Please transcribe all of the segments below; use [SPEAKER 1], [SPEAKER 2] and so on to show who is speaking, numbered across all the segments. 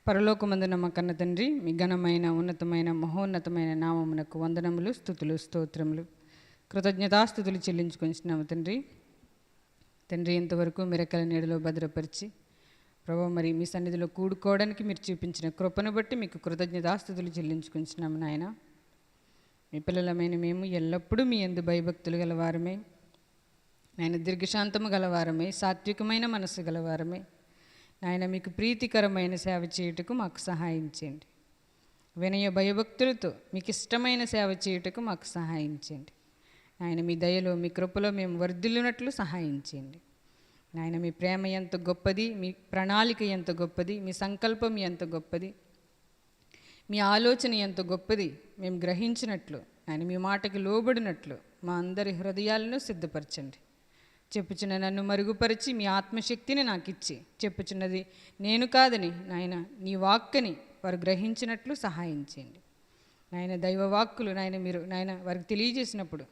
[SPEAKER 1] పరలోకమందున మా కన్న తండ్రి, మీ ఘనమైన ఉన్నతమైన మహోన్నతమైన నామమునకు వందనములు, స్తుతులు, స్తోత్రములు, కృతజ్ఞతాస్తుతులు చెల్లించుకొనిచున్నాము తండ్రి. ఇంతవరకు మిరకల నీడలో భద్రపరిచి ప్రభు మరి మీ సన్నిధిలో కూడుకోవడానికి మీరు చూపించిన కృపను బట్టి మీకు కృతజ్ఞతాస్తుతులు చెల్లించుకొనిచున్నాము నాయన. మీ పిల్లలమైన మేము ఎల్లప్పుడూ మీ యందు భయభక్తులు గలవారమే నాయన, దీర్ఘశాంతము గలవారమే, సాత్వికమైన మనస్సు గలవారమే నాయన, మీకు ప్రీతికరమైన సేవ చేయుటకు మాకు సహాయం చేయండి. వినయ భయభక్తులతో మీకు ఇష్టమైన సేవ చేయుటకు మాకు సహాయం చేయండి నాయన. మీ దయలో మీ కృపలో మేము వర్ధిల్లునట్లు సహాయం చేయండి నాయన. మీ ప్రేమ ఎంత గొప్పది, మీ ప్రణాళిక ఎంత గొప్పది, మీ సంకల్పం ఎంత గొప్పది, మీ ఆలోచన ఎంత గొప్పది మేము గ్రహించినట్లు నాయన, మీ మాటకి లోబడినట్లు మా అందరి హృదయాలను సిద్ధపరచండి. చెప్పుచున్న నన్ను మరుగుపరిచి మీ ఆత్మశక్తిని నాకు ఇచ్చి, చెప్పుచున్నది నేను కాదని నాయన నీ వాక్కుని వారు గ్రహించినట్లు సహాయం చేయండి నాయన. దైవ వాక్కులు నాయన మీరు నాయన వారికి తెలియజేసినప్పుడు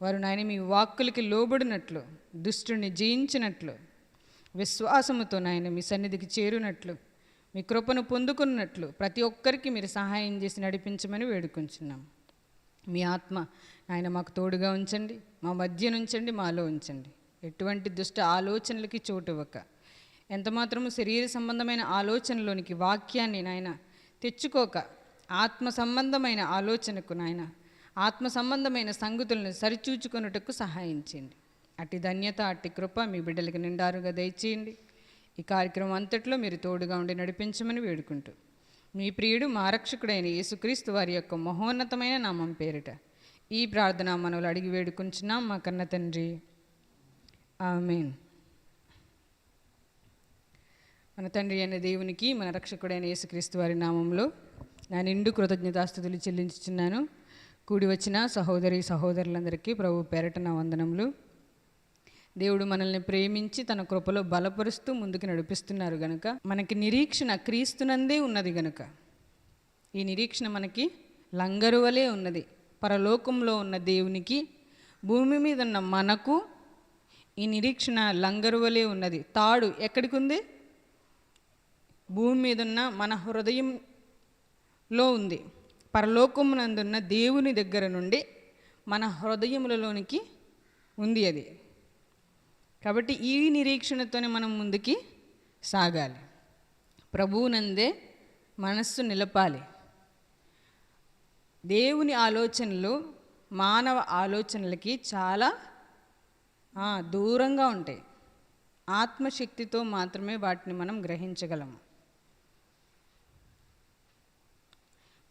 [SPEAKER 1] వారు నాయన మీ వాక్కులకి లోబడినట్లు, దుష్టుని జయించినట్లు, విశ్వాసముతో నాయన మీ సన్నిధికి చేరునట్లు, మీ కృపను పొందుకున్నట్లు ప్రతి ఒక్కరికి మీరు సహాయం చేసి నడిపించమని వేడుకొంచున్నాం. మీ ఆత్మ నాయన మాకు తోడుగా ఉంచండి, మా మధ్య ఉంచండి, మాలో ఉంచండి. ఎటువంటి దుష్ట ఆలోచనలకి చోటు ఇవ్వక, ఎంతమాత్రము శరీర సంబంధమైన ఆలోచనలోనికి వాక్యాన్ని నాయన తెచ్చుకోక, ఆత్మ సంబంధమైన ఆలోచనకు నాయన, ఆత్మ సంబంధమైన సంగతులను సరిచూచుకొనుటకు సహాయం చేయండి. అట్టి ధన్యత, అట్టి కృప మీ బిడ్డలకి నిండారుగా దయచేయండి. ఈ కార్యక్రమం అంతట్లో మీరు తోడుగా ఉండి నడిపించమని వేడుకుంటూ మీ ప్రియుడు మా రక్షకుడైన యేసుక్రీస్తు వారి యొక్క మహోన్నతమైన నామం పేరిట ఈ ప్రార్థన మనవులు అడిగి వేడుకుంటున్నాం మా కన్న తండ్రి, ఆమేన్. మన తండ్రి అయిన దేవునికి, మన రక్షకుడైన యేసుక్రీస్తు వారి నామంలో నా నిండు కృతజ్ఞతాస్తుతులు చెల్లించుచున్నాను. కూడి వచ్చిన సహోదరి సహోదరులందరికీ ప్రభు పేరట నా వందనములు. దేవుడు మనల్ని ప్రేమించి తన కృపలో బలపరుస్తూ ముందుకు నడిపిస్తున్నారు గనుక, మనకి నిరీక్షణ క్రీస్తునందే ఉన్నది గనుక, ఈ నిరీక్షణ మనకి లంగరువలే ఉన్నది. పరలోకంలో ఉన్న దేవునికి, భూమి మీద ఉన్న మనకు ఈ నిరీక్షణ లంగరువలే ఉన్నది. తాడు ఎక్కడికి ఉంది? భూమి మీద ఉన్న మన హృదయంలో ఉంది. పరలోకమునందున్న దేవుని దగ్గర నుండి మన హృదయములలోనికి ఉంది అది. కాబట్టి ఈ నిరీక్షణతోనే మనం ముందుకి సాగాలి. ప్రభువునందే మనస్సు నిలపాలి. దేవుని ఆలోచనలు మానవ ఆలోచనలకి చాలా దూరంగా ఉంటాయి. ఆత్మశక్తితో మాత్రమే వాటిని మనం గ్రహించగలము.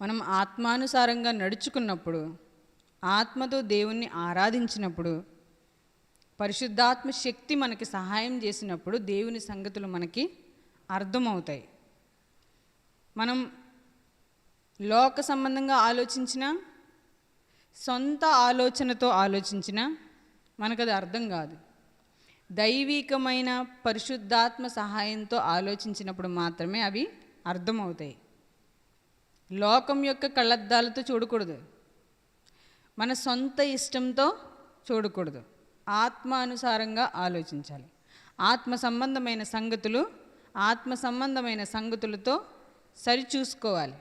[SPEAKER 1] మనం ఆత్మానుసారంగా నడుచుకున్నప్పుడు, ఆత్మతో దేవుణ్ణి ఆరాధించినప్పుడు, పరిశుద్ధాత్మ శక్తి మనకి సహాయం చేసినప్పుడు దేవుని సంగతులు మనకి అర్థమవుతాయి. మనం లోక సంబంధంగా ఆలోచించిన, సొంత ఆలోచనతో ఆలోచించిన మనకు అది అర్థం కాదు. దైవికమైన పరిశుద్ధాత్మ సహాయంతో ఆలోచించినప్పుడు మాత్రమే అవి అర్థమవుతాయి. లోకం యొక్క కళ్ళద్దాలతో చూడకూడదు, మన సొంత ఇష్టంతో చూడకూడదు. ఆత్మానుసారంగా ఆలోచించాలి. ఆత్మ సంబంధమైన సంగతులు ఆత్మ సంబంధమైన సంగతులతో సరిచూసుకోవాలి.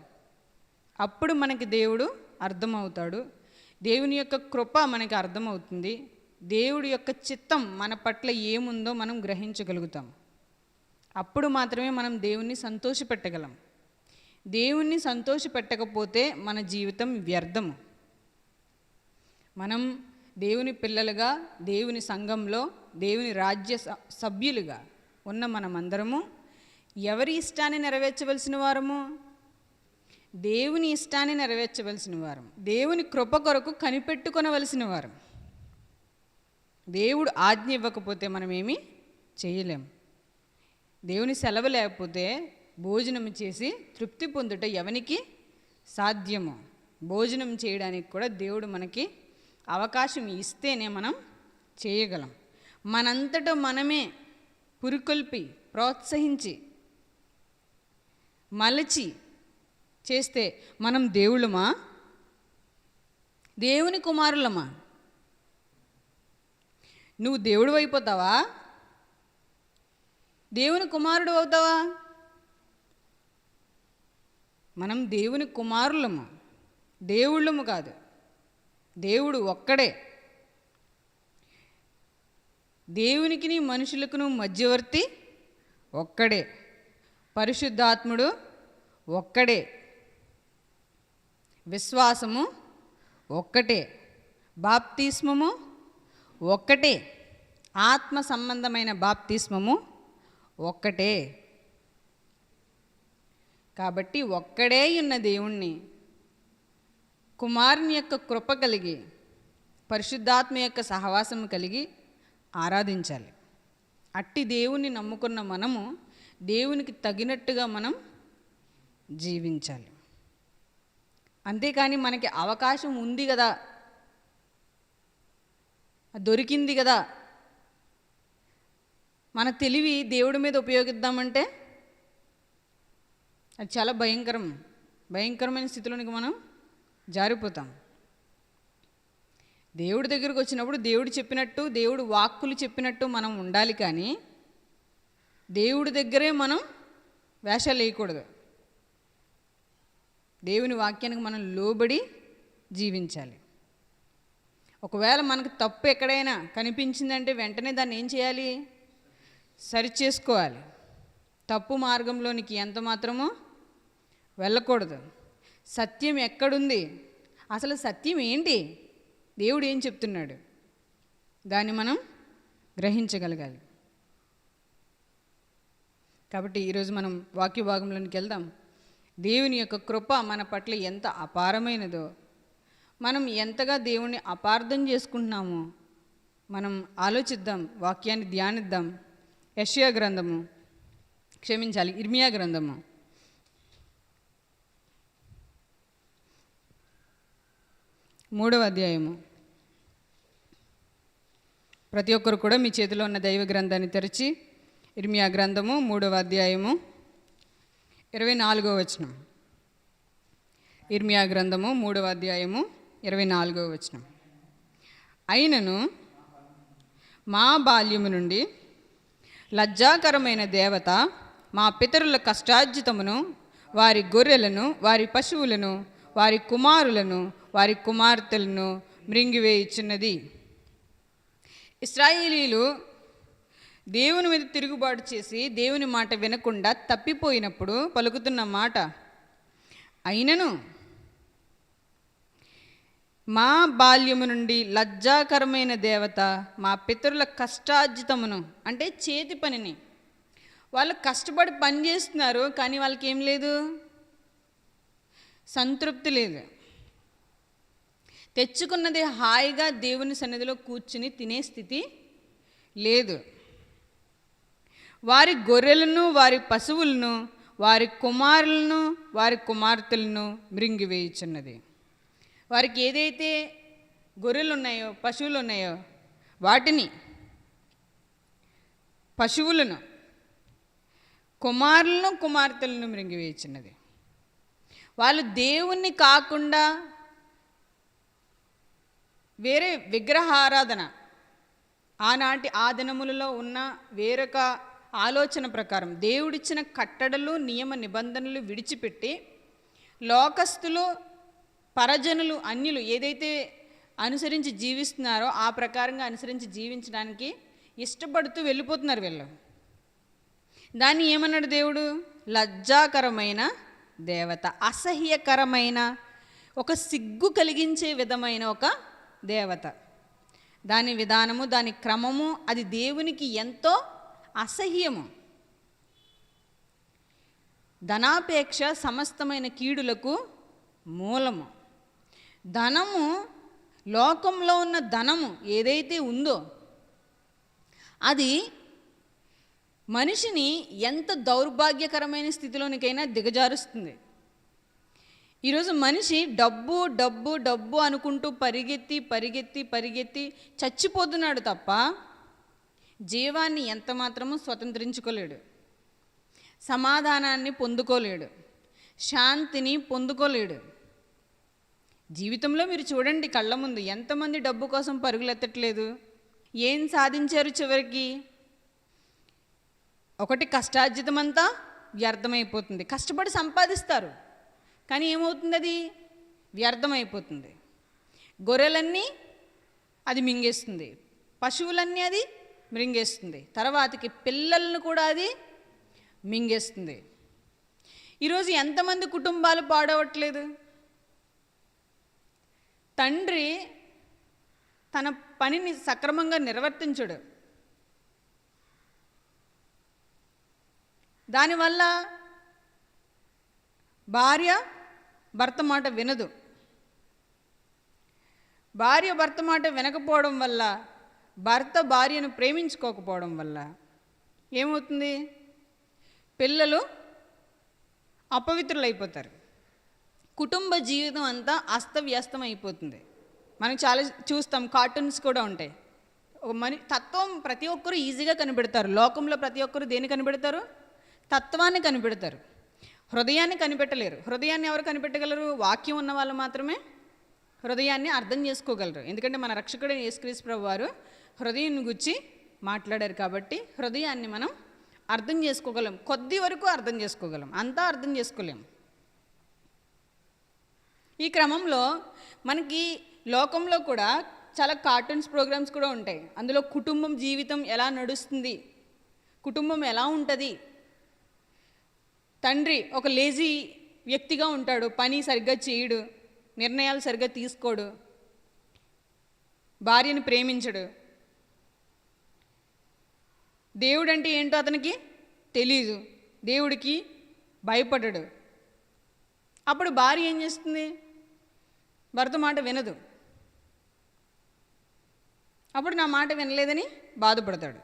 [SPEAKER 1] అప్పుడు మనకి దేవుడు అర్థమవుతాడు. దేవుని యొక్క కృప మనకి అర్థమవుతుంది. దేవుడి యొక్క చిత్తం మన పట్ల ఏముందో మనం గ్రహించగలుగుతాం. అప్పుడు మాత్రమే మనం దేవుణ్ణి సంతోషపెట్టగలం. దేవుణ్ణి సంతోషపెట్టకపోతే మన జీవితం వ్యర్థము. మనం దేవుని పిల్లలుగా, దేవుని సంఘంలో, దేవుని రాజ్య సభ్యులుగా ఉన్న మనమందరము ఎవరి ఇష్టాన్ని నెరవేర్చవలసిన వారము? దేవుని ఇష్టాన్ని నెరవేర్చవలసిన వారం. దేవుని కృప కొరకు కనిపెట్టుకొనవలసిన వారం. దేవుడు ఆజ్ఞ ఇవ్వకపోతే మనం ఏమీ చేయలేం. దేవుని సెలవు లేకపోతే భోజనం చేసి తృప్తి పొందుట ఎవనికి సాధ్యమో? భోజనం చేయడానికి కూడా దేవుడు మనకి అవకాశం ఇస్తేనే మనం చేయగలం. మనంతటా మనమే పురికొల్పి, ప్రోత్సహించి, మలచి చేస్తే మనం దేవుళ్ళమా? దేవుని కుమారులమా? నువ్వు దేవుడు అయిపోతావా? దేవుని కుమారుడు అవుతావా? మనం దేవుని కుమారులము, దేవుళ్ళము కాదు. దేవుడు ఒక్కడే. దేవునికిని మనుషులకును మధ్యవర్తి ఒక్కడే. పరిశుద్ధాత్ముడు ఒక్కడే. విశ్వాసము ఒక్కటే. బాప్తిస్మము ఒక్కటే. ఆత్మ సంబంధమైన బాప్తిస్మము ఒక్కటే. కాబట్టి ఒక్కడే ఉన్న దేవుణ్ణి, కుమారుని యొక్క కృప కలిగి, పరిశుద్ధాత్మ యొక్క సహవాసం కలిగి ఆరాధించాలి. అట్టి దేవుణ్ణి నమ్ముకున్న మనము దేవునికి తగినట్టుగా మనం జీవించాలి. అంతేకాని మనకి అవకాశం ఉంది కదా, దొరికింది కదా, మన తెలివి దేవుడి మీద ఉపయోగిద్దామంటే అది చాలా భయంకరమైన స్థితిలోనికి మనం జారిపోతాం. దేవుడి దగ్గరకు వచ్చినప్పుడు దేవుడు చెప్పినట్టు, దేవుడు వాక్కులు చెప్పినట్టు మనం ఉండాలి. కానీ దేవుడి దగ్గరే మనం వేషాలు వేయకూడదు. దేవుని వాక్యానికి మనం లోబడి జీవించాలి. ఒకవేళ మనకు తప్పు ఎక్కడైనా కనిపించిందంటే వెంటనే దాన్ని ఏం చేయాలి? సరిచేసుకోవాలి. తప్పు మార్గంలోనికి ఎంత మాత్రమో వెళ్ళకూడదు. సత్యం ఎక్కడుంది, అసలు సత్యం ఏంటి, దేవుడు ఏం చెప్తున్నాడు, దాన్ని మనం గ్రహించగలగాలి. కాబట్టి ఈరోజు మనం వాక్య భాగంలోనికి వెళ్దాం. దేవుని యొక్క కృప మన పట్ల ఎంత అపారమైనదో, మనం ఎంతగా దేవుణ్ణి అపార్థం చేసుకుంటున్నామో మనం ఆలోచిద్దాం, వాక్యాన్ని ధ్యానిద్దాం. ఇర్మియా గ్రంథము 3వ అధ్యాయము. ప్రతి ఒక్కరు కూడా మీ చేతిలో ఉన్న దైవ గ్రంథాన్ని తెరిచి ఇర్మియా గ్రంథము 3వ అధ్యాయము 24వ వచనం. ఇర్మియా గ్రంథము 3వ అధ్యాయము 24వ వచనం. అయినను మా బాల్యము నుండి లజ్జాకరమైన దేవత మా పితరుల కష్టార్జితమును, వారి గొర్రెలను, వారి పశువులను, వారి కుమారులను, వారి కుమార్తెలను మృంగివేయుచున్నది. ఇశ్రాయేలీలు దేవుని మీద తిరుగుబాటు చేసి దేవుని మాట వినకుండా తప్పిపోయినప్పుడు పలుకుతున్న మాట, అయినను మా బాల్యము నుండి లజ్జాకరమైన దేవత మా పితరుల కష్టార్జితమును, అంటే చేతి పనిని, వాళ్ళు కష్టపడి పని చేస్తున్నారు కానీ వాళ్ళకి ఏం లేదు, సంతృప్తి లేదు. తెచ్చుకున్నది హాయిగా దేవుని సన్నిధిలో కూర్చుని తినే స్థితి లేదు. వారి గొర్రెలను, వారి పశువులను, వారి కుమారులను, వారి కుమార్తెలను మృంగివేయుచున్నది. వారికి ఏదైతే గొర్రెలు ఉన్నాయో, పశువులు ఉన్నాయో వాటిని, పశువులను, కుమారులను, కుమార్తెలను మృంగివేయుచున్నది. వాళ్ళు దేవుణ్ణి కాకుండా వేరే విగ్రహారాధన, ఆనాటి ఆ దినములలో ఉన్న వేరొక ఆలోచన ప్రకారం దేవుడిచ్చిన కట్టడలు, నియమ నిబంధనలు విడిచిపెట్టి లోకస్తులు, పరజనులు, అన్యులు ఏదైతే అనుసరించి జీవిస్తున్నారో ఆ ప్రకారంగా అనుసరించి జీవించడానికి ఇష్టపడుతూ వెళ్ళిపోతున్నారు వీళ్ళు. దాన్ని ఏమన్నాడు దేవుడు? లజ్జాకరమైన దేవత, అసహ్యకరమైన, ఒక సిగ్గు కలిగించే విధమైన ఒక దేవత. దాని విధానము, దాని క్రమము అది దేవునికి ఎంతో అసహ్యము. ధనాపేక్ష సమస్తమైన కీడులకు మూలము. ధనము, లోకంలో ఉన్న ధనము ఏదైతే ఉందో అది మనిషిని ఎంత దౌర్భాగ్యకరమైన స్థితిలోనికైనా దిగజారుస్తుంది. ఈరోజు మనిషి డబ్బు డబ్బు డబ్బు అనుకుంటూ పరిగెత్తి పరిగెత్తి పరిగెత్తి చచ్చిపోతున్నాడు తప్ప జీవాన్ని ఎంత మాత్రము స్వతంత్రించుకోలేడు, సమాధానాన్ని పొందుకోలేడు, శాంతిని పొందుకోలేడు. జీవితంలో మీరు చూడండి, కళ్ళ ముందు ఎంతమంది డబ్బు కోసం పరుగులెత్తట్లేదు, ఏం సాధించారు చివరికి? ఒకటి, కష్టార్జితమంతా వ్యర్థమైపోతుంది. కష్టపడి సంపాదిస్తారు కానీ ఏమవుతుంది? అది వ్యర్థమైపోతుంది. గొర్రెలన్నీ అది మింగేస్తుంది, పశువులన్నీ అది మింగేస్తుంది, తర్వాతకి పిల్లలను కూడా అది మింగేస్తుంది. ఈరోజు ఎంతమంది కుటుంబాలు పాడవట్లేదు? తండ్రి తన పనిని సక్రమంగా నిర్వర్తించడు. దానివల్ల భార్య భర్త మాట వినదు. భార్య భర్త మాట వినకపోవడం వల్ల, భర్త భార్యను ప్రేమించుకోకపోవడం వల్ల ఏమవుతుంది? పిల్లలు అపవిత్రులైపోతారు. కుటుంబ జీవితం అంతా అస్తవ్యస్తం అయిపోతుంది. మనం చాలా చూస్తాం, కార్టూన్స్ కూడా ఉంటాయి. తత్వం ప్రతి ఒక్కరు ఈజీగా కనిపెడతారు. లోకంలో ప్రతి ఒక్కరు దేన్ని కనిపెడతారు? తత్వాన్ని కనిపెడతారు, హృదయాన్ని కనిపెట్టలేరు. హృదయాన్ని ఎవరు కనిపెట్టగలరు? వాక్యం ఉన్న వాళ్ళు మాత్రమే హృదయాన్ని అర్థం చేసుకోగలరు. ఎందుకంటే మన రక్షకుడు యేసుక్రీస్తు ప్రభువు వారు హృదయాన్ని గురించి మాట్లాడారు కాబట్టి హృదయాన్ని మనం అర్థం చేసుకోగలం. కొద్ది వరకు అర్థం చేసుకోగలం, అంతా అర్థం చేసుకోలేం. ఈ క్రమంలో మనకి లోకంలో కూడా చాలా కార్టూన్స్ ప్రోగ్రామ్స్ కూడా ఉంటాయి. అందులో కుటుంబం జీవితం ఎలా నడుస్తుంది, కుటుంబం ఎలా ఉంటుంది. తండ్రి ఒక లేజీ వ్యక్తిగా ఉంటాడు, పని సరిగ్గా చేయడు, నిర్ణయాలు సరిగ్గా తీసుకోడు, భార్యను ప్రేమించడు, దేవుడు అంటే ఏంటో అతనికి తెలీదు, దేవుడికి భయపడడు. అప్పుడు భార్య ఏం చేస్తుంది? భర్త మాట వినదు. అప్పుడు నా మాట వినలేదని బాధపడతాడు.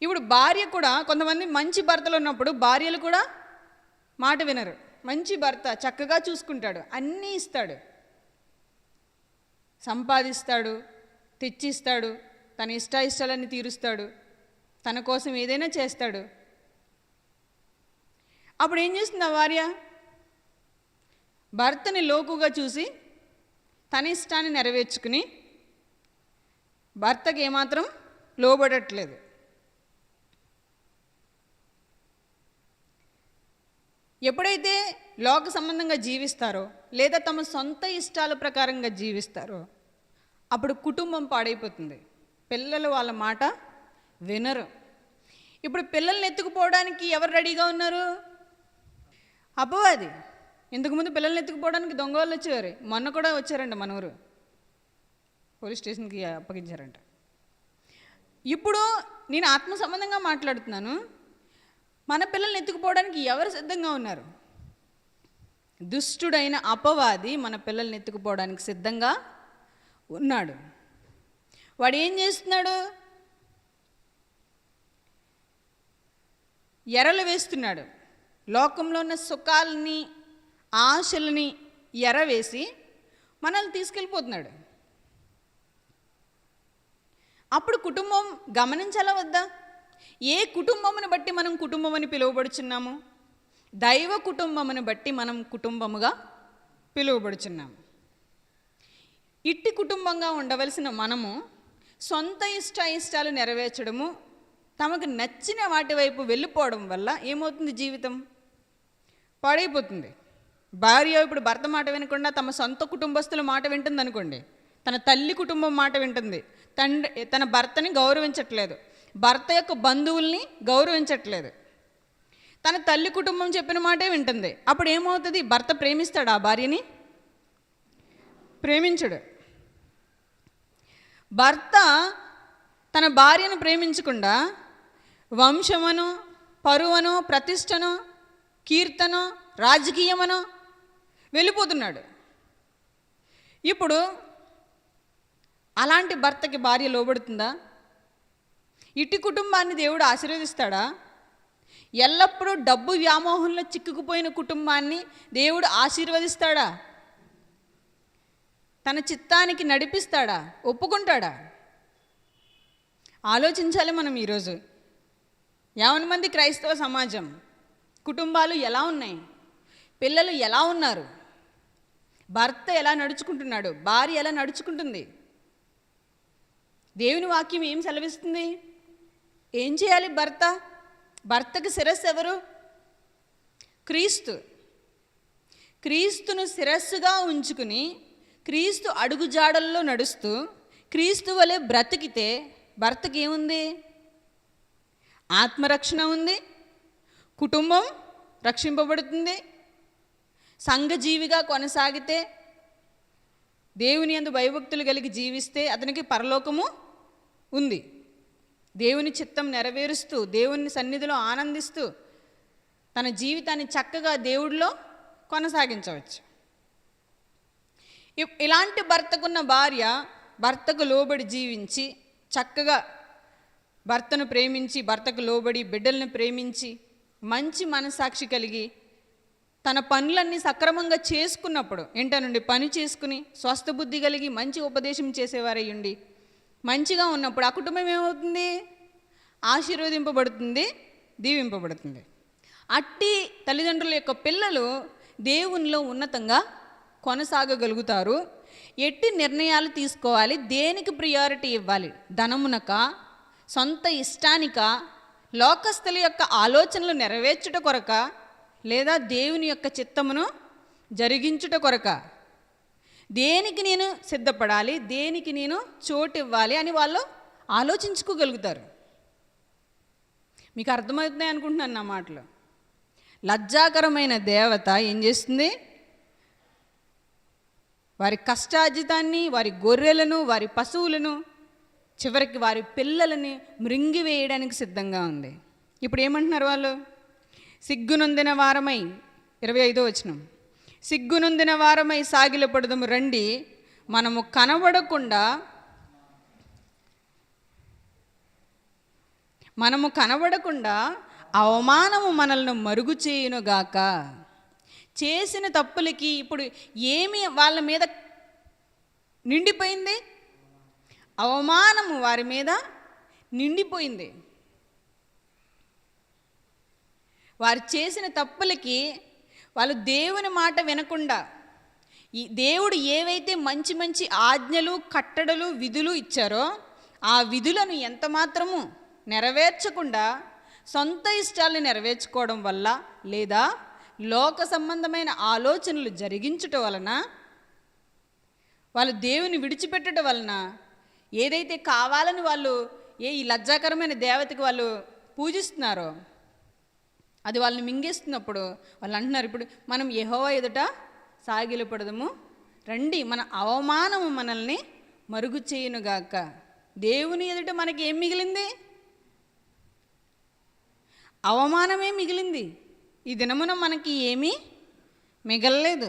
[SPEAKER 1] ఇప్పుడు భార్య కూడా, కొంతమంది మంచి భర్తలు ఉన్నప్పుడు భార్యలు కూడా మాట వినరు. మంచి భర్త చక్కగా చూసుకుంటాడు, అన్నీ ఇస్తాడు, సంపాదిస్తాడు, తెచ్చిస్తాడు, తన ఇష్టాయిష్టాలన్నీ తీరుస్తాడు, తన కోసం ఏదైనా చేస్తాడు. అప్పుడు ఏం చేస్తుంది ఆ భార్య? భర్తని లోకుగా చూసి తన ఇష్టాన్ని నెరవేర్చుకుని భర్తకి ఏమాత్రం లోబడట్లేదు. ఎప్పుడైతే లోక సంబంధంగా జీవిస్తారో లేదా తమ సొంత ఇష్టాల ప్రకారంగా జీవిస్తారో అప్పుడు కుటుంబం పాడైపోతుంది. పిల్లలు వాళ్ళ మాట వినరు. ఇప్పుడు పిల్లల్ని ఎత్తుకుపోవడానికి ఎవరు రెడీగా ఉన్నారు? అపవాది. ఇంతకుముందు పిల్లల్ని ఎత్తుకుపోవడానికి దొంగ వాళ్ళు వచ్చేవారు. మొన్న కూడా వచ్చారంట, మన ఊరు పోలీస్ స్టేషన్కి అప్పగించారంట. ఇప్పుడు నేను ఆత్మ సంబంధంగా మాట్లాడుతున్నాను. మన పిల్లల్ని ఎత్తుకుపోవడానికి ఎవరు సిద్ధంగా ఉన్నారు? దుష్టుడైన అపవాది మన పిల్లల్ని ఎత్తుకుపోవడానికి సిద్ధంగా ఉన్నాడు. వాడు ఏం చేస్తున్నాడు? ఎరలు వేస్తున్నాడు. లోకంలో ఉన్న సుఖాలని, ఆశలని ఎరవేసి మనల్ని తీసుకెళ్ళిపోతున్నాడు. అప్పుడు కుటుంబం గమనించాలా వద్దా? ఏ కుటుంబమును బట్టి మనం కుటుంబం అని పిలువబడుచున్నాము? దైవ కుటుంబమును బట్టి మనం కుటుంబముగా పిలువబడుచున్నాము. ఇట్టి కుటుంబంగా ఉండవలసిన మనము సొంత ఇష్టాలు నెరవేర్చడము, తమకు నచ్చిన వాటి వైపు వెళ్ళిపోవడం వల్ల ఏమవుతుంది? జీవితం పాడైపోతుంది. భార్య ఇప్పుడు భర్త మాట వినకుండా తమ సొంత కుటుంబస్తుల మాట వింటుంది అనుకోండి, తన తల్లి కుటుంబం మాట వింటుంది, తన భర్తని గౌరవించట్లేదు, భర్త యొక్క బంధువుల్ని గౌరవించట్లేదు, తన తల్లి కుటుంబం చెప్పిన మాటే వింటుంది. అప్పుడు ఏమవుతుంది? భర్త ప్రేమిస్తాడు ఆ భార్యని? ప్రేమించడు. భర్త తన భార్యను ప్రేమించకుండా వంశమను, పరువను, ప్రతిష్టను, కీర్తను, రాజకీయమను వెళ్ళిపోతున్నాడు. ఇప్పుడు అలాంటి భర్తకి భార్య లోబడుతుందా? ఇటు కుటుంబాన్ని దేవుడు ఆశీర్వదిస్తాడా? ఎల్లప్పుడూ డబ్బు వ్యామోహంలో చిక్కుకుపోయిన కుటుంబాన్ని దేవుడు ఆశీర్వదిస్తాడా? తన చిత్తానికి నడిపిస్తాడా? ఒప్పుకుంటాడా? ఆలోచించాలి మనం. ఈరోజు 50 మంది క్రైస్తవ సమాజం కుటుంబాలు ఎలా ఉన్నాయి? పిల్లలు ఎలా ఉన్నారు? భర్త ఎలా నడుచుకుంటున్నాడు? భార్య ఎలా నడుచుకుంటుంది? దేవుని వాక్యం ఏం సెలవిస్తుంది? ఏం చేయాలి భర్త? భర్తకి శిరస్సు ఎవరు? క్రీస్తు. క్రీస్తును శిరస్సుగా ఉంచుకుని క్రీస్తు అడుగుజాడల్లో నడుస్తూ క్రీస్తు వలె బ్రతికితే భర్తకి ఏముంది? ఆత్మరక్షణ ఉంది, కుటుంబం రక్షింపబడుతుంది, సంఘజీవిగా కొనసాగితే, దేవుని యందు భయభక్తులు కలిగి జీవిస్తే అతనికి పరలోకము ఉంది. దేవుని చిత్తం నెరవేరుస్తూ దేవుని సన్నిధిలో ఆనందిస్తూ తన జీవితాన్ని చక్కగా దేవుడిలో కొనసాగించవచ్చు. ఇలాంటి భర్తకున్న భార్య భర్తకు లోబడి జీవించి చక్కగా భర్తను ప్రేమించి, భర్తకు లోబడి బిడ్డలను ప్రేమించి, మంచి మనసాక్షి కలిగి తన పనులన్నీ సక్రమంగా చేసుకున్నప్పుడు, ఇంట నుండి పని చేసుకుని స్వస్థ బుద్ధి కలిగి మంచి ఉపదేశం చేసేవారై ఉండి మంచిగా ఉన్నప్పుడు ఆ కుటుంబం ఏమవుతుంది? ఆశీర్వదింపబడుతుంది, దీవింపబడుతుంది. అట్టి తల్లిదండ్రుల యొక్క పిల్లలు దేవునిలో ఉన్నతంగా కొనసాగగలుగుతారు. ఎట్టి నిర్ణయాలు తీసుకోవాలి, దేనికి ప్రియారిటీ ఇవ్వాలి, ధనమునక, సొంత ఇష్టానిక, లోకస్తుల యొక్క ఆలోచనలు నెరవేర్చుట కొరక, లేదా దేవుని యొక్క చిత్తమును జరిగించుట కొరక, దేనికి నేను సిద్ధపడాలి, దేనికి నేను చోటు ఇవ్వాలి అని వాళ్ళు ఆలోచించుకోగలుగుతారు. మీకు అర్థమవుతున్నాయి అనుకుంటున్నాను నా మాటలు. లజ్జాకరమైన దేవత ఏం చేస్తుంది? వారి కష్టార్జితాన్ని, వారి గొర్రెలను, వారి పశువులను, చివరికి వారి పిల్లలని మృంగివేయడానికి సిద్ధంగా ఉంది. ఇప్పుడు ఏమంటున్నారు వాళ్ళు? సిగ్గునొందిన వారమై, 25వ వచనం, సిగ్గునొందిన వారమై సాగిలపడదము రండి, మనము కనబడకుండా అవమానము మనల్ని మరుగు చేయునుగాక. చేసిన తప్పులకి ఇప్పుడు ఏమి వాళ్ళ మీద నిండిపోయింది? అవమానము వారి మీద నిండిపోయింది. వారు చేసిన తప్పులకి వాళ్ళు దేవుని మాట వినకుండా, ఈ దేవుడు ఏవైతే మంచి మంచి ఆజ్ఞలు, కట్టడలు, విధులు ఇచ్చారో ఆ విధులను ఎంత మాత్రము నెరవేర్చకుండా సొంత ఇష్టాలను నెరవేర్చుకోవడం వల్ల, లేదా లోక సంబంధమైన ఆలోచనలు జరిగించటం వలన, వాళ్ళు దేవుని విడిచిపెట్టడం వలన, ఏదైతే కావాలని వాళ్ళు ఈ లజ్జాకరమైన దేవతకి వాళ్ళు పూజిస్తున్నారో అది వాళ్ళని మింగేస్తున్నప్పుడు వాళ్ళు అంటున్నారు, ఇప్పుడు మనం యెహోవా ఎదుట సాగిలపడదము రండి, మన అవమానము మనల్ని మరుగు చేయునుగాక. దేవుని ఎదుట మనకి ఏం మిగిలింది? అవమానమే మిగిలింది. ఈ దినమున మనకి ఏమీ మిగలలేదు,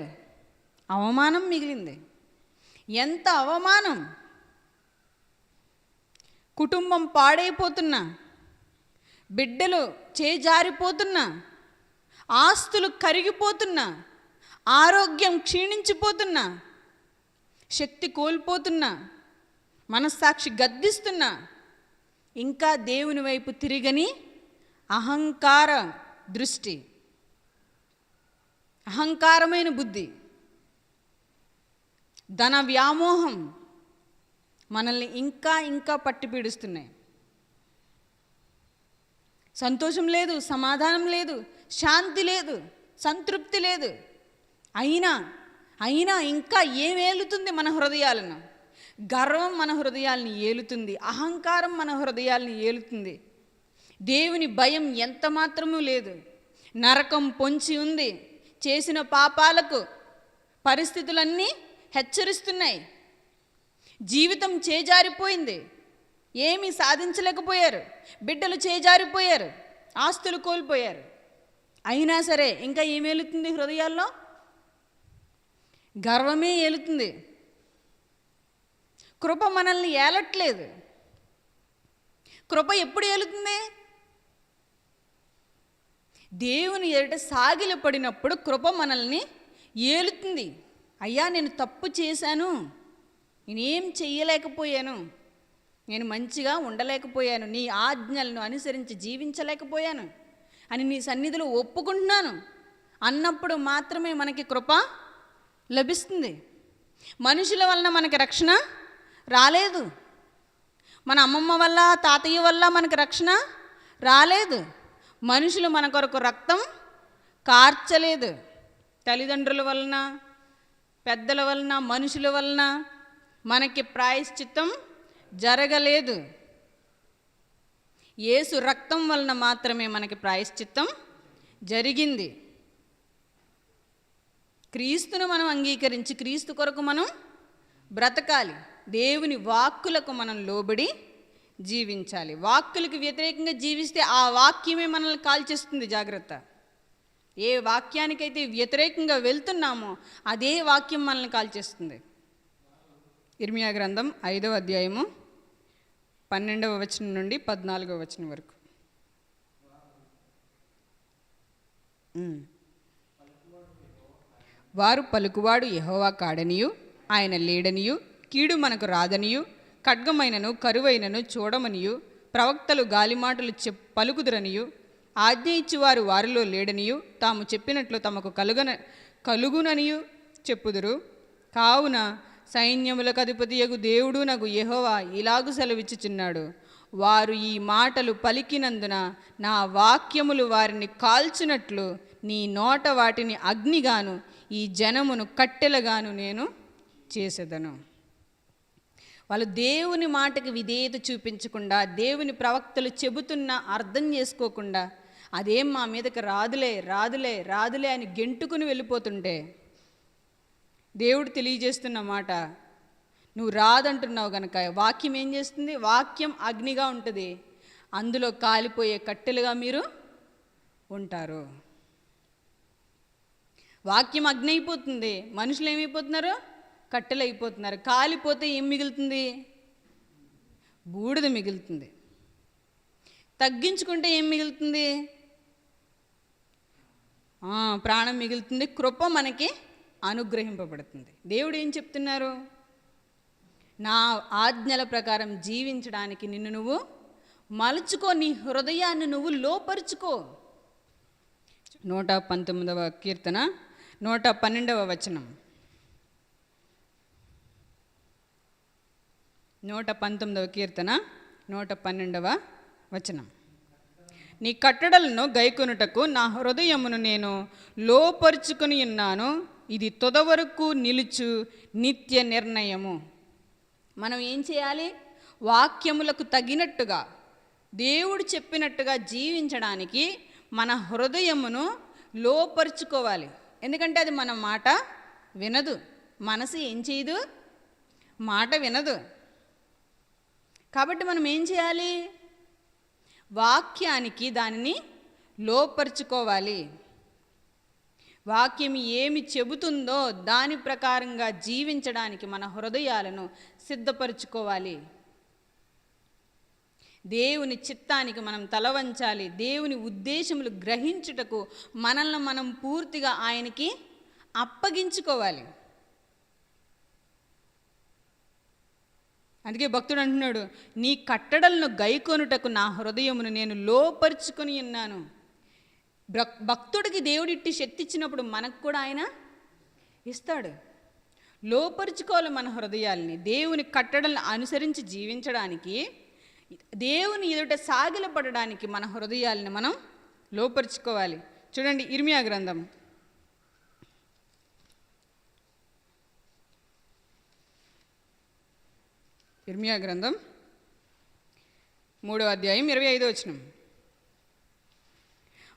[SPEAKER 1] అవమానం మిగిలింది. ఎంత అవమానం! కుటుంబం పాడైపోతున్నా, బిడ్డలు చేజారిపోతున్నా, ఆస్తులు కరిగిపోతున్నా, ఆరోగ్యం క్షీణించిపోతున్నా, శక్తి కోల్పోతున్నా, మనస్సాక్షి గద్దిస్తున్నా, ఇంకా దేవుని వైపు తిరిగని అహంకార దృష్టి, అహంకారమైన బుద్ధి, ధన వ్యామోహం మనల్ని ఇంకా ఇంకా పట్టి పీడిస్తున్నాయి. సంతోషం లేదు, సమాధానం లేదు, శాంతి లేదు, సంతృప్తి లేదు. అయినా ఇంకా ఏం ఏలుతుంది మన హృదయాలను? గర్వం మన హృదయాల్ని ఏలుతుంది, అహంకారం మన హృదయాల్ని ఏలుతుంది. దేవుని భయం ఎంత మాత్రమూ లేదు. నరకం పొంచి ఉంది. చేసిన పాపాలకు పరిస్థితులన్నీ హెచ్చరిస్తున్నాయి. జీవితం చేజారిపోయింది, ఏమీ సాధించలేకపోయారు, బిడ్డలు చేజారిపోయారు, ఆస్తులు కోల్పోయారు. అయినా సరే ఇంకా ఏమేలుతుంది హృదయాల్లో? గర్వమే ఏలుతుంది. కృప మనల్ని ఏలట్లేదు. కృప ఎప్పుడు ఏలుతుంది? దేవుని ఎదుట సాగిలపడినప్పుడు కృప మనల్ని ఏలుతుంది. అయ్యా, నేను తప్పు చేశాను, నేనేం చెయ్యలేకపోయాను, నేను మంచిగా ఉండలేకపోయాను, నీ ఆజ్ఞలను అనుసరించి జీవించలేకపోయాను అని నీ సన్నిధిలో ఒప్పుకుంటున్నాను అన్నప్పుడు మాత్రమే మనకి కృప లభిస్తుంది. మనుషుల వలన మనకి రక్షణ రాలేదు, మన అమ్మమ్మ వల్ల, తాతయ్య వల్ల మనకు రక్షణ రాలేదు, మనుషులు మన కొరకు రక్తం కార్చలేదు. తల్లిదండ్రుల వలన, పెద్దల వలన, మనుషుల వలన మనకి ప్రాయశ్చిత్తం జరగలేదు. యేసు రక్తం వలన మాత్రమే మనకి ప్రాయశ్చిత్తం జరిగింది. క్రీస్తును మనం అంగీకరించి క్రీస్తు కొరకు మనం బ్రతకాలి. దేవుని వాక్కులకు మనం లోబడి జీవించాలి. వాక్కులకు వ్యతిరేకంగా జీవిస్తే ఆ వాక్యమే మనల్ని కాల్చేస్తుంది. జాగ్రత్త. ఏ వాక్యానికైతే వ్యతిరేకంగా వెళ్తున్నామో అదే వాక్యం మనల్ని కాల్చేస్తుంది. ఇర్మియా గ్రంథం 5వ అధ్యాయము 12వ వచనం నుండి 14వ వచనం వరకు. వారు పలుకువాడు యెహోవా కాడనియు, ఆయన లేడనియు, కీడు మనకు రాదనియు, ఖడ్గమైనను కరువైనను చూడమనియు, ప్రవక్తలు గాలిమాటలు పలుకుదురనియు, ఆజ్ఞ ఇచ్చువారు వారిలో లేడనియు, తాము చెప్పినట్లు తమకు కలుగుననియు చెప్పుదురు. కావున సైన్యములకు అధిపతియగు దేవుడు నాకు యెహోవా ఇలాగు సెలవిచ్చుచున్నాడు, వారు ఈ మాటలు పలికినందున నా వాక్యములు వారిని కాల్చునట్లు నీ నోట వాటిని అగ్నిగాను ఈ జనమును కట్టెలుగాను నేను చేసేదను. వాళ్ళు దేవుని మాటకి విధేయత చూపించకుండా, దేవుని ప్రవక్తలు చెబుతున్నా అర్థం చేసుకోకుండా, అదేం మా మీదకి రాదులే రాదులే రాదులే అని గెంటుకుని వెళ్ళిపోతుంటే దేవుడు తెలియజేస్తున్న మాట, నువ్వు రాదంటున్నావు కనుక వాక్యం ఏం చేస్తుంది? వాక్యం అగ్నిగా ఉంటుంది, అందులో కాలిపోయే కట్టెలుగా మీరు ఉంటారు. వాక్యం అగ్ని అయిపోతుంది, మనుషులు ఏమైపోతున్నారు? కట్టెలు అయిపోతున్నారు. కాలిపోతే ఏం మిగులుతుంది? బూడిద మిగులుతుంది. తగ్గించుకుంటే ఏం మిగులుతుంది? ప్రాణం మిగులుతుంది. కృప మనకి అనుగ్రహింపబడుతుంది. దేవుడు ఏం చెప్తున్నారు? నా ఆజ్ఞల ప్రకారం జీవించడానికి నిన్ను నువ్వు మలుచుకో, నీ హృదయాన్ని నువ్వు లోపరుచుకో. 119వ కీర్తన 112వ వచనం. 119వ కీర్తన 112వ వచనం. నీ కట్టడలను గైకొనుటకు నా హృదయమును నేను లోపరుచుకొని ఉన్నాను, ఇది తుదవరకు నిలుచు నిత్య నిర్ణయము. మనం ఏం చేయాలి? వాక్యములకు తగినట్టుగా, దేవుడు చెప్పినట్టుగా జీవించడానికి మన హృదయమును లోపరుచుకోవాలి. ఎందుకంటే అది మన మాట వినదు. మనసు ఏం చేయదు? మాట వినదు. కాబట్టి మనం ఏం చేయాలి? వాక్యానికి దానిని లోపరుచుకోవాలి. వాక్యం ఏమి చెబుతుందో దాని ప్రకారంగా జీవించడానికి మన హృదయాలను సిద్ధపరచుకోవాలి. దేవుని చిత్తానికి మనం తలవంచాలి. దేవుని ఉద్దేశములు గ్రహించుటకు మనల్ని మనం పూర్తిగా ఆయనకి అప్పగించుకోవాలి. అందుకే భక్తుడు అంటున్నాడు, నీ కట్టడలను గైకొనుటకు నా హృదయమును నేను లోపరుచుకొని ఉన్నాను. భక్తుడికి దేవుడిట్టి శక్తి ఇచ్చినప్పుడు మనకు కూడా ఆయన ఇస్తాడు. లోపరుచుకోవాలి మన హృదయాల్ని. దేవుని కట్టడలను అనుసరించి జీవించడానికి, దేవుని ఎదుట సాగిలపడడానికి మన హృదయాల్ని మనం లోపరుచుకోవాలి. చూడండి, ఇర్మియా గ్రంథం 3వ అధ్యాయం 25వ వచనం.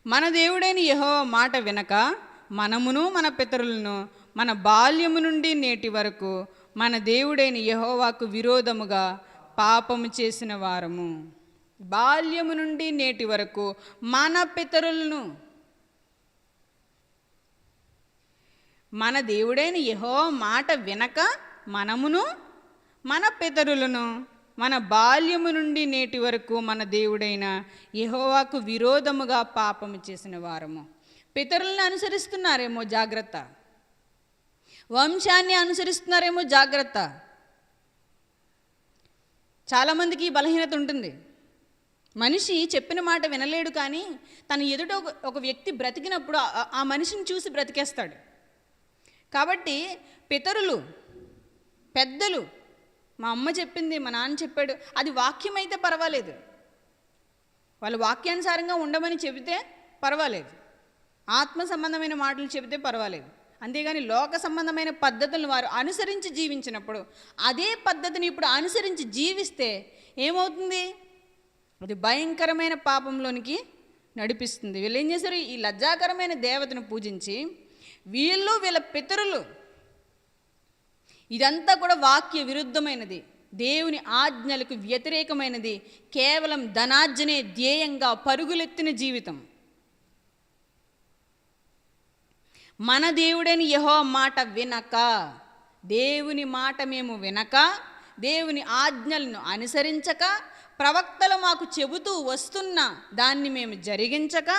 [SPEAKER 1] మన దేవుడైన యెహోవా మాట వినక మనమును మన పితరులను మన బాల్యము నుండి నేటి వరకు మన దేవుడైన యెహోవాకు విరోధముగా పాపము చేసిన వారము. బాల్యము నుండి నేటి వరకు మన పితరులను, మన దేవుడైన యెహోవా మాట వినక మనమును మన పితరులను మన బాల్యము నుండి నేటి వరకు మన దేవుడైన యెహోవాకు విరోధముగా పాపము చేసిన వారము. పితరులను అనుసరిస్తున్నారేమో జాగ్రత్త. వంశాన్ని అనుసరిస్తున్నారేమో జాగ్రత్త. చాలామందికి బలహీనత ఉంటుంది. మనిషి చెప్పిన మాట వినలేడు, కానీ తన ఎదుట ఒక వ్యక్తి బ్రతికినప్పుడు ఆ మనిషిని చూసి బ్రతికేస్తాడు. కాబట్టి పితరులు, పెద్దలు, మా అమ్మ చెప్పింది, మా నాన్న చెప్పాడు, అది వాక్యం అయితే పర్వాలేదు, వాళ్ళు వాక్యానుసారంగా ఉండమని చెబితే పర్వాలేదు, ఆత్మ సంబంధమైన మాటలు చెబితే పర్వాలేదు. అంతేగాని లోక సంబంధమైన పద్ధతులను వారు అనుసరించి జీవించినప్పుడు అదే పద్ధతిని ఇప్పుడు అనుసరించి జీవిస్తే ఏమవుతుంది? అది భయంకరమైన పాపంలోనికి నడిపిస్తుంది. వీళ్ళు ఏం చేశారు? ఈ లజ్జాకరమైన దేవతను పూజించి వీళ్ళ పితరులు, ఇదంతా కూడా వాక్య విరుద్ధమైనది, దేవుని ఆజ్ఞలకు వ్యతిరేకమైనది, కేవలం ధనార్జనే ధ్యేయంగా పరుగులెత్తిన జీవితం. మన దేవుడని యెహోవా మాట వినక, దేవుని మాట మేము వినక, దేవుని ఆజ్ఞలను అనుసరించక, ప్రవక్తలు మాకు చెబుతూ వస్తున్న దాన్ని మేము జరిగించక,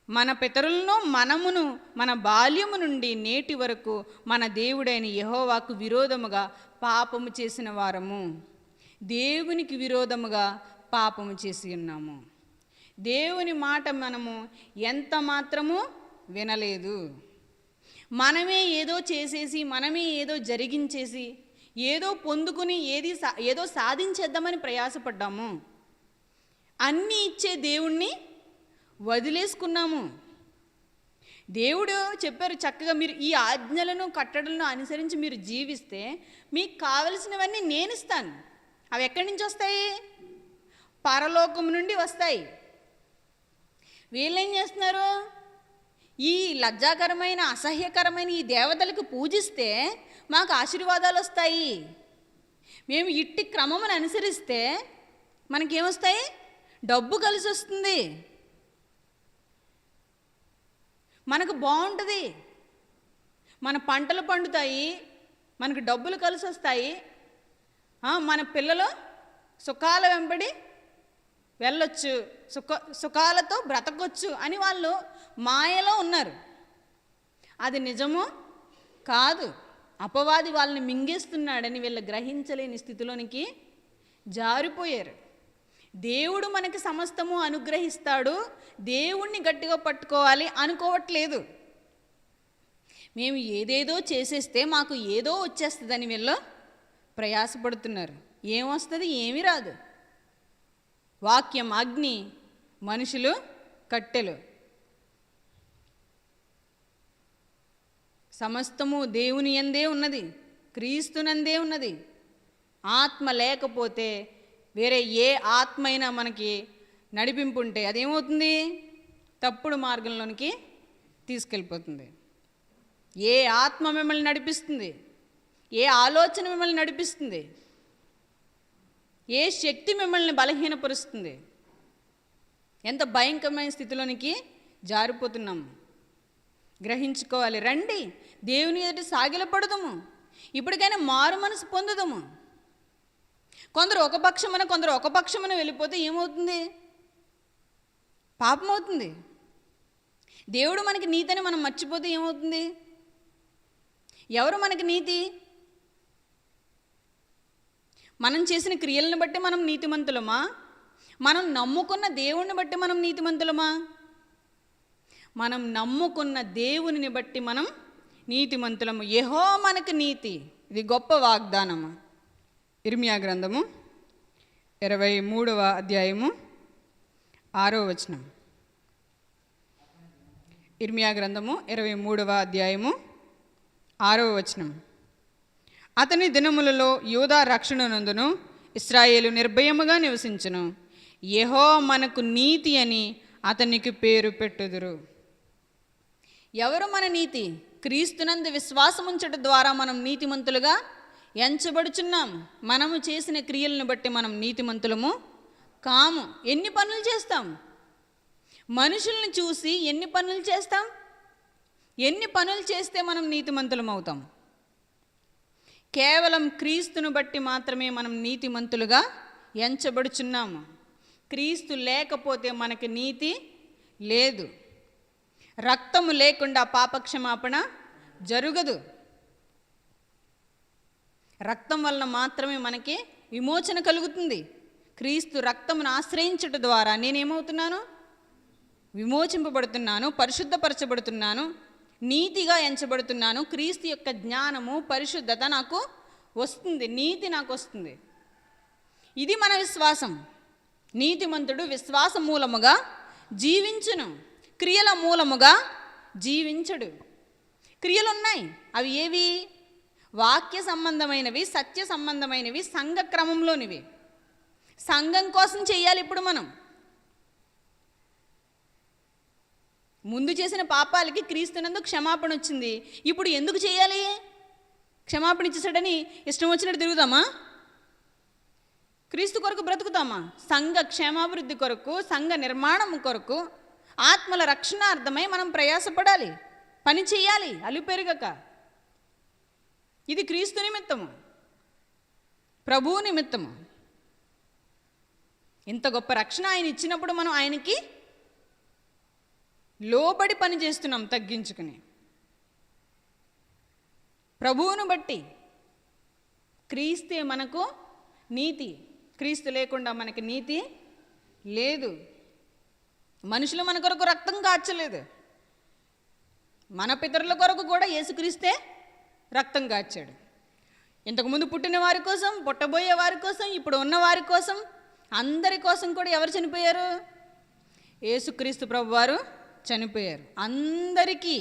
[SPEAKER 1] మన పితరులను మనమును మన బాల్యము నుండి నేటి వరకు మన దేవుడైన యెహోవాకు విరోధముగా పాపము చేసిన వారము. దేవునికి విరోధముగా పాపము చేసి ఉన్నాము. దేవుని మాట మనము ఎంత మాత్రము వినలేదు. మనమే ఏదో చేసేసి, మనమే ఏదో జరిగించేసి, ఏదో పొందుకుని ఏదో సాధించేద్దామని ప్రయాసపడ్డాము. అన్నీ ఇచ్చే దేవుణ్ణి వదిలేసుకున్నాము. దేవుడు చెప్పారు చక్కగా, మీరు ఈ ఆజ్ఞలను కట్టడలను అనుసరించి మీరు జీవిస్తే మీకు కావలసినవన్నీ నేను ఇస్తాను. అవి ఎక్కడి నుంచి వస్తాయి? పరలోకం నుండి వస్తాయి. వీళ్ళేం చేస్తున్నారు? ఈ లజ్జాకరమైన అసహ్యకరమైన ఈ దేవతలకు పూజిస్తే మాకు ఆశీర్వాదాలు వస్తాయి, మేము ఇట్టి క్రమమును అనుసరిస్తే మనకేమొస్తాయి? డబ్బు కలిసి వస్తుంది, మనకు బాగుంటుంది, మన పంటలు పండుతాయి, మనకు డబ్బులు కలిసి వస్తాయి, మన పిల్లలు సుఖాల వెంబడి వెళ్ళొచ్చు, సుఖాలతో బ్రతకొచ్చు అని వాళ్ళు మాయలో ఉన్నారు. అది నిజమో కాదు, అపవాది వాళ్ళని మింగేస్తున్నాడని వీళ్ళు గ్రహించలేని స్థితిలోనికి జారిపోయారు. దేవుడు మనకి సమస్తము అనుగ్రహిస్తాడు, దేవుణ్ణి గట్టిగా పట్టుకోవాలి అనుకోవట్లేదు. మేము ఏదేదో చేసేస్తే మాకు ఏదో వచ్చేస్తుందని వీళ్ళు ప్రయాసపడుతున్నారు. ఏమొస్తుంది? ఏమీ రాదు. వాక్యం అగ్ని, మనుషులు కట్టెలు. సమస్తము దేవుని యందే ఉన్నది, క్రీస్తునందే ఉన్నది. ఆత్మ లేకపోతే వేరే ఏ ఆత్మ అయినా మనకి నడిపింపు ఉంటే అదేమవుతుంది? తప్పుడు మార్గంలోనికి తీసుకెళ్ళిపోతుంది. ఏ ఆత్మ మిమ్మల్ని నడిపిస్తుంది? ఏ ఆలోచన మిమ్మల్ని నడిపిస్తుంది? ఏ శక్తి మిమ్మల్ని బలహీనపరుస్తుంది? ఎంత భయంకరమైన స్థితిలోనికి జారిపోతున్నాము. గ్రహించుకోవాలి. రండి, దేవుని ఎదుట సాగిలపడదాము, ఇప్పటికైనా మారు మనసు పొందుదాము. కొందరు ఒక పక్షమున, కొందరు ఒక పక్షమున వెళ్ళిపోతే ఏమవుతుంది? పాపం అవుతుంది. దేవుడు మనకి నీతిని మనం మర్చిపోతే ఏమవుతుంది? ఎవరు మనకి నీతి? మనం చేసిన క్రియలను బట్టి మనం నీతిమంతులమా? మనం నమ్ముకున్న దేవుణ్ణి బట్టి మనం నీతిమంతులమా? మనం నమ్ముకున్న దేవునిని బట్టి మనం నీతిమంతులము. యెహోవా మనకు నీతి. ఇది గొప్ప వాగ్దానము. ఇర్మియా గ్రంథము 23వ అధ్యాయము 6వ వచనం. ఇర్మియా గ్రంథము 23వ అధ్యాయము 6వ వచనం. అతని దినములలో యూదా రక్షణనందును ఇశ్రాయేలు నిర్భయముగా నివసించును. యెహోవా మనకు నీతి అని అతనికి పేరు పెట్టుదురు. ఎవరు మన నీతి? క్రీస్తునందు విశ్వాసముంచట ద్వారా మనం నీతిమంతులుగా ఎంచబడుచున్నాం. మనము చేసిన క్రియలను బట్టి మనం నీతిమంతులము కాము. ఎన్ని పనులు చేస్తాం? మనుషుల్ని చూసి ఎన్ని పనులు చేస్తాం? ఎన్ని పనులు చేస్తే మనం నీతిమంతులం అవుతాం? కేవలం క్రీస్తును బట్టి మాత్రమే మనం నీతిమంతులుగా ఎంచబడుచున్నాము. క్రీస్తు లేకపోతే మనకి నీతి లేదు. రక్తము లేకుండా పాపక్షమాపణ జరగదు. రక్తం వలన మాత్రమే మనకి విమోచన కలుగుతుంది. క్రీస్తు రక్తమును ఆశ్రయించుట ద్వారా నేనేమవుతున్నాను? విమోచింపబడుతున్నాను, పరిశుద్ధపరచబడుతున్నాను, నీతిగా ఎంచబడుతున్నాను. క్రీస్తు యొక్క జ్ఞానము, పరిశుద్ధత నాకు వస్తుంది, నీతి నాకు వస్తుంది. ఇది మన విశ్వాసం. నీతిమంతుడు విశ్వాస మూలముగా జీవించును, క్రియల మూలముగా జీవించడు. క్రియలు ఉన్నాయి. అవి ఏవి? వాక్య సంబంధమైనవి, సత్య సంబంధమైనవి, సంఘ క్రమంలోనివి. సంఘం కోసం చేయాలి. ఇప్పుడు మనం ముందు చేసిన పాపాలకి క్రీస్తునందు క్షమాపణ వచ్చింది. ఇప్పుడు ఎందుకు చేయాలి? క్షమాపణ ఇచ్చేసాడని ఇష్టం వచ్చినట్టు తిరుగుతామా? క్రీస్తు కొరకు బ్రతుకుతామా? సంఘ క్షేమాభివృద్ధి కొరకు, సంఘ నిర్మాణం కొరకు, ఆత్మల రక్షణార్థమై మనం ప్రయాసపడాలి, పని చేయాలి అలుపెరగక. ఇది క్రీస్తు నిమిత్తము, ప్రభువు నిమిత్తము. ఇంత గొప్ప రక్షణ ఆయన ఇచ్చినప్పుడు మనం ఆయనకి లోబడి పని చేస్తున్నాం, తగ్గించుకుని. ప్రభువును బట్టి. క్రీస్తే మనకు నీతి. క్రీస్తు లేకుండా మనకి నీతి లేదు. మనుషులు మన కొరకు రక్తం కార్చలేదు. మన పితరుల కొరకు కూడా యేసుక్రీస్తే రక్తం కార్చాడు. ఇంతకుముందు పుట్టిన వారి కోసం, పుట్టబోయే వారి కోసం, ఇప్పుడు ఉన్న వారి కోసం, అందరి కోసం కూడా ఎవరు చనిపోయారు? యేసుక్రీస్తు ప్రభువారు చనిపోయారు. అందరికీ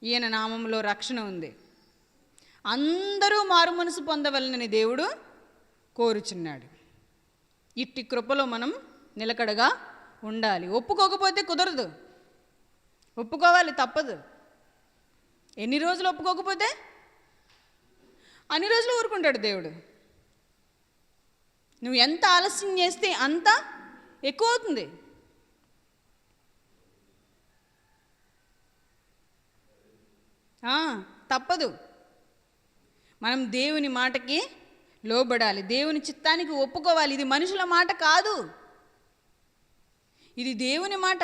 [SPEAKER 1] ఈయన నామంలో రక్షణ ఉంది. అందరూ మారు మనసు పొందవలనని దేవుడు కోరుచున్నాడు. ఇట్టి కృపలో మనం నిలకడగా ఉండాలి. ఒప్పుకోకపోతే కుదరదు. ఒప్పుకోవాలి, తప్పదు. ఎన్ని రోజులు ఒప్పుకోకపోతే అన్ని రోజులు ఊరుకుంటాడు దేవుడు. నువ్వు ఎంత ఆలస్యం చేస్తే అంత ఎక్కువ అవుతుంది. తప్పదు. మనం దేవుని మాటకి లోబడాలి, దేవుని చిత్తానికి ఒప్పుకోవాలి. ఇది మనుషుల మాట కాదు, ఇది దేవుని మాట.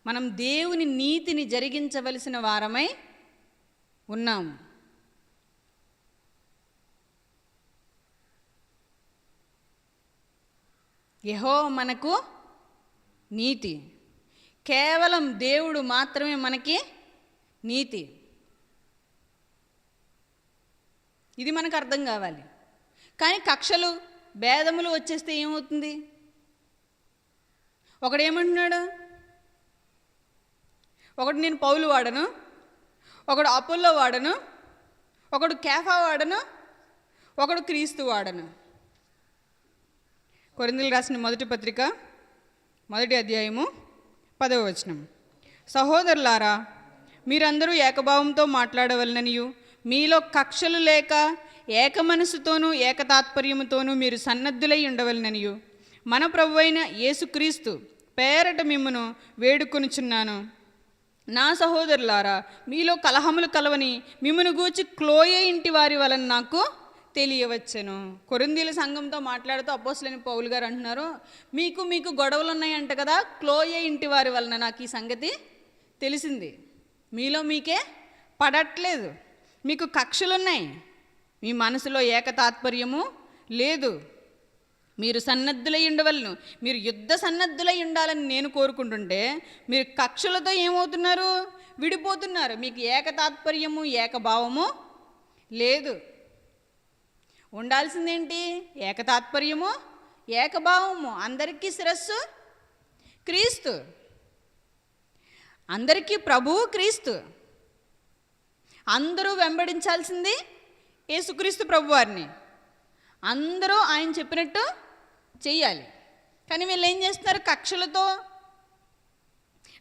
[SPEAKER 1] మనం దేవుని నీతిని జరిగించవలసిన వారమై ఉన్నాము. యెహోవా మనకు నీతి. కేవలం దేవుడు మాత్రమే మనకి నీతి. ఇది మనకు అర్థం కావాలి. కానీ కక్షలు, భేదములు వచ్చేస్తే ఏమవుతుంది? ఒకడేమంటున్నాడు? ఒకడు నేను పౌలు వాడను, ఒకడు అపోల్లో వాడను, ఒకడు కేఫా వాడను, ఒకడు క్రీస్తు వాడను. కొరింథీయులకు రాసిన మొదటి పత్రిక 1వ అధ్యాయము 10వ వచనం. సహోదరులారా, మీరందరూ ఏకభావంతో మాట్లాడవలననియు, మీలో కక్షలు లేక ఏక మనసుతోనూ ఏకతాత్పర్యముతోనూ మీరు సన్నద్ధులై ఉండవలననియు మన ప్రభువైన యేసుక్రీస్తు పేరట మిమ్మును వేడుకొనుచున్నాను. నా సహోదరులారా, మీలో కలహములు కలవని మిమ్మును గూర్చి క్లోయే ఇంటి వారి వలన నాకు తెలియవచ్చెను. కొరింథీయుల సంఘంతో మాట్లాడుతూ అపోస్తలుడైన పౌలు గారు అంటున్నారు, మీకు గొడవలు ఉన్నాయంట కదా, క్లోయే ఇంటి వారి వలన నాకు ఈ సంగతి తెలిసింది. మీలో మీకే పడట్లేదు, మీకు కక్షలున్నాయి, మీ మనసులో ఏకతాత్పర్యము లేదు. మీరు సన్నద్ధులై ఉండవలను, మీరు యుద్ధ సన్నద్ధులై ఉండాలని నేను కోరుకుంటుంటే మీరు కక్షలతో ఏమవుతున్నారు? విడిపోతున్నారు. మీకు ఏకతాత్పర్యము, ఏకభావము లేదు. ఉండాల్సిందేంటి? ఏకతాత్పర్యము, ఏకభావము. అందరికీ శిరస్సు క్రీస్తు, అందరికీ ప్రభువు క్రీస్తు. అందరూ వెంబడించాల్సింది యేసుక్రీస్తు ప్రభువారిని. అందరూ ఆయన చెప్పినట్టు చెయ్యాలి. కానీ వీళ్ళు ఏం చేస్తున్నారు? కక్షలతో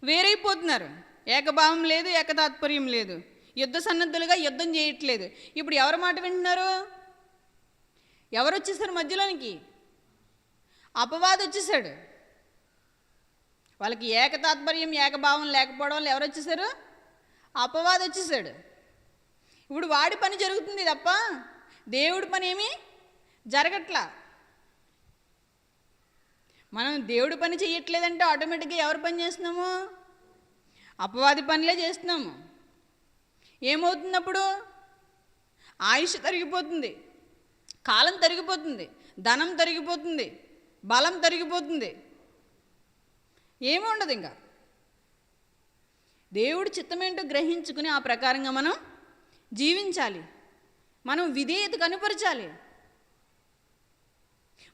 [SPEAKER 1] వేరైపోతున్నారు. ఏకభావం లేదు, ఏకతాత్పర్యం లేదు. యుద్ధ సన్నద్ధులుగా యుద్ధం చేయట్లేదు. ఇప్పుడు ఎవరి మాట వింటున్నారు? ఎవరు వచ్చేసారు మధ్యలోనికి? అపవాది వచ్చేసాడు. వాళ్ళకి ఏకతాత్పర్యం, ఏకభావం లేకపోవడం వల్ల ఎవరు వచ్చేసారు? అపవాది వచ్చేసాడు. ఇప్పుడు వాడి పని జరుగుతుంది తప్ప దేవుడి పని ఏమీ జరగట్లా. మనం దేవుడి పని చేయట్లేదంటే ఆటోమేటిక్గా ఎవరి పని చేస్తున్నాము? అపవాది పనులే చేస్తున్నాము. ఏమవుతున్నప్పుడు? ఆయుష్ తరిగిపోతుంది, కాలం తరిగిపోతుంది, ధనం తరిగిపోతుంది, బలం తరిగిపోతుంది, ఏమీ ఉండదు. ఇంకా దేవుడి చిత్తమేంటో గ్రహించుకుని ఆ ప్రకారంగా మనం జీవించాలి. మనం విధేయత కనుపరచాలి.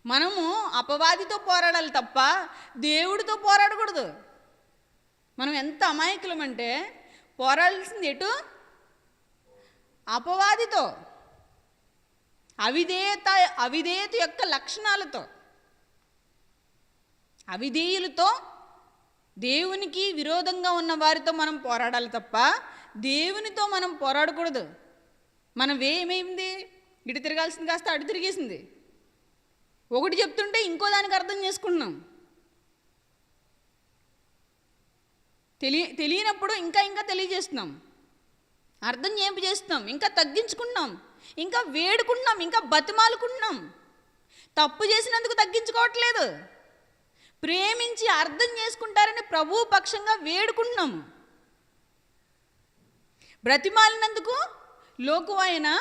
[SPEAKER 1] మనము అపవాదితో పోరాడాలి తప్ప దేవుడితో పోరాడకూడదు. మనం ఎంత అమాయకులమంటే
[SPEAKER 2] పోరాడాల్సింది ఎటు? అపవాదితో, అవిధేయత యొక్క లక్షణాలతో, అవిధేయులతో, దేవునికి విరోధంగా ఉన్న వారితో మనం పోరాడాలి తప్ప దేవునితో మనం పోరాడకూడదు. మన ఏమైంది? ఇటు తిరగాల్సింది కాస్త అటు తిరిగేసింది. ఒకటి చెప్తుంటే ఇంకో దానికి అర్థం చేసుకుంటున్నాం. తెలియనప్పుడు ఇంకా తెలియజేస్తున్నాం, అర్థం చేస్తున్నాం, ఇంకా తగ్గించుకుంటున్నాం, ఇంకా వేడుకుంటున్నాం, ఇంకా బతిమాలుకుంటున్నాం. తప్పు చేసినందుకు తగ్గించుకోవట్లేదు, ప్రేమించి అర్థం చేసుకుంటారని ప్రభువు పక్షంగా వేడుకుంటున్నాము. బ్రతిమాలినందుకు లోకువైనా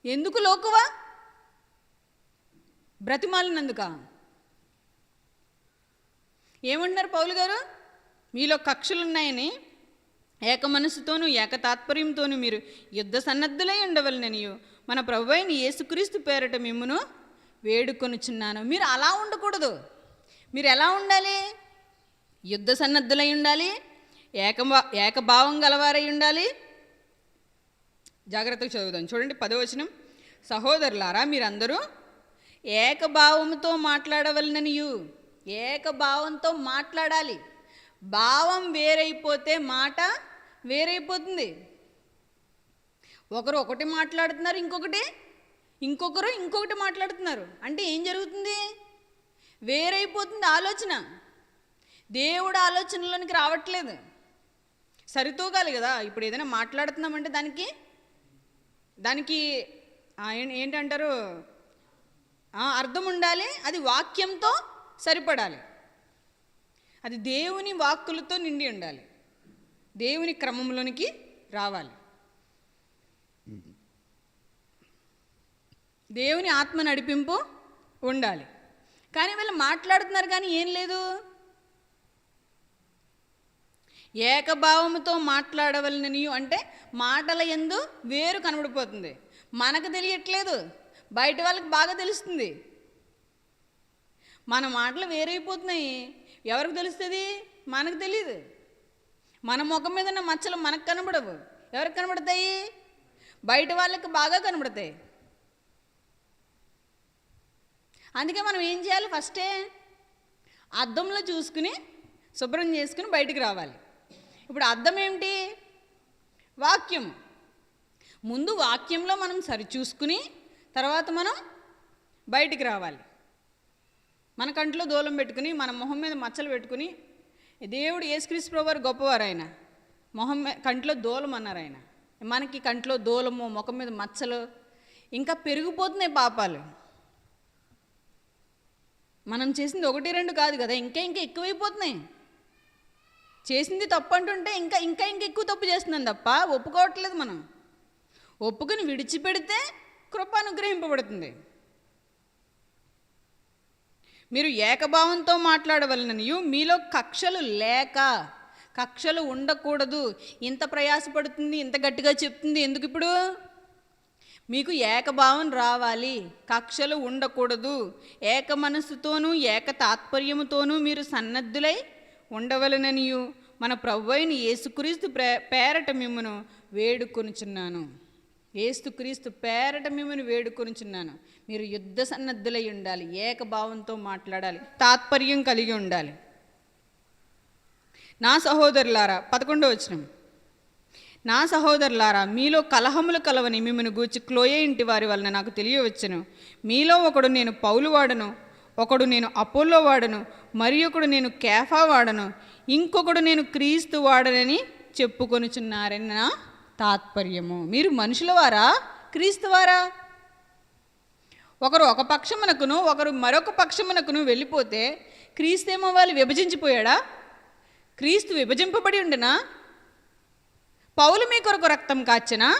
[SPEAKER 2] ఎందుకు లోకువా? బ్రతిమాలినందుక. ఏమంటున్నారు పౌలు గారు? మీలో కక్షలున్నాయని ఏక మనసుతోనూ ఏక తాత్పర్యంతోనూ మీరు యుద్ధ సన్నద్ధులై ఉండవలననియు మన ప్రభువైన యేసుక్రీస్తు పేరట మిమ్మును వేడుకొనుచున్నాను. మీరు అలా ఉండకూడదు. మీరు ఎలా ఉండాలి? యుద్ధ సన్నద్ధులై ఉండాలి, ఏకభావం గలవారై ఉండాలి. జాగ్రత్తగా చదువుదాం, చూడండి 10వ వచనం. సహోదరులారా, మీరందరూ ఏకభావంతో మాట్లాడవలననియు. ఏకభావంతో మాట్లాడాలి. భావం వేరైపోతే మాట వేరైపోతుంది. ఒకరు ఒకటి మాట్లాడుతున్నారు, ఇంకొకరు ఇంకొకటి మాట్లాడుతున్నారు. అంటే ఏం జరుగుతుంది? వేరైపోతుంది ఆలోచన. దేవుడు ఆలోచనలోనికి రావట్లేదు. సరితూగాలి కదా. ఇప్పుడు ఏదైనా మాట్లాడుతున్నామంటే దానికి ఏంటంటారు, అర్థం ఉండాలి. అది వాక్యంతో సరిపడాలి. అది దేవుని వాక్కులతో నిండి ఉండాలి. దేవుని క్రమంలోనికి రావాలి. దేవుని ఆత్మ నడిపింపు ఉండాలి. కానీ వీళ్ళు మాట్లాడుతున్నారు కానీ ఏం లేదు. ఏకభావంతో మాట్లాడవలనని అంటే మాటల యందు వేరు కనబడిపోతుంది. మనకు తెలియట్లేదు, బయట వాళ్ళకి బాగా తెలుస్తుంది. మన మాటలు వేరైపోతున్నాయి. ఎవరికి తెలుస్తుంది? మనకు తెలియదు. మన ముఖం మీద ఉన్న మచ్చలు మనకు కనబడవు. ఎవరికి కనబడతాయి? బయట వాళ్ళకి బాగా కనబడతాయి. అందుకే మనం ఏం చేయాలి? ఫస్టే అద్దంలో చూసుకుని శుభ్రం చేసుకుని బయటికి రావాలి. ఇప్పుడు అద్దం ఏమిటి? వాక్యం. ముందు వాక్యంలో మనం సరిచూసుకుని తర్వాత మనం బయటికి రావాలి. మన కంట్లో దూలం పెట్టుకుని, మన మొహం మీద మచ్చలు పెట్టుకుని, దేవుడు యేసుక్రీస్తు ప్రభువు వారు గొప్పవారు. ఆయన మొహం కంట్లో దూలం అన్నారు. ఆయన మనకి కంట్లో దూలము, ముఖం మీద మచ్చలు ఇంకా పెరిగిపోతున్నాయి పాపాలు. మనం చేసింది 1, 2 కాదు కదా, ఇంకా ఎక్కువైపోతున్నాయి. చేసింది తప్పు అంటుంటే ఇంకా ఎక్కువ తప్పు చేస్తున్నాం తప్ప ఒప్పుకోవట్లేదు. మనం ఒప్పుకుని విడిచిపెడితే కృప అనుగ్రహింపబడుతుంది. మీరు ఏకభావంతో మాట్లాడవలననియు మీలో కక్షలు ఉండకూడదు. ఇంత ప్రయాసపడుతుంది, ఇంత గట్టిగా చెప్తుంది ఎందుకు? ఇప్పుడు మీకు ఏకభావం రావాలి, కక్షలు ఉండకూడదు. ఏక మనస్సుతోనూ ఏక తాత్పర్యముతోనూ మీరు సన్నద్ధులై ఉండవలననియు మన ప్రభువైన యేసుక్రీస్తు పేరట మిమ్మును వేడుకొనుచున్నాను. యేసుక్రీస్తు పేరట మిమ్మును వేడుకొనుచున్నాను. మీరు యుద్ధ సన్నద్ధులై ఉండాలి, ఏకభావంతో మాట్లాడాలి, తాత్పర్యం కలిగి ఉండాలి. నా సహోదరులారా, 11వ వచనం. నా సహోదరులారా, మీలో కలహములు కలవని మిమ్మల్ని గూర్చి క్లోయే ఇంటి వారి వలన నాకు తెలియవచ్చును. మీలో ఒకడు నేను పౌలు వాడను, ఒకడు నేను అపోల్లో వాడను, మరి ఒకడు నేను కేఫా వాడను, ఇంకొకడు నేను క్రీస్తు వాడనని చెప్పుకొనుచున్నారని నా తాత్పర్యము. మీరు మనుషుల వారా, క్రీస్తు వారా? ఒకరు ఒక పక్షమునకును ఒకరు మరొక పక్షమునకును వెళ్ళిపోతే క్రీస్తు ఏమవ్వాలి? విభజించిపోయాడా? క్రీస్తు విభజింపబడి ఉండనా? పౌలు మీ కొరకు రక్తం కాచెనా?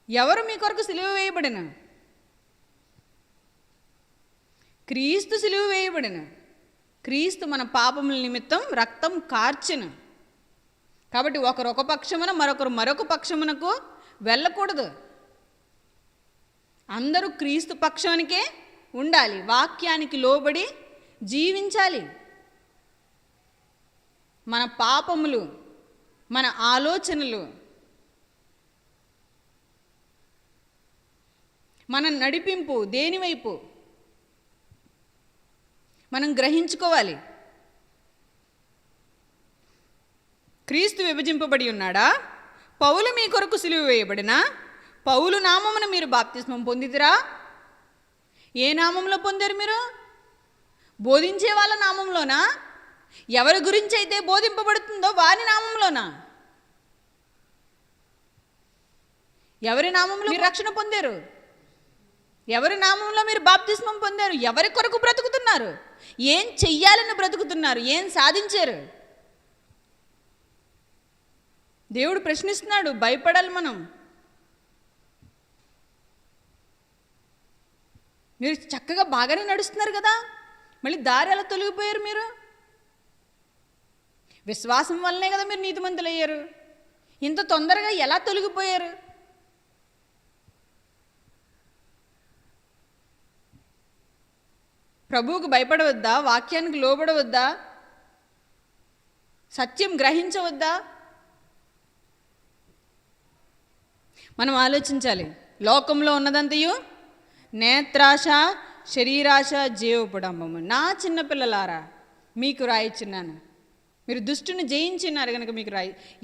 [SPEAKER 2] ఎవరు మీ కొరకు సిలువ వేయబడిన? క్రీస్తు సిలువ వేయబడిన. క్రీస్తు మన పాపముల నిమిత్తం రక్తం కార్చెను. కాబట్టి ఒకరు ఒక పక్షమున మరొకరు మరొక పక్షమునకు వెళ్ళకూడదు. అందరూ క్రీస్తు పక్షానికే ఉండాలి, వాక్యానికి లోబడి జీవించాలి. మన పాపములు, మన ఆలోచనలు, మన నడిపింపు దేనివైపు మనం గ్రహించుకోవాలి. క్రీస్తు విభజింపబడి ఉన్నాడా? పౌలు మీ కొరకు సిలువ వేయబడినా? పౌలు నామమున మీరు బాప్తిస్మం పొందిదిరా? ఏ నామంలో పొందారు మీరు? బోధించే వాళ్ళ నామంలోనా? ఎవరి గురించి అయితే బోధింపబడుతుందో వారి నామంలోనా? ఎవరి నామంలో మీరు రక్షణ పొందారు? ఎవరి నామంలో మీరు బాప్తిస్మం పొందారు? ఎవరి కొరకు బ్రతుకుతున్నారు? ఏం చెయ్యాలని బ్రతుకుతున్నారు? ఏం సాధించారు? దేవుడు ప్రశ్నిస్తున్నాడు. భయపడాలి మనం. మీరు చక్కగా బాగానే నడుస్తున్నారు కదా, మళ్ళీ దారి ఎలా తొలగిపోయారు? మీరు విశ్వాసం వల్లనే కదా మీరు నీతిమంతులు అయ్యారు. ఇంత తొందరగా ఎలా తొలగిపోయారు? ప్రభువుకు భయపడవద్దా? వాక్యానికి లోబడవద్దా? సత్యం గ్రహించవద్దా? మనం ఆలోచించాలి. లోకంలో ఉన్నదంతయు నేత్రాశ, శరీరాశ, జీవపుడంబము. నా చిన్నపిల్లలారా మీకు రాయిచున్నాను. మీరు దుష్టుని జయించినారు కనుక మీకు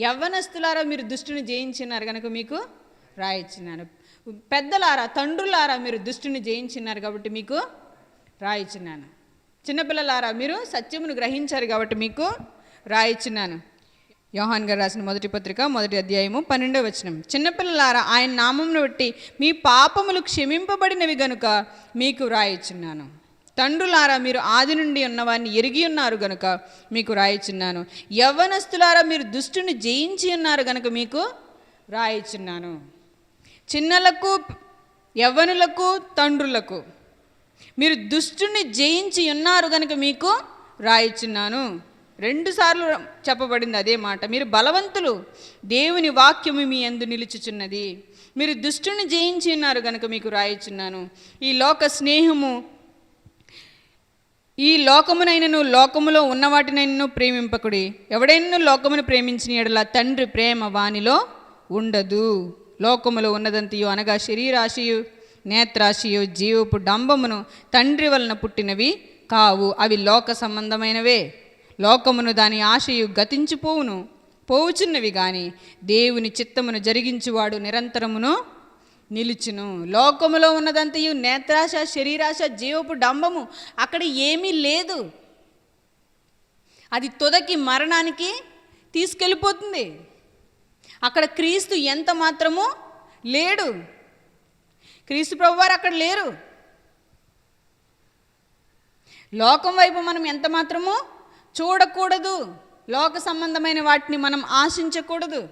[SPEAKER 2] యవ్వనస్తులారా మీరు దుష్టుని జయించినారు కనుక మీకు రాయిచున్నాను. పెద్దలారా, తండ్రులారా మీరు దుష్టుని జయించినారు కాబట్టి మీకు రాయిచున్నాను. చిన్నపిల్లలారా మీరు సత్యమును గ్రహించారు కాబట్టి మీకు రాయిచున్నాను. యోహాన్ గారు రాసిన మొదటి పత్రిక 1వ అధ్యాయము 12వ వచనం. చిన్నపిల్లలారా ఆయన నామమును బట్టి మీ పాపములు క్షమింపబడినవి గనుక మీకు రాయిచున్నాను. తండ్రులారా మీరు ఆది నుండి ఉన్నవారిని ఎరిగి ఉన్నారు గనుక మీకు రాయిచున్నాను. యవ్వనస్తులారా మీరు దుష్టుని జయించి ఉన్నారు గనుక మీకు రాయిచున్నాను. చిన్నలకు, యవ్వనులకు, తండ్రులకు మీరు దుష్టుని జయించి ఉన్నారు గనుక మీకు రాయిచున్నాను. 2 సార్లు చెప్పబడింది అదే మాట. మీరు బలవంతులు, దేవుని వాక్యము మీ యందు నిలుచుచున్నది. మీరు దుష్టుని జయించి ఉన్నారు గనుక మీకు రాయిచున్నాను. ఈ లోక స్నేహము, ఈ లోకమునైనను లోకములో ఉన్న వాటినైనను ప్రేమింపకుడి. ఎవడైనా లోకమును ప్రేమించిన యెడల తండ్రి ప్రేమ వానిలో ఉండదు. లోకములో ఉన్నదంతయు అనగా శరీరాశయు, నేత్రాశయు, జీవపు డంబమును తండ్రి వలన పుట్టినవి కావు. అవి లోక సంబంధమైనవే. లోకమును దాని ఆశయు గతించిపోవును, పోవుచున్నవి గాని దేవుని చిత్తమును జరిగించువాడు నిరంతరమును నిలుచును. లోకములో ఉన్నదంతయు నేత్రాశ, శరీరాశ, జీవపు డంబము. అక్కడ ఏమీ లేదు. అది తుదకి మరణానికి తీసుకెళ్ళిపోతుంది. అక్కడ క్రీస్తు ఎంత మాత్రము లేడు. క్రీస్తు ప్రభువారు అక్కడ లేరు. లోకం వైపు మనం ఎంత మాత్రము చూడకూడదు. లోక సంబంధమైన వాటిని మనం ఆశించకూడదు.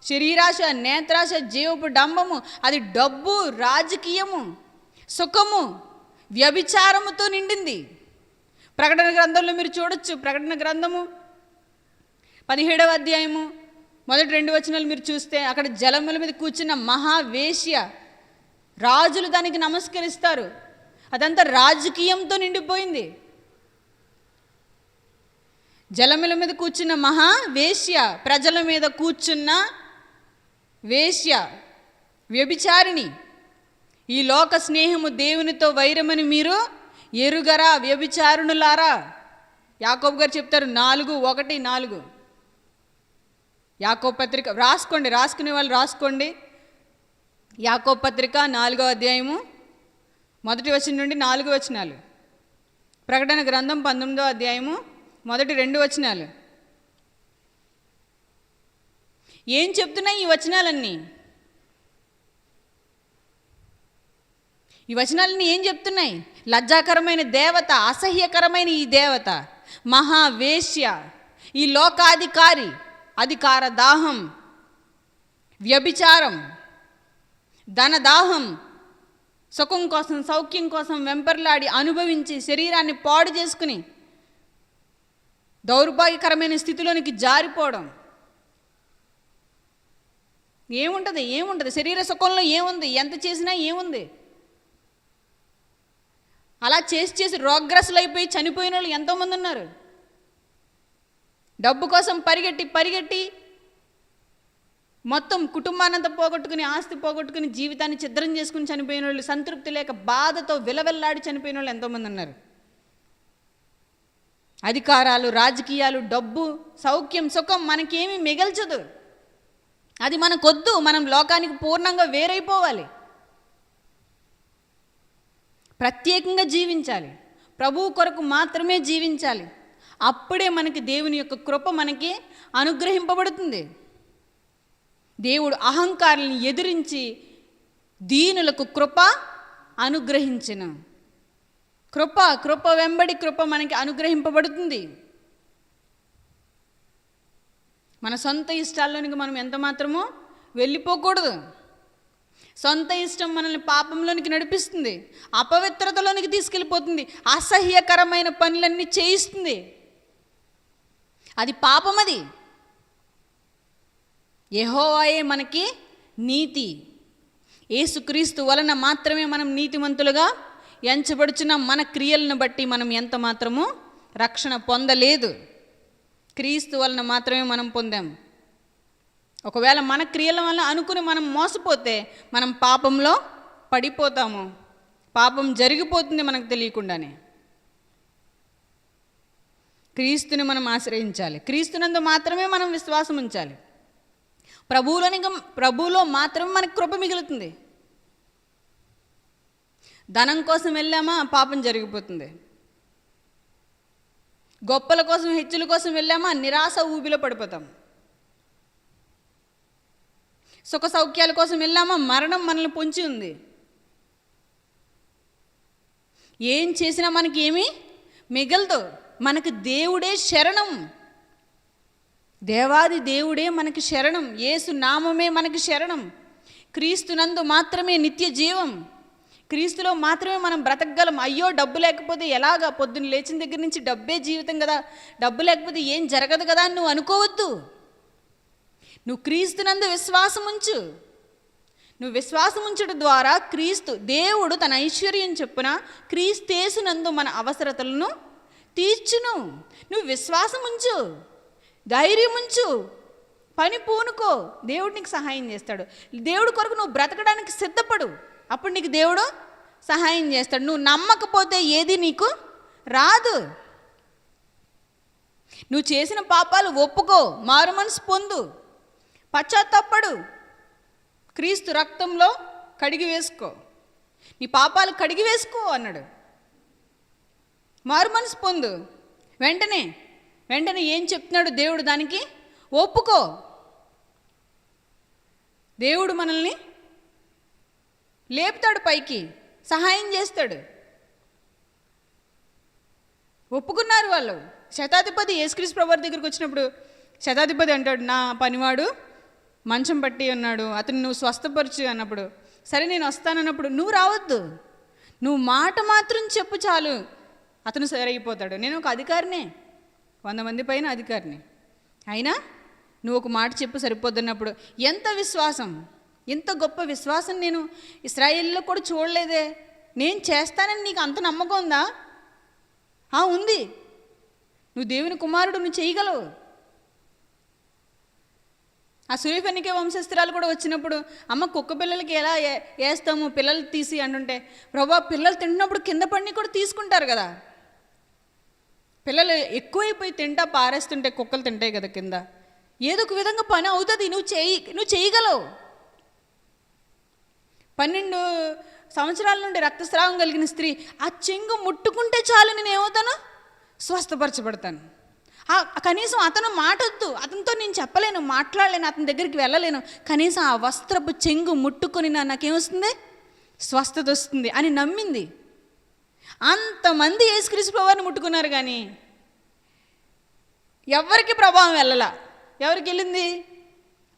[SPEAKER 2] శరీరాశ, నేత్రాశ, జీవపు డంబము అది డబ్బు, రాజకీయము, సుఖము, వ్యభిచారముతో నిండింది. ప్రకటన గ్రంథంలో మీరు చూడొచ్చు. ప్రకటన గ్రంథము 17వ అధ్యాయము మొదటి 2 వచనాలు మీరు చూస్తే అక్కడ జలముల మీద కూర్చున్న మహావేశ్య, రాజులు దానికి నమస్కరిస్తారు. అదంతా రాజకీయంతో నిండిపోయింది. జలముల మీద కూర్చున్న మహావేశ్య, ప్రజల మీద కూర్చున్న వేశ్య, వ్యభిచారిణి. ఈ లోక స్నేహము దేవునితో వైరమని మీరు ఎరుగరా వ్యభిచారుణులారా? యాకోబు గారు చెప్తారు 4:1-4. యాకోబు పత్రిక రాసుకోండి, రాసుకునే వాళ్ళు రాసుకోండి. యాకోబు పత్రిక 4వ అధ్యాయము 1వ వచనం నుండి 4 వచనాలు. ప్రకటన గ్రంథం 19వ అధ్యాయము 1-2 వచనాలు. ఏం చెప్తున్నాయి ఈ వచనాలన్నీ? ఈ వచనాలన్నీ ఏం చెప్తున్నాయి? లజ్జాకరమైన దేవత, అసహ్యకరమైన ఈ దేవత, మహావేశ్య, ఈ లోకాధికారి, అధికార దాహం, వ్యభిచారం, ధనదాహం, సుఖం కోసం, సౌఖ్యం కోసం వెంపర్లాడి అనుభవించి శరీరాన్ని పాడు చేసుకుని దౌర్భాగ్యకరమైన స్థితిలోనికి జారిపోవడం. ఏముంటుంది? శరీర సుఖంలో ఏముంది? ఎంత చేసినా ఏముంది? అలా చేసి రోగ్రస్తులు అయిపోయి చనిపోయిన వాళ్ళు ఎంతోమంది ఉన్నారు. డబ్బు కోసం పరిగెట్టి మొత్తం కుటుంబానంతా పోగొట్టుకుని, ఆస్తి పోగొట్టుకుని, జీవితాన్ని ఛిద్రం చేసుకుని చనిపోయిన వాళ్ళు, సంతృప్తి లేక బాధతో విలవెల్లాడి చనిపోయిన వాళ్ళు ఎంతోమంది ఉన్నారు. అధికారాలు, రాజకీయాలు, డబ్బు, సౌఖ్యం, సుఖం మనకేమీ మిగల్చదు. అది మనకొద్దు. మనం లోకానికి పూర్ణంగా వేరైపోవాలి. ప్రత్యేకంగా జీవించాలి. ప్రభువు కొరకు మాత్రమే జీవించాలి. అప్పుడే మనకి దేవుని యొక్క కృప మనకి అనుగ్రహింపబడుతుంది. దేవుడు అహంకారులను ఎదిరించి దీనులకు కృప అనుగ్రహించిన కృప వెంబడి కృప మనకి అనుగ్రహింపబడుతుంది. మన సొంత ఇష్టాల్లోనికి మనం ఎంత మాత్రమో వెళ్ళిపోకూడదు. సొంత ఇష్టం మనల్ని పాపంలోనికి నడిపిస్తుంది, అపవిత్రతలోనికి తీసుకెళ్ళిపోతుంది, అసహ్యకరమైన పనులన్నీ చేయిస్తుంది. అది పాపం. అది యెహోవాయే మనకి నీతి. యేసుక్రీస్తు వలన మాత్రమే మనం నీతిమంతులుగా ఎంచబడుచున్న. మన క్రియలను బట్టి మనం ఎంత మాత్రమూ రక్షణ పొందలేదు. క్రీస్తు వలన మాత్రమే మనం పొందాం. ఒకవేళ మన క్రియల వల్ల అనుకుని మనం మోసపోతే మనం పాపంలో పడిపోతాము. పాపం జరిగిపోతుంది మనకు తెలియకుండానే. క్రీస్తుని మనం ఆశ్రయించాలి. క్రీస్తునందు మాత్రమే మనం విశ్వాసం ఉంచాలి. ప్రభువులో మాత్రమే మనకు కృప మిగులుతుంది. ధనం కోసం వెళ్ళామా పాపం జరిగిపోతుంది. గొప్పల కోసం, హెచ్చుల కోసం వెళ్ళామా నిరాశ ఊబిలో పడిపోతాం. సుఖ సౌఖ్యాల కోసం వెళ్ళామా మరణం మనల్ని పొంచి ఉంది. ఏం చేసినా మనకి ఏమీ మిగలదు. మనకు దేవుడే శరణం. దేవాది దేవుడే మనకి శరణం. యేసు నామమే మనకి శరణం. క్రీస్తునందు మాత్రమే నిత్య జీవం. క్రీస్తులో మాత్రమే మనం బ్రతకగలం. అయ్యో డబ్బు లేకపోతే ఎలాగా, పొద్దున్న లేచిన దగ్గర నుంచి డబ్బే జీవితం కదా, డబ్బు లేకపోతే ఏం జరగదు కదా అని నువ్వు అనుకోవద్దు. నువ్వు క్రీస్తునందు విశ్వాసం ఉంచు. నువ్వు విశ్వాసం ఉంచడం ద్వారా దేవుడు తన ఐశ్వర్యం చొప్పున క్రీస్తేసునందు మన అవసరతలను తీర్చును. నువ్వు విశ్వాసం ఉంచు, ధైర్యం ఉంచు, పని పూనుకో. దేవుడు నీకు సహాయం చేస్తాడు. దేవుడు కొరకు నువ్వు బ్రతకడానికి సిద్ధపడు. అప్పుడు నీకు దేవుడు సహాయం చేస్తాడు. నువ్వు నమ్మకపోతే ఏది నీకు రాదు. నువ్వు చేసిన పాపాలు ఒప్పుకో, మారు మనసు పొందు, పశ్చాత్తాపడు, క్రీస్తు రక్తంలో కడిగి వేసుకో. నీ పాపాలు కడిగి వేసుకో అన్నాడు. మారు మనసు పొందు. వెంటనే ఏం చెప్తున్నాడు దేవుడు, దానికి ఒప్పుకో. దేవుడు మనల్ని లేపుతాడు, పైకి సహాయం చేస్తాడు. ఒప్పుకున్నారు వాళ్ళు. శతాధిపతి యేసుక్రీస్తు ప్రభువారి దగ్గరికి వచ్చినప్పుడు శతాధిపతి అంటాడు, నా పనివాడు మంచం పట్టి ఉన్నాడు, అతను నువ్వు స్వస్థపరచు అన్నప్పుడు, సరే నేను వస్తానన్నప్పుడు, నువ్వు రావద్దు, నువ్వు మాట మాత్రం చెప్పు చాలు, అతను సరైపోతాడు. నేను ఒక అధికారినే, 100 మంది పైన అధికారిని, అయినా నువ్వు ఒక మాట చెప్పు సరిపోద్దన్నప్పుడు ఎంత విశ్వాసం, ఎంత గొప్ప విశ్వాసం నేను ఇశ్రాయేలులో కూడా చూడలేదే. నేను చేస్తానని నీకు అంత నమ్మకం ఉందా? ఉంది. నువ్వు దేవుని కుమారుడు, నువ్వు చేయగలవు. ఆ సూర్యఫెనికే వంశస్థురాలు కూడా వచ్చినప్పుడు, అమ్మ కుక్క పిల్లలకి ఎలా వేస్తాము, పిల్లలు తీసి అంటుంటే, ప్రభా పిల్లలు తింటున్నప్పుడు కింద పడిని కూడా తీసుకుంటారు కదా, పిల్లలు ఎక్కువైపోయి తింటా పారేస్తుంటే కుక్కలు తింటాయి కదా కింద, ఏదో ఒక విధంగా పని అవుతుంది. నువ్వు చేయగలవు. 12 సంవత్సరాల నుండి రక్తస్రావం కలిగిన స్త్రీ, ఆ చెంగు ముట్టుకుంటే చాలు నేను ఏమవుతాను, స్వస్థపరచబడతాను. కనీసం అతను మాటొద్దు, అతనితో నేను చెప్పలేను, మాట్లాడలేను, అతని దగ్గరికి వెళ్ళలేను, కనీసం ఆ వస్త్రపు చెంగు ముట్టుకొని నాకేమొస్తుంది, స్వస్థత వస్తుంది అని నమ్మింది. అంతమంది యేసుక్రీస్తు ప్రభువారిని ముట్టుకున్నారు కానీ ఎవరికి ప్రభావం వెళ్ళలా. ఎవరికి వెళ్ళింది?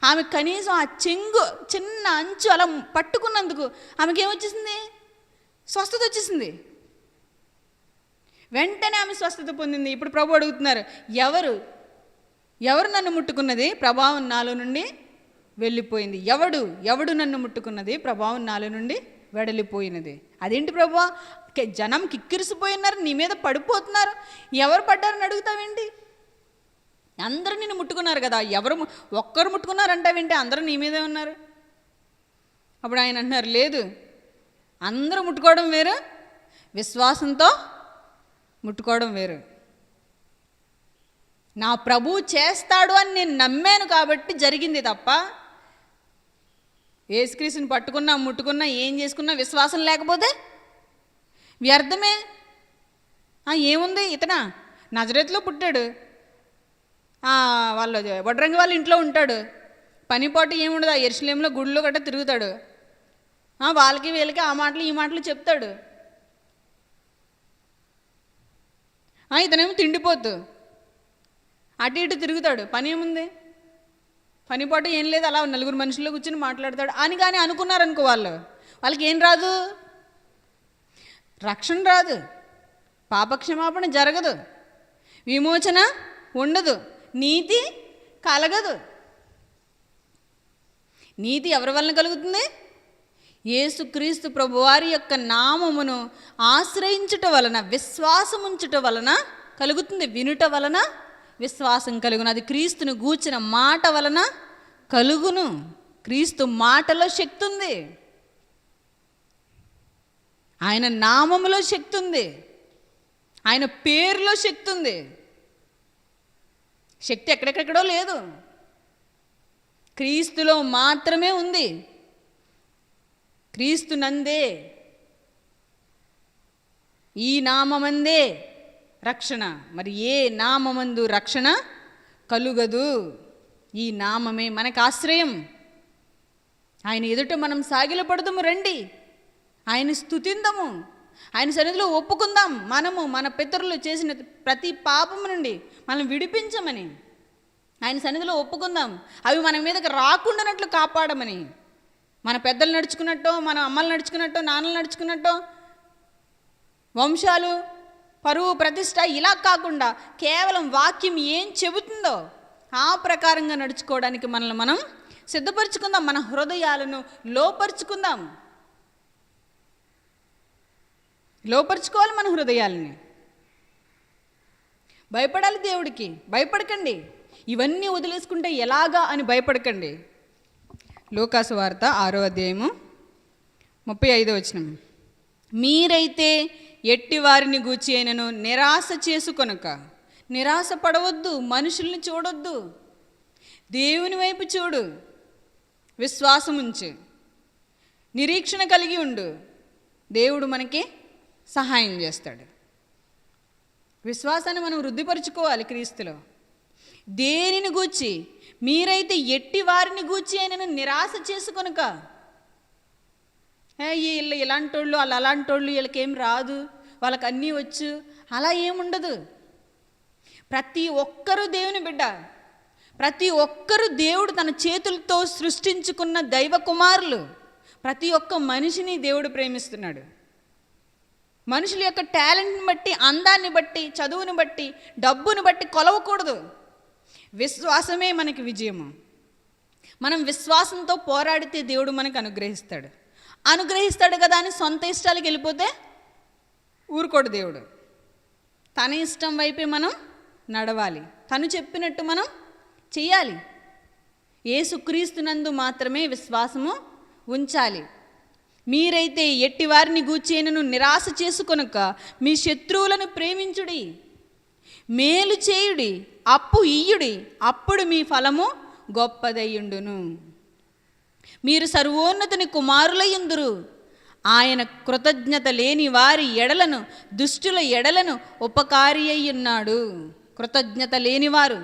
[SPEAKER 2] ఆమె కనీసం ఆ చెంగు చిన్న అంచు అలా పట్టుకున్నందుకు ఆమెకి ఏమొచ్చేసింది, స్వస్థత వచ్చేసింది. వెంటనే ఆమె స్వస్థత పొందింది. ఇప్పుడు ప్రభు అడుగుతున్నారు, ఎవరు నన్ను ముట్టుకున్నది, ప్రభావం నాలో నుండి వెళ్ళిపోయింది. ఎవడు నన్ను ముట్టుకున్నది, ప్రభావం నాలో నుండి వెడలిపోయినది. అదేంటి ప్రభువా, జనం కిక్కిరిసిపోయినారు, నీ మీద పడిపోతున్నారు, ఎవరు పడ్డారని అడుగుతావేంటి? అందరూ నిన్ను ముట్టుకున్నారు కదా, ఒక్కరు ముట్టుకున్నారంటావేంటి, అందరూ నీ మీదే ఉన్నారు. అప్పుడు ఆయన అంటున్నారు, లేదు, అందరూ ముట్టుకోవడం వేరు, విశ్వాసంతో ముట్టుకోవడం వేరు. నా ప్రభువు చేస్తాడు అని నేను నమ్మాను కాబట్టి జరిగింది తప్ప, యేసుక్రీస్తుని పట్టుకున్నా ముట్టుకున్నా ఏం చేసుకున్నా విశ్వాసం లేకపోతే వ్యర్థమే. ఏముంది, ఇతనా నజరేతులో పుట్టాడు, వాళ్ళ వడ్రంగి వాళ్ళ ఇంట్లో ఉంటాడు, పనిపాటు ఏముండదు, ఆ యెరూషలేములో గుడిలో గట్రా తిరుగుతాడు, వాళ్ళకి వీళ్ళకి ఆ మాటలు ఈ మాటలు చెప్తాడు. ఇతనేమో తిండిపోతు, అటు ఇటు తిరుగుతాడు, పని ఏముంది, పనిపాటు ఏం లేదు, అలా నలుగురు మనుషుల్లో కూర్చొని మాట్లాడతాడు అని కానీ అనుకున్నారనుకో, వాళ్ళకి ఏం రాదు, రక్షణ రాదు, పాపక్షమాపణ జరగదు, విమోచన ఉండదు, నీతి కలగదు. నీతి ఎవరి వలన కలుగుతుంది? యేసుక్రీస్తు ప్రభువారి యొక్క నామమును ఆశ్రయించుట వలన, విశ్వాసముంచుట వలన కలుగుతుంది. వినుట వలన విశ్వాసం కలుగును. అది క్రీస్తును గూర్చిన మాట వలన కలుగును. క్రీస్తు మాటలో శక్తి ఉంది, ఆయన నామములో శక్తి ఉంది, ఆయన పేరులో శక్తి ఉంది. శక్తి ఎక్కడెక్కడో లేదు, క్రీస్తులో మాత్రమే ఉంది. క్రీస్తు నందే, ఈ నామమందే రక్షణ. మరి ఏ నామమందు రక్షణ కలుగదు? ఈ నామమే మనకు ఆశ్రయం. ఆయన ఎదుట మనం సాగిలపడదాము, రండి ఆయన స్తుతిందము, ఆయన సన్నిధిలో ఒప్పుకుందాం, మనము మన పితరులు చేసిన ప్రతి పాపము నుండి మనం విడిపించమని ఆయన సన్నిధిలో ఒప్పుకుందాం. అవి మన మీదకి రాకుండానట్లు కాపాడమని. మన పెద్దలు నడుచుకున్నట్టో, మన అమ్మలు నడుచుకున్నట్టో, నాన్నలు నడుచుకున్నట్టో వంశాలు, పరువు, ప్రతిష్ట ఇలా కాకుండా కేవలం వాక్యం ఏం చెబుతుందో ఆ ప్రకారంగా నడుచుకోవడానికి మనల్ని మనం సిద్ధపరచుకుందాం. మన హృదయాలను లోపరుచుకోవాలి మన హృదయాలని. భయపడాలి దేవుడికి. భయపడకండి, ఇవన్నీ వదిలేసుకుంటే ఎలాగా అని భయపడకండి. లూకాసు వార్త 6వ అధ్యాయము 35వ వచనం. మీరైతే ఎట్టి వారిని గూర్చి అయినను నిరాశ చేసుకొనక. నిరాశ పడవద్దు, మనుషుల్ని చూడొద్దు, దేవుని వైపు చూడు, విశ్వాసం ఉంచు, నిరీక్షణ కలిగి ఉండు. దేవుడు మనకి సహాయం చేస్తాడు. విశ్వాసాన్ని మనం వృద్ధిపరుచుకోవాలి క్రీస్తులో. దేనిని గూర్చి? మీరైతే ఎట్టి వారిని గూర్చి అయినను నిరాశ చేసుకొనక. వీళ్ళు ఇలాంటోళ్ళు, వాళ్ళు అలాంటోళ్ళు, వీళ్ళకేం రాదు, వాళ్ళకి అన్నీ వచ్చు, అలా ఏముండదు. ప్రతి ఒక్కరూ దేవుని బిడ్డ, ప్రతి ఒక్కరూ దేవుడు తన చేతులతో సృష్టించుకున్న దైవ కుమారులు. ప్రతి ఒక్క మనిషిని దేవుడు ప్రేమిస్తున్నాడు. మనుషుల యొక్క టాలెంట్ని బట్టి, అందాన్ని బట్టి, చదువుని బట్టి, డబ్బుని బట్టి కొలవకూడదు. విశ్వాసమే మనకి విజయము. మనం విశ్వాసంతో పోరాడితే దేవుడు మనకు అనుగ్రహిస్తాడు కదా అని సొంత ఇష్టాలకు వెళ్ళిపోతే ఊరుకోడు దేవుడు. తన ఇష్టం వైపే మనం నడవాలి, తను చెప్పినట్టు మనం చెయ్యాలి. యేసుక్రీస్తునందు మాత్రమే విశ్వాసము ఉంచాలి. మీరైతే ఎట్టి వారిని గూర్చేనను నిరాశ చేసుకొనక మీ శత్రువులను ప్రేమించుడి, మేలు చేయుడి, అప్పు ఇయ్యుడి, అప్పుడు మీ ఫలము గొప్పదయ్యుండును. మీరు సర్వోన్నతుని కుమారులయ్యుందురు. ఆయన కృతజ్ఞత లేని వారి ఎడలను, దుష్టుల ఎడలను ఉపకారి అయ్యున్నాడు. కృతజ్ఞత లేనివారు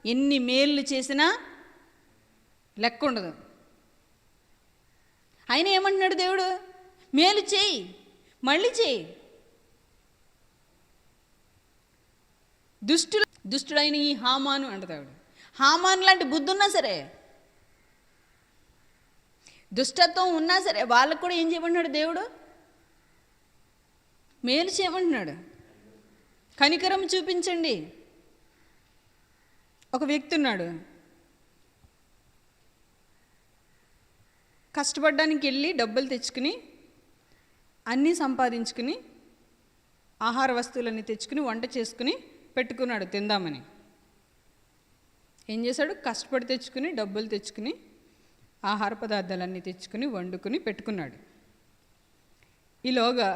[SPEAKER 2] ఎన్ని మేళ్ళు చేసినా లెక్క ఉండదు. ఆయన ఏమంటున్నాడు దేవుడు? మేలు చేయి, మళ్ళీ చేయి. దుష్టుడైన ఈ హామాను అంటాడు. హామాను లాంటి బుద్ధి ఉన్నా సరే, దుష్టత్వం ఉన్నా సరే, వాళ్ళకు కూడా ఏం చేయమంటున్నాడు దేవుడు? మేలు చేయమంటున్నాడు. కనికరం చూపించండి. ఒక వ్యక్తి ఉన్నాడు, కష్టపడడానికి వెళ్ళి డబ్బులు తెచ్చుకుని అన్నీ సంపాదించుకుని ఆహార వస్తువులన్నీ తెచ్చుకుని వంట చేసుకుని పెట్టుకున్నాడు తిందామని. ఏం చేశాడు? కష్టపడి తెచ్చుకుని డబ్బులు తెచ్చుకుని ఆహార పదార్థాలన్నీ తెచ్చుకుని వండుకుని పెట్టుకున్నాడు. ఈలోగా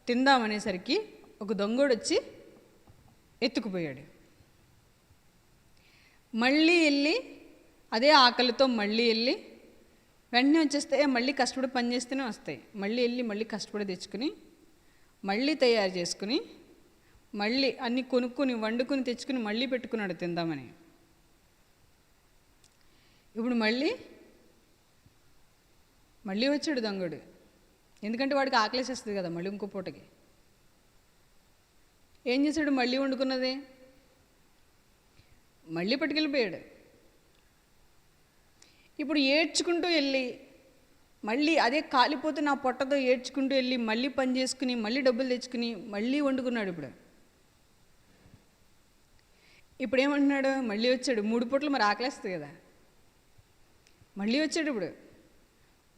[SPEAKER 2] తిందామనేసరికి ఒక దొంగోడు వచ్చి ఎత్తుకుపోయాడు. మళ్ళీ వెళ్ళి అదే ఆకలితో మళ్ళీ వెళ్ళి వెంటనే వచ్చేస్తే మళ్ళీ కష్టపడి పని చేస్తూనే వస్తాయి. మళ్ళీ వెళ్ళి మళ్ళీ కష్టపడి తెచ్చుకుని మళ్ళీ తయారు చేసుకుని మళ్ళీ అన్నీ కొనుక్కొని వండుకొని తెచ్చుకుని మళ్ళీ పెట్టుకున్నాడు తిందామని. ఇప్పుడు మళ్ళీ వచ్చాడు దొంగడు. ఎందుకంటే వాడికి ఆకలేసేస్తుంది కదా మళ్ళీ ఇంకో పూటకి. ఏం చేశాడు? మళ్ళీ వండుకున్నదే మళ్ళీ పట్టుకెళ్ళిపోయాడు. ఇప్పుడు ఏడ్చుకుంటూ వెళ్ళి మళ్ళీ అదే కాలిపోతున్న ఆ పొట్టతో ఏడ్చుకుంటూ వెళ్ళి మళ్ళీ పని చేసుకుని మళ్ళీ డబ్బులు తెచ్చుకుని మళ్ళీ వండుకున్నాడు. ఇప్పుడు ఏమంటున్నాడు? మళ్ళీ వచ్చాడు. 3 పూటలు మరి ఆకలేస్తుంది కదా. మళ్ళీ వచ్చాడు. ఇప్పుడు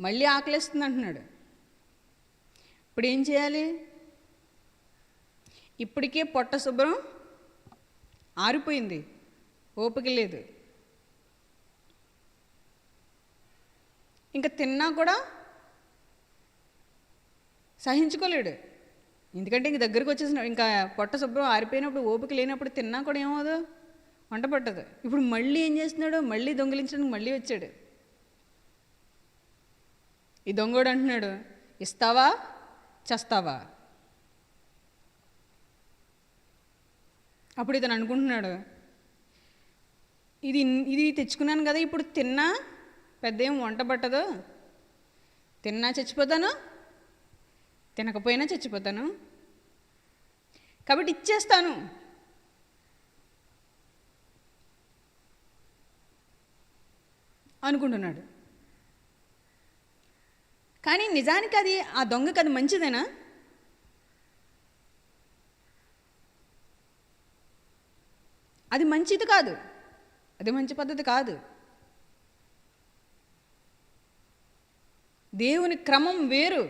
[SPEAKER 2] మళ్ళీ ఆకలేస్తుంది అంటున్నాడు. ఇప్పుడు ఏం చేయాలి? ఇప్పటికే పొట్ట శుభ్రం ఆరిపోయింది, ఓపిక లేదు. ఇంకా తిన్నా కూడా సహించుకోలేడు. ఎందుకంటే ఇంక దగ్గరికి వచ్చేసినాడు. ఇంకా పొట్ట శుభ్రం ఆరిపోయినప్పుడు ఓపిక లేనప్పుడు తిన్నా కూడా ఏమవుదు, వంట పట్టదు. ఇప్పుడు మళ్ళీ ఏం చేస్తున్నాడు? మళ్ళీ దొంగిలించడానికి మళ్ళీ వచ్చాడు. ఈ దొంగోడు అంటున్నాడు, ఇస్తావా చస్తావా? అప్పుడు ఇతను అనుకుంటున్నాడు, ఇది తెచ్చుకున్నాను కదా, ఇప్పుడు తిన్నా పెద్ద ఏం వంట పట్టదు, తిన్నా చచ్చిపోతాను, తినకపోయినా చచ్చిపోతాను, కాబట్టి ఇచ్చేస్తాను. అనుకుంటున్నాడు. కానీ నిజానికి అది ఆ దొంగకి అది మంచిదేనా? అది మంచిది కాదు, అది మంచి పద్ధతి కాదు. దేవుని క్రమం వేరు.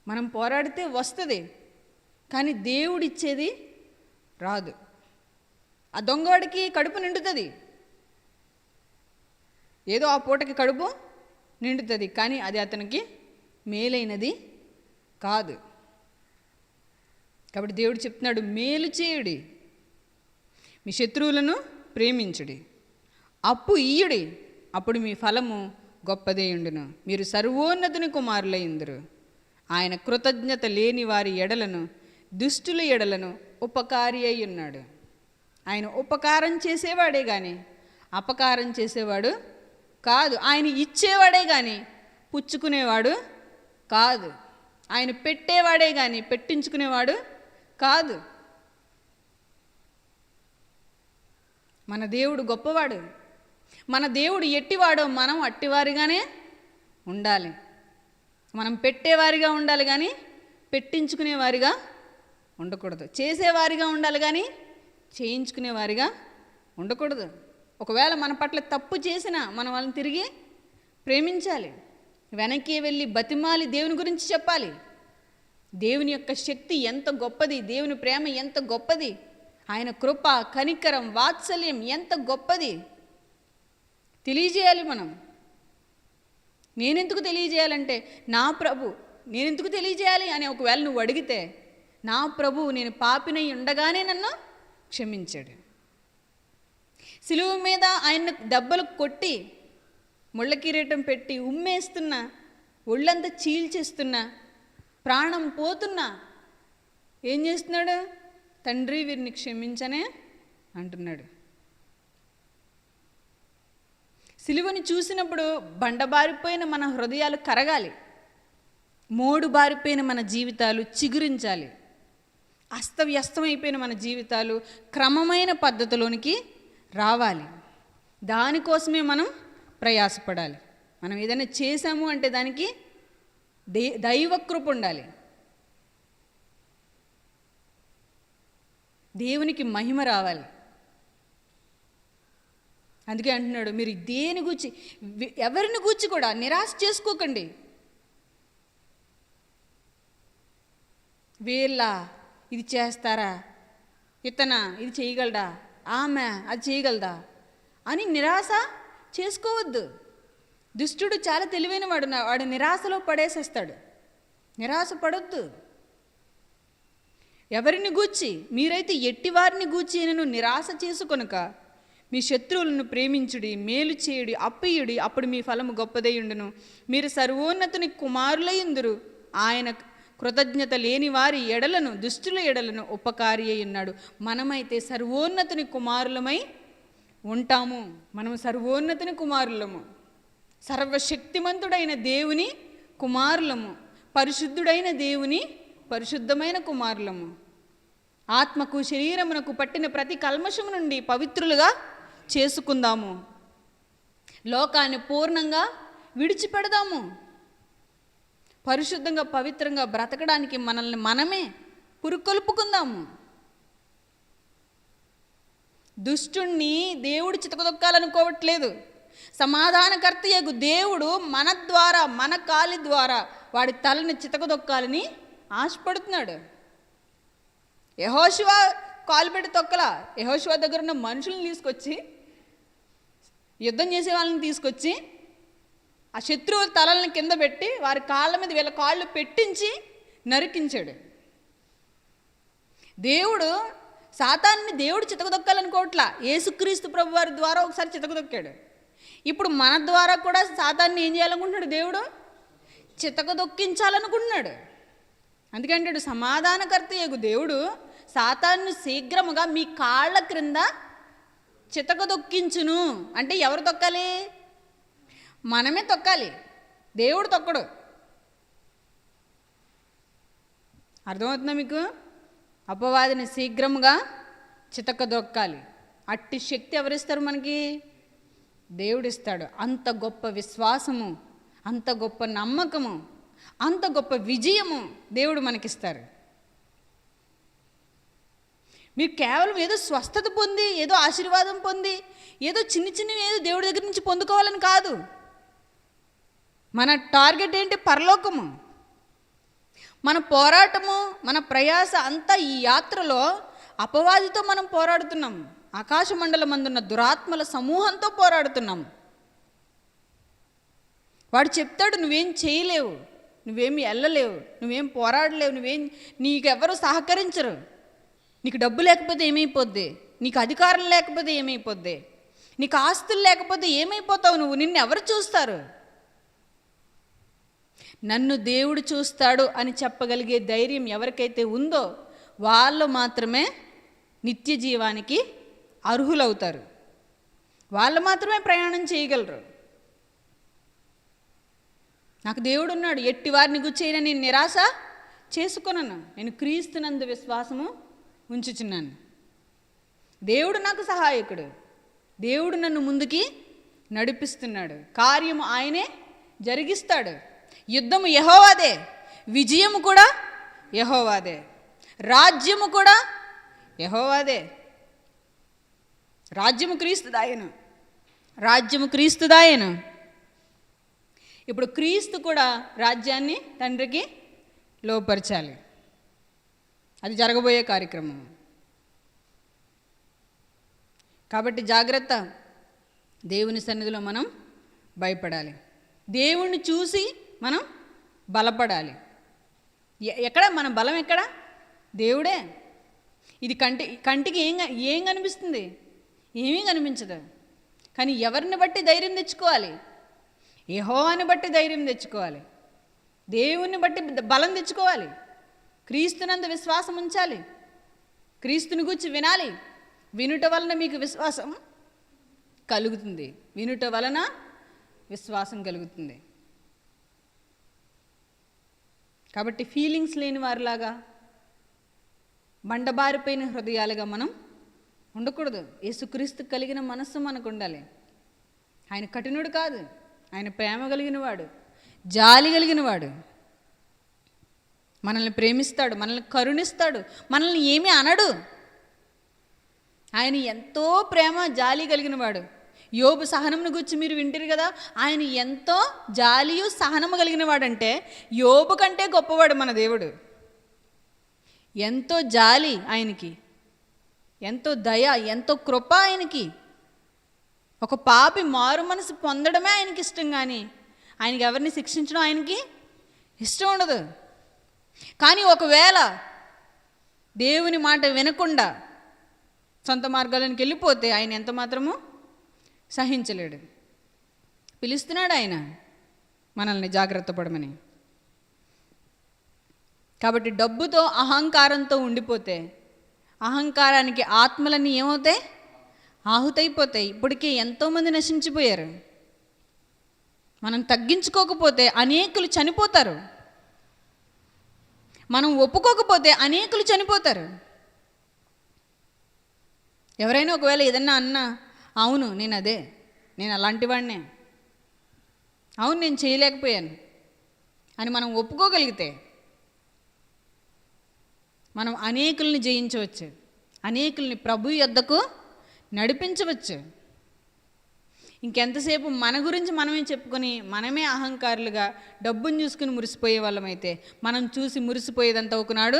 [SPEAKER 2] మనం పోరాడితే వస్తుంది, కానీ దేవుడిచ్చేది రాదు. ఆ దొంగవాడికి కడుపు నిండుతుంది, ఏదో ఆ పూటకి కడుపు నిండుతుంది, కానీ అది అతనికి మేలైనది కాదు. కాబట్టి దేవుడు చెప్తున్నాడు, మేలు చేయుడి, మీ శత్రువులను ప్రేమించుడి, అప్పు ఇయ్యుడి, అప్పుడు మీ ఫలము గొప్పదేయుండును, మీరు సర్వోన్నతుని కుమారులైందురు. ఆయన కృతజ్ఞత లేని వారి ఎడలను, దుష్టుల ఎడలను ఉపకారి అయి ఉన్నాడు. ఆయన ఉపకారం చేసేవాడే కానీ అపకారం చేసేవాడు కాదు. ఆయన ఇచ్చేవాడే కానీ పుచ్చుకునేవాడు కాదు. ఆయన పెట్టేవాడే కానీ పెట్టించుకునేవాడు కాదు. మన దేవుడు గొప్పవాడు. మన దేవుడు ఎట్టివాడో మనం అట్టివారిగానే ఉండాలి. మనం పెట్టేవారిగా ఉండాలి కానీ పెట్టించుకునేవారిగా ఉండకూడదు. చేసేవారిగా ఉండాలి కానీ చేయించుకునేవారిగా ఉండకూడదు. ఒకవేళ మన పట్ల తప్పు చేసినా మనం వాళ్ళని తిరిగి ప్రేమించాలి. వెనక్కి వెళ్ళి బతిమాలి దేవుని గురించి చెప్పాలి. దేవుని యొక్క శక్తి ఎంత గొప్పది, దేవుని ప్రేమ ఎంత గొప్పది, ఆయన కృప, కనికరం, వాత్సల్యం ఎంత గొప్పది తెలియజేయాలి మనం. నేనెందుకు తెలియజేయాలంటే నా ప్రభు, నేనెందుకు తెలియజేయాలి అని ఒకవేళ నువ్వు అడిగితే, నా ప్రభు నేను పాపినై ఉండగానే నన్ను క్షమించాడు. సిలువ మీద ఆయన దెబ్బలు కొట్టి ముళ్ళ కిరీటం పెట్టి ఉమ్మేస్తున్నా, ఒళ్ళంతా చీల్చేస్తున్నా, ప్రాణం పోతున్నా ఏం చేస్తున్నాడు? తండ్రి వీరిని క్షమించనే అంటున్నాడు. సిలువని చూసినప్పుడు బండబారిపోయిన మన హృదయాలు కరగాలి, మోడు బారిపోయిన మన జీవితాలు చిగురించాలి, అస్తవ్యస్తమైపోయిన మన జీవితాలు క్రమమైన పద్ధతిలోనికి రావాలి. దానికోసమే మనం ప్రయాసపడాలి. మనం ఏదైనా చేశాము అంటే దానికి దైవకృప ఉండాలి, దేవునికి మహిమ రావాలి. అందుకే అంటున్నాడు, మీరు దేని గూర్చి ఎవరిని గూర్చి కూడా నిరాశ చేసుకోకండి. వీళ్ళ ఇది చేస్తారా, ఇతనా ఇది చేయగలడా, ఆమె అది చేయగలదా అని నిరాశ చేసుకోవద్దు. దుష్టుడు చాలా తెలివైన వాడు, వాడు నిరాశలో పడేసేస్తాడు. నిరాశ పడొద్దు. ఎవరిని గూర్చి మీరైతే ఎట్టివారిని గూర్చి నేను నిరాశ చేసుకొనక మీ శత్రువులను ప్రేమించుడి, మేలు చేయుడి, అప్పయుడి, అప్పుడు మీ ఫలము గొప్పదయ్యుండును. మీరు సర్వోన్నతుని కుమారులయ్యుందురు. ఆయన కృతజ్ఞత లేని వారి ఎడలను, దుష్టుల ఎడలను ఉపకారి అయి ఉన్నాడు. మనమైతే సర్వోన్నతుని కుమారులమై ఉంటాము. మనము సర్వోన్నతుని కుమారులము, సర్వశక్తిమంతుడైన దేవుని కుమారులము, పరిశుద్ధుడైన దేవుని పరిశుద్ధమైన కుమారులము. ఆత్మకు శరీరమునకు పట్టిన ప్రతి కల్మషము నుండి పవిత్రులుగా చేసుకుందాము. లోకాన్ని పూర్ణంగా విడిచిపెడదాము. పరిశుద్ధంగా పవిత్రంగా బ్రతకడానికి మనల్ని మనమే పురుకొల్పుకుందాము. దుష్టుణ్ణి దేవుడు చితకదొక్కాలనుకోవట్లేదు. సమాధానకర్తయగు దేవుడు మన ద్వారా, మన కాలి ద్వారా వాడి తలని చితకదొక్కాలని ఆశపడుతున్నాడు. యెహోషువ కాలు పెట్టి తొక్కలా. యెహోషువ దగ్గర ఉన్న మనుషులను తీసుకొచ్చి, యుద్ధం చేసే వాళ్ళని తీసుకొచ్చి ఆ శత్రువుల తలలను కింద పెట్టి వారి కాళ్ళ మీద వీళ్ళ కాళ్ళు పెట్టించి నరికించాడు. దేవుడు సాతాన్ని దేవుడు చితకదొక్కాలనుకోవట్లా. యేసుక్రీస్తు ప్రభు వారి ద్వారా ఒకసారి చితకదొక్కాడు. ఇప్పుడు మన ద్వారా కూడా సాతాన్ని ఏం చేయాలనుకుంటున్నాడు? దేవుడు చితకదొక్కించాలనుకుంటున్నాడు. అందుకంటాడు, సమాధానకర్తయగు దేవుడు సాతాన్ని శీఘ్రముగా మీ కాళ్ళ క్రింద చితకదొక్కించును. అంటే ఎవరు తొక్కాలి? మనమే తొక్కాలి, దేవుడు తొక్కడు. అర్థమవుతుందా మీకు? అపవాదిని శీఘ్రముగా చితకదొక్కాలి. అట్టి శక్తి ఎవరిస్తారు మనకి? దేవుడిస్తాడు. అంత గొప్ప విశ్వాసము, అంత గొప్ప నమ్మకము, అంత గొప్ప విజయము దేవుడు మనకిస్తారు. మీరు కేవలం ఏదో స్వస్థత పొంది, ఏదో ఆశీర్వాదం పొంది, ఏదో చిన్న చిన్నవి ఏదో దేవుడి దగ్గర నుంచి పొందుకోవాలని కాదు. మన టార్గెట్ ఏంటి? పరలోకము. మన పోరాటము, మన ప్రయాస అంతా ఈ యాత్రలో అపవాదితో మనం పోరాడుతున్నాం. ఆకాశ మండలమందున్న దురాత్మల సమూహంతో పోరాడుతున్నాం. వాడు చెప్తాడు, నువ్వేం చేయలేవు, నువ్వేమి వెళ్ళలేవు, నువ్వేం పోరాడలేవు, నీకెవరు సహకరించరు, నీకు డబ్బు లేకపోతే ఏమైపోద్ది, నీకు అధికారం లేకపోతే ఏమైపోద్ది, నీకు ఆస్తులు లేకపోతే ఏమైపోతావు నువ్వు, నిన్ను ఎవరు చూస్తారు? నన్ను దేవుడు చూస్తాడు అని చెప్పగలిగే ధైర్యం ఎవరికైతే ఉందో వాళ్ళు మాత్రమే నిత్య జీవానికి అర్హులవుతారు. వాళ్ళు మాత్రమే ప్రయాణం చేయగలరు. నాకు దేవుడు ఉన్నాడు, ఎట్టి వారిని గుర్చైనా నేను నిరాశ చేసుకొనను, నేను క్రీస్తునందు విశ్వాసము ఉంచుచున్నాను. దేవుడు నాకు సహాయకుడు, దేవుడు నన్ను ముందుకి నడిపిస్తున్నాడు, కార్యము ఆయనే జరిగిస్తాడు. యుద్ధము యెహోవాదే, విజయము కూడా యెహోవాదే, రాజ్యము కూడా యెహోవాదే. రాజ్యము క్రీస్తుదాయను, రాజ్యము క్రీస్తుదాయను. ఇప్పుడు క్రీస్తు కూడా రాజ్యాన్ని తండ్రికి లోపరచాలి. అది జరగబోయే కార్యక్రమం. కాబట్టి జాగ్రత్త. దేవుని సన్నిధిలో మనం భయపడాలి, దేవుణ్ణి చూసి మనం బలపడాలి. ఎక్కడ మన బలం? ఎక్కడ? దేవుడే. ఇది కంటికి ఏం కనిపిస్తుంది? ఏమీ కనిపించదు. కానీ ఎవరిని బట్టి ధైర్యం తెచ్చుకోవాలి? యెహోవాని బట్టి ధైర్యం తెచ్చుకోవాలి, దేవుని బట్టి బలం తెచ్చుకోవాలి, క్రీస్తునందు విశ్వాసం ఉంచాలి, క్రీస్తుని గురించి వినాలి. వినుట వలన మీకు విశ్వాసం కలుగుతుంది, వినుట వలన విశ్వాసం కలుగుతుంది. కాబట్టి ఫీలింగ్స్ లేని వారిలాగా, బండబారిపోయిన హృదయాలుగా మనం ఉండకూడదు. యేసుక్రీస్తు కలిగిన మనస్సు మనకు ఉండాలి. ఆయన కఠినుడు కాదు, ఆయన ప్రేమ కలిగిన వాడు, జాలి కలిగిన వాడు. మనల్ని ప్రేమిస్తాడు, మనల్ని కరుణిస్తాడు, మనల్ని ఏమీ అనడు. ఆయన ఎంతో ప్రేమ జాలి కలిగిన వాడు. యోబు సహనమును గురించి మీరు వింటారు కదా, ఆయన ఎంతో జాలియు సహనము కలిగిన వాడంటే యోబు కంటే గొప్పవాడు మన దేవుడు. ఎంతో జాలి ఆయనకి. ఎంతో దయ, ఎంతో కృప ఆయనకి. ఒక పాపి మారు మనసు పొందడమే ఆయనకి ఇష్టం, కానీ ఆయనకి ఎవరిని శిక్షించడం ఆయనకి ఇష్టం ఉండదు. కానీ ఒకవేళ దేవుని మాట వినకుండా సొంత మార్గాలకు వెళ్ళిపోతే ఆయన ఎంత మాత్రము సహించలేడు. పిలుస్తున్నాడు ఆయన మనల్ని జాగ్రత్త పడమని. కాబట్టి డబ్బుతో అహంకారంతో ఉండిపోతే అహంకారానికి ఆత్మలన్నీ ఏమవుతాయి? ఆహుతైపోతాయి. ఇప్పటికే ఎంతోమంది నశించిపోయారు. మనం తగ్గించుకోకపోతే అనేకులు చనిపోతారు. మనం ఒప్పుకోకపోతే అనేకులు చనిపోతారు. ఎవరైనా ఒకవేళ ఏదన్నా అన్నా, అవును నేను అలాంటి వాడినే, అవును నేను చేయలేకపోయాను అని మనం ఒప్పుకోగలిగితే మనం అనేకుల్ని జయించవచ్చు, అనేకుల్ని ప్రభు యొద్దకు నడిపించవచ్చు. ఇంకెంతసేపు మన గురించి మనమే చెప్పుకొని మనమే అహంకారులుగా డబ్బును చూసుకుని మురిసిపోయే వాళ్ళమైతే మనం చూసి మురిసిపోయేదంతా ఒకనాడు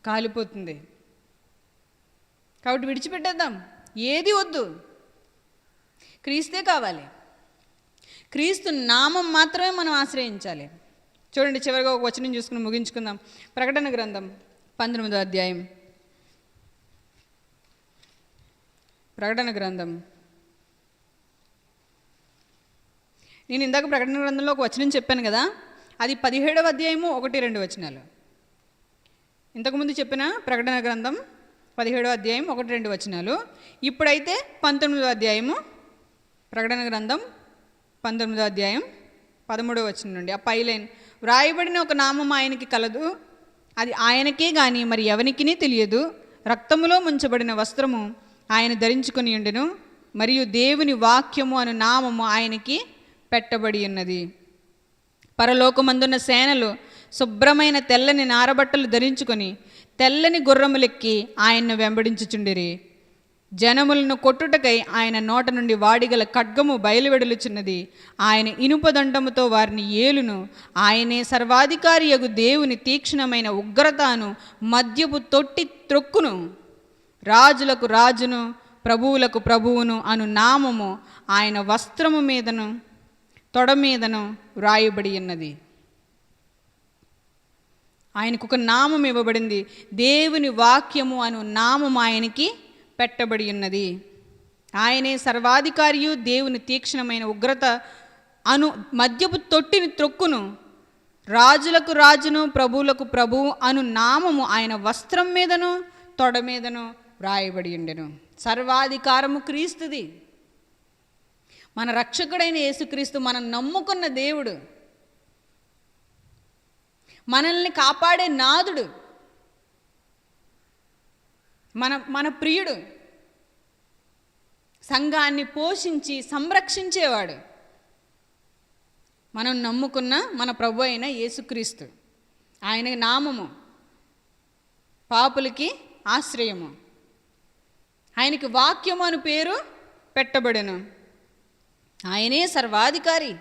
[SPEAKER 2] కాలిపోతుంది. కాబట్టి విడిచిపెట్టేద్దాం. ఏది వద్దు, క్రీస్తే కావాలి. క్రీస్తు నామం మాత్రమే మనం ఆశ్రయించాలి. చూడండి, చివరిగా ఒక వచనం చూసుకుని ముగించుకుందాం. ప్రకటన గ్రంథం 19వ అధ్యాయం. ప్రకటన గ్రంథం, నేను ఇందాక ప్రకటన గ్రంథంలో ఒక వచనం చెప్పాను కదా, అది 17వ అధ్యాయము 1-2 వచనాలు. ఇంతకుముందు చెప్పిన ప్రకటన గ్రంథం 17వ అధ్యాయం 1-2 వచనాలు. ఇప్పుడైతే 19వ అధ్యాయము, ప్రకటన గ్రంథం 19వ అధ్యాయం 13వ వచనం నుండి ఆ పైలైన్. వ్రాయబడిన ఒక నామం ఆయనకి కలదు, అది ఆయనకే గాని మరి ఎవనికినీ తెలియదు. రక్తములో ముంచబడిన వస్త్రము ఆయన ధరించుకొని ఉండెను, మరియు దేవుని వాక్యము అను నామము ఆయనకి పెట్టబడి ఉన్నది. పరలోకమందున్న సేనలు శుభ్రమైన తెల్లని నారబట్టలు ధరించుకొని తెల్లని గుర్రములెక్కి ఆయన్ను వెంబడించుచుండిరి. జనములను కొట్టుటకై ఆయన నోట నుండి వాడిగల ఖడ్గము బయలువెడలుచున్నది. ఆయన ఇనుపదండముతో వారిని ఏలును. ఆయనే సర్వాధికారియగు దేవుని తీక్షణమైన ఉగ్రతను మద్యపు తొట్టి త్రొక్కును. రాజులకు రాజును ప్రభువులకు ప్రభువును అను నామము ఆయన వస్త్రము మీదను తొడ మీదను వ్రాయబడి ఉన్నది. ఆయనకు ఒక నామం ఇవ్వబడింది. దేవుని వాక్యము అను నామము ఆయనకి పెట్టబడి ఉన్నది. ఆయనే సర్వాధికారియు దేవుని తీక్షణమైన ఉగ్రత అను మద్యపు తొట్టిని త్రొక్కును. రాజులకు రాజును ప్రభువులకు ప్రభువు అను నామము ఆయన వస్త్రం మీదను తొడ మీదను వ్రాయబడి ఉండెను. సర్వాధికారము క్రీస్తుది. మన రక్షకుడైన యేసుక్రీస్తు మనం నమ్ముకున్న దేవుడు, మనల్ని కాపాడే నాథుడు, మన ప్రియుడు, సంఘాన్ని పోషించి సంరక్షించేవాడు. మనం నమ్ముకున్న మన ప్రభు అయిన యేసుక్రీస్తు. ఆయన నామము పాపులకి ఆశ్రయము. ఆయనకి వాక్యము అను పేరు పెట్టబడెను. ఆయనే సర్వాధికారి.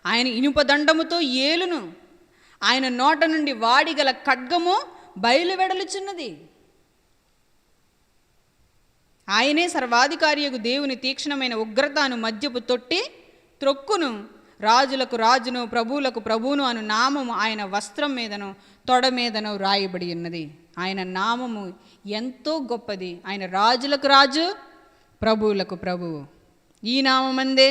[SPEAKER 2] ఆయన ఇనుపదండముతో ఏలును. ఆయన నోట నుండి వాడిగల ఖడ్గము బయలువెడలుచున్నది. ఆయనే సర్వాధికారియగు దేవుని తీక్షణమైన ఉగ్రతను మద్యపు తొట్టి త్రొక్కును. రాజులకు రాజును ప్రభువులకు ప్రభువును అను నామము ఆయన వస్త్రం మీదను తొడ మీదను రాయబడి ఉన్నది. ఆయన నామము ఎంతో గొప్పది. ఆయన రాజులకు రాజు, ప్రభువులకు ప్రభువు. ఈ నామందే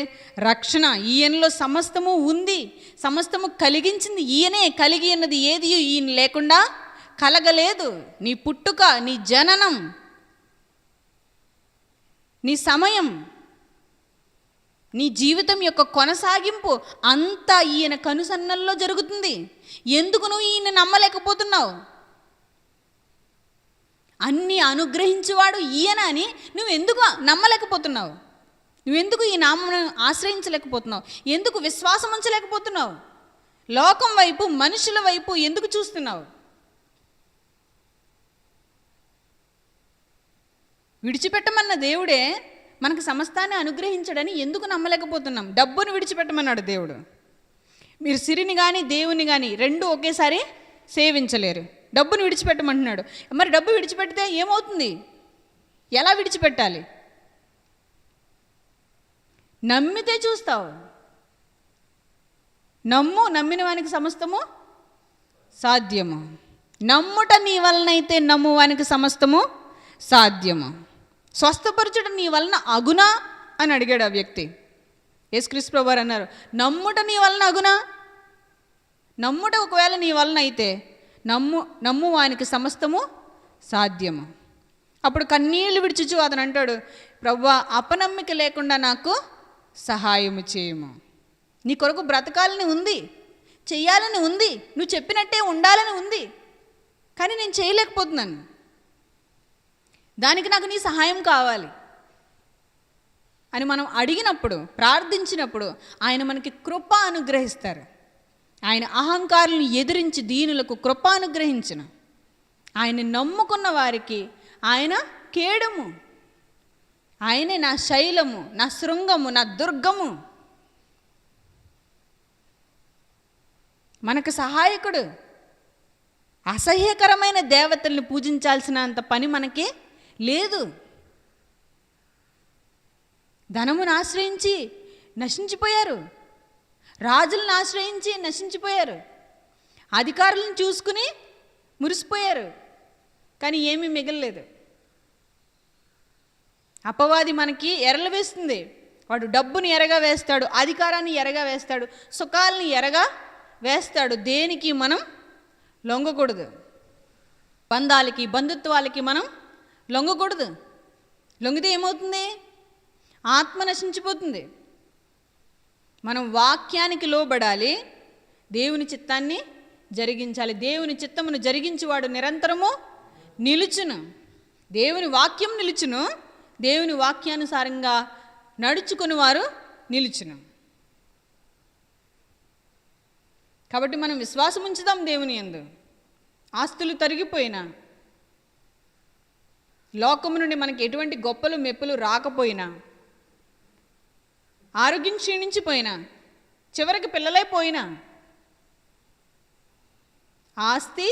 [SPEAKER 2] రక్షణ. ఈయనలో సమస్తము ఉంది, సమస్తము కలిగించింది ఈయనే. కలిగి ఉన్నది ఏది ఈయన లేకుండా కలగలేదు. నీ పుట్టుక, నీ జననం, నీ సమయం, నీ జీవితం యొక్క కొనసాగింపు అంతా ఈయన కనుసన్నల్లో జరుగుతుంది. ఎందుకు నువ్వు ఈయన నమ్మలేకపోతున్నావు? అన్నీ అనుగ్రహించేవాడు ఈయన అని నువ్వెందుకు నమ్మలేకపోతున్నావు? నువ్వెందుకు ఈ నామమును ఆశ్రయించలేకపోతున్నావు? ఎందుకు విశ్వాసం ఉంచలేకపోతున్నావు? లోకం వైపు, మనుషుల వైపు ఎందుకు చూస్తున్నావు? విడిచిపెట్టమన్న దేవుడే మనకు సమస్తాన్ని అనుగ్రహించడని ఎందుకు నమ్మలేకపోతున్నాం? డబ్బును విడిచిపెట్టమన్నాడు దేవుడు. మీరు సిరిని కానీ దేవుని కానీ రెండు ఒకేసారి సేవించలేరు. డబ్బును విడిచిపెట్టమంటున్నాడు. మరి డబ్బు విడిచిపెడితే ఏమవుతుంది? ఎలా విడిచిపెట్టాలి? నమ్మితే చూస్తావు. నమ్మిన వానికి సమస్తము సాధ్యము. నమ్ముట నీ వలనైతే నమ్మువానికి సమస్తము సాధ్యము. స్వస్థపరచుట నీ వలన అగునా అని అడిగాడు ఆ వ్యక్తి. యేసుక్రీస్తు ప్రభువారు అన్నారు, నమ్ముట నీ వలన అగునా? నమ్ముట ఒకవేళ నీ వలన అయితే నమ్మువానికి సమస్తము సాధ్యము. అప్పుడు కన్నీళ్లు విడిచుచు అతను అంటాడు, ప్రభువా, అపనమ్మిక లేకుండా నాకు సహాయము చేయము. నీ కొరకు బ్రతకాలని ఉంది, చెయ్యాలని ఉంది, నువ్వు చెప్పినట్టే ఉండాలని ఉంది, కానీ నేను చేయలేకపోతున్నాను. దానికి నాకు నీ సహాయం కావాలి అని మనం అడిగినప్పుడు, ప్రార్థించినప్పుడు ఆయన మనకి కృప అనుగ్రహిస్తారు. ఆయన అహంకారులను ఎదిరించి దీనులకు కృప అనుగ్రహించిన, ఆయన నమ్ముకున్న వారికి ఆయన కేడము, ఆయనే నా శైలము, నా శృంగము, నా దుర్గము, మనకు సహాయకుడు. అసహ్యకరమైన దేవతల్ని పూజించాల్సినంత పని మనకి లేదు. ధనమును ఆశ్రయించి నశించిపోయారు, రాజులను ఆశ్రయించి నశించిపోయారు, అధికారులను చూసుకుని మురిసిపోయారు, కానీ ఏమీ మిగలలేదు. అపవాది మనకి ఎరలు వేస్తుంది. వాడు డబ్బుని ఎరగా వేస్తాడు, అధికారాన్ని ఎరగా వేస్తాడు, సుఖాలని ఎరగా వేస్తాడు. దేనికి మనం లొంగకూడదు. బంధాలకి, బంధుత్వాలకి మనం లొంగకూడదు. లొంగితే ఏమవుతుంది? ఆత్మ నశించిపోతుంది. మనం వాక్యానికి లోబడాలి, దేవుని చిత్తాన్ని జరిగించాలి. దేవుని చిత్తమును జరిగించేవాడు నిరంతరము నిలుచును. దేవుని వాక్యం నిలుచును, దేవుని వాక్యానుసారంగా నడుచుకుని వారు నిలుచును. కాబట్టి మనం విశ్వాసం ఉంచుదాం దేవుని యందు. ఆస్తులు తరిగిపోయినా, లోకము నుండి మనకి ఎటువంటి గొప్పలు మెప్పులు రాకపోయినా, ఆరోగ్యం క్షీణించిపోయినా, చివరికి పిల్లలైపోయినా, ఆస్తి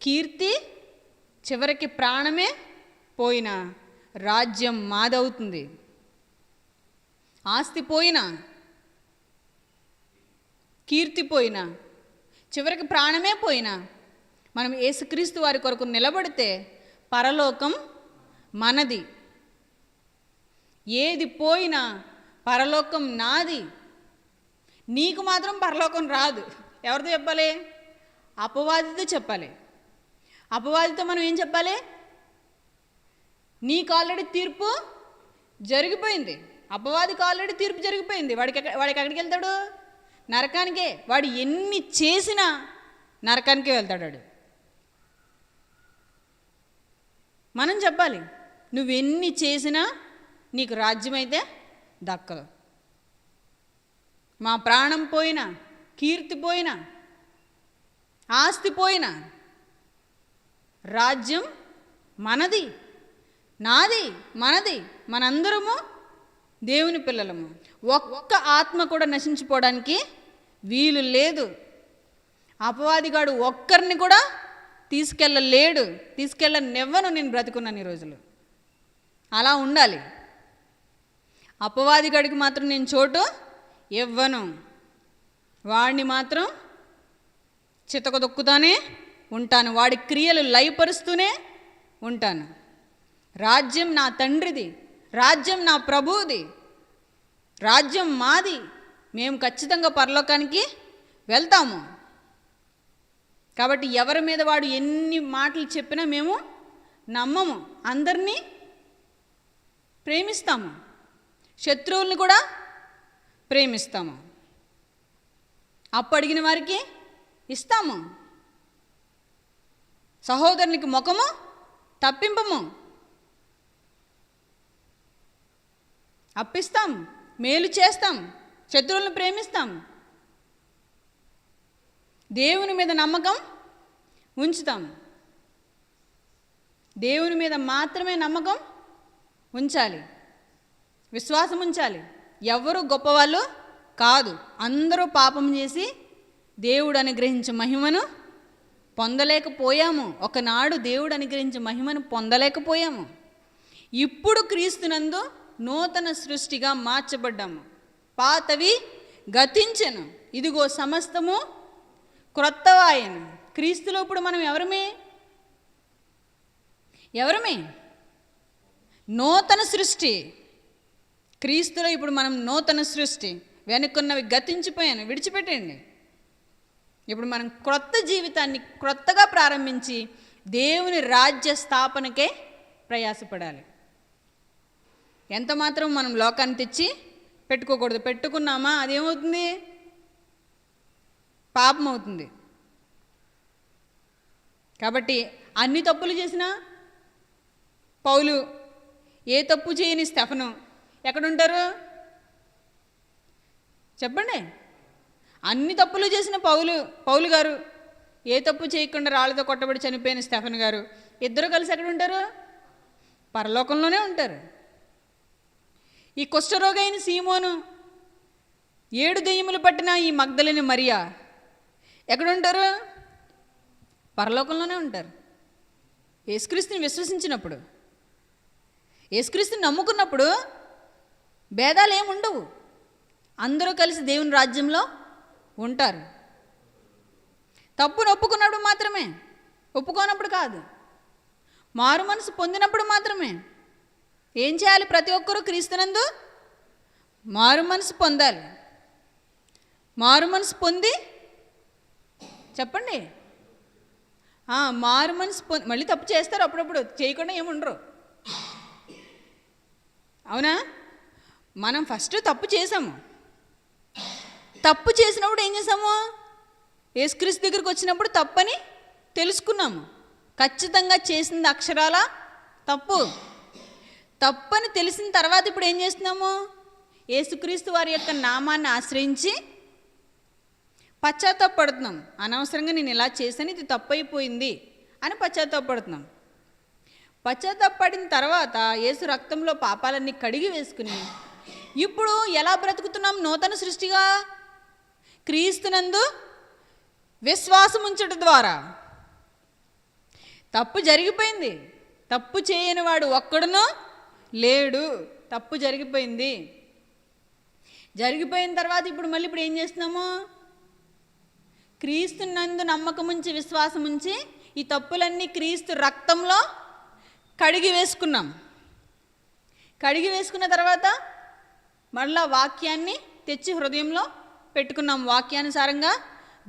[SPEAKER 2] కీర్తి చివరికి ప్రాణమే పోయినా రాజ్యం మాదవుతుంది. ఆస్తి పోయినా, కీర్తి పోయినా, చివరికి ప్రాణమే పోయినా, మనం యేసుక్రీస్తు వారి కొరకు నిలబడితే పరలోకం మనది. ఏది పోయినా పరలోకం నాది. నీకు మాత్రం పరలోకం రాదు. ఎవరితో చెప్పాలి? అపవాదితో చెప్పాలి. అపవాదితో మనం ఏం చెప్పాలి? నీకు ఆల్రెడీ తీర్పు జరిగిపోయింది. అపవాదికి ఆల్రెడీ తీర్పు జరిగిపోయింది. వాడికి ఎక్కడికి వెళ్తాడు? నరకానికే. వాడు ఎన్ని చేసినా నరకానికే వెళ్తాడు వాడు. మనం చెప్పాలి, నువ్వెన్ని చేసినా నీకు రాజ్యం అయితే దక్కదు. మా ప్రాణం పోయినా, కీర్తి పోయినా, ఆస్తి పోయినా రాజ్యం మనది, నాది, మనది. మనందరము దేవుని పిల్లలము. ఒక్క ఆత్మ కూడా నశించిపోవడానికి వీలు లేదు. అపవాదిగాడు ఒక్కరిని కూడా తీసుకెళ్ళలేడు. తీసుకెళ్ళనివ్వను నేను బ్రతుకున్నాను ఈ రోజులు. అలా ఉండాలి. అపవాదిగాడికి మాత్రం నేను చోటు ఇవ్వను. వాడిని మాత్రం చితకదొక్కుతానే ఉంటాను. వాడి క్రియలు లయపరుస్తూనే ఉంటాను. రాజ్యం నా తండ్రిది, రాజ్యం నా ప్రభువుది, రాజ్యం మాది. మేము ఖచ్చితంగా పరలోకానికి వెళ్తాము. కాబట్టి ఎవరి మీద వాడు ఎన్ని మాటలు చెప్పినా మేము నమ్మము. అందరినీ ప్రేమిస్తాము, శత్రువుల్ని కూడా ప్రేమిస్తాము, అప్పు అడిగిన వారికి ఇస్తాము, సహోదరునికి ముఖము తప్పింపము, అప్పిస్తాం, మేలు చేస్తాం, శత్రువులను ప్రేమిస్తాం, దేవుని మీద నమ్మకం ఉంచుతాం. దేవుని మీద మాత్రమే నమ్మకం ఉంచాలి, విశ్వాసం ఉంచాలి. ఎవరు గొప్పవాళ్ళు కాదు. అందరూ పాపం చేసి దేవుడు అనుగ్రహించే మహిమను పొందలేకపోయాము. ఒకనాడు దేవుడు అనుగ్రహించే మహిమను పొందలేకపోయాము. ఇప్పుడు క్రీస్తునందు నూతన సృష్టిగా మార్చబడ్డాము. పాతవి గతించెను, ఇదిగో సమస్తము క్రొత్తవాయెను. క్రీస్తులో ఇప్పుడు మనం ఎవరమే నూతన సృష్టి. క్రీస్తులో ఇప్పుడు మనం నూతన సృష్టి. వెనుకున్నవి గతించిపోయాను, విడిచిపెట్టండి. ఇప్పుడు మనం క్రొత్త జీవితాన్ని క్రొత్తగా ప్రారంభించి దేవుని రాజ్య స్థాపనకే ప్రయాసపడాలి. ఎంత మాత్రం మనం లోకాన్ని తెచ్చి పెట్టుకోకూడదు. పెట్టుకున్నామా అదేమవుతుంది? పాపం అవుతుంది. కాబట్టి అన్ని తప్పులు చేసినా పౌలు, ఏ తప్పు చేయని స్టెఫను ఎక్కడుంటారు చెప్పండి? అన్ని తప్పులు చేసిన పౌలు గారు, ఏ తప్పు చేయకుండా రాళ్ళతో కొట్టబడి చనిపోయిన స్టెఫన్ గారు, ఇద్దరు కలిసి ఎక్కడ ఉంటారు? పరలోకంలోనే ఉంటారు. ఈ కుష్ఠరోగైన సీమోను, 7 దెయ్యములు పట్టిన ఈ మగ్దలేని మరియా ఎక్కడుంటారు? పరలోకంలోనే ఉంటారు. యేసుక్రీస్తుని విశ్వసించినప్పుడు, యేసుక్రీస్తుని నమ్ముకున్నప్పుడు భేదాలు ఏముండవు. అందరూ కలిసి దేవుని రాజ్యంలో ఉంటారు. తప్పును ఒప్పుకున్నప్పుడు మాత్రమే, ఒప్పుకోనప్పుడు కాదు. మారు మనసు పొందినప్పుడు మాత్రమే. ఏం చేయాలి? ప్రతి ఒక్కరూ క్రీస్తునందు మారు మనసు పొందాలి. మారు మనసు పొంది చెప్పండి, మారు మనసు పొంది మళ్ళీ తప్పు చేస్తారు అప్పుడప్పుడు, చేయకుండా ఏముండరు. అవునా? మనం ఫస్ట్ తప్పు చేసాము. తప్పు చేసినప్పుడు ఏం చేసాము? యేసుక్రీస్తు దగ్గరికి వచ్చినప్పుడు తప్పని తెలుసుకున్నాము. ఖచ్చితంగా చేసింది అక్షరాల తప్పని తెలిసిన తర్వాత ఇప్పుడు ఏం చేస్తున్నాము? యేసుక్రీస్తు వారి యొక్క నామాన్ని ఆశ్రయించి పశ్చాత్తాపడుతున్నాం. అనవసరంగా నేను ఇలా చేశాను, ఇది తప్పైపోయింది అని పశ్చాత్తాపడుతున్నాం. పశ్చాత్తాపడిన తర్వాత యేసు రక్తంలో పాపాలన్నీ కడిగి వేసుకుని ఇప్పుడు ఎలా బ్రతుకుతున్నాం? నూతన సృష్టిగా క్రీస్తునందు విశ్వాసం ఉంచడం ద్వారా. తప్పు జరిగిపోయింది. తప్పు చేయని వాడు ఒక్కడునూ లేడు. తప్పు జరిగిపోయింది. జరిగిపోయిన తర్వాత ఇప్పుడు ఏం చేస్తున్నాము? క్రీస్తునందు నమ్మకం ఉంచి విశ్వాసం ఉంచి ఈ తప్పులన్నీ క్రీస్తు రక్తంలో కడిగి వేసుకున్నాం. కడిగి వేసుకున్న తర్వాత మళ్ళా వాక్యాన్ని తెచ్చి హృదయంలో పెట్టుకున్నాం. వాక్యానుసారంగా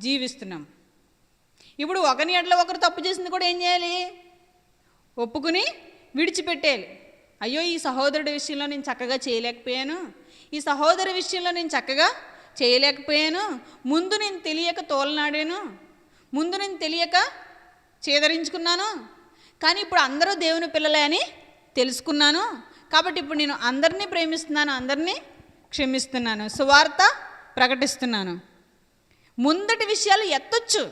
[SPEAKER 2] జీవిస్తున్నాం. ఇప్పుడు ఒకని ఎడల ఒకరు తప్పు చేసింది కూడా ఏం చేయాలి? ఒప్పుకుని విడిచిపెట్టేయాలి. అయ్యో, ఈ సహోదరుడి విషయంలో నేను చక్కగా చేయలేకపోయాను, ఈ సహోదరి విషయంలో నేను చక్కగా చేయలేకపోయాను, ముందు నేను తెలియక తోలనాడాను, ముందు నేను తెలియక చేదరించుకున్నాను, కానీ ఇప్పుడు అందరూ దేవుని పిల్లలే అని తెలుసుకున్నాను. కాబట్టి ఇప్పుడు నేను అందరినీ ప్రేమిస్తున్నాను, అందరినీ క్షమిస్తున్నాను, సువార్త ప్రకటిస్తున్నాను. ముందటి విషయాలు ఎత్తొచ్చు.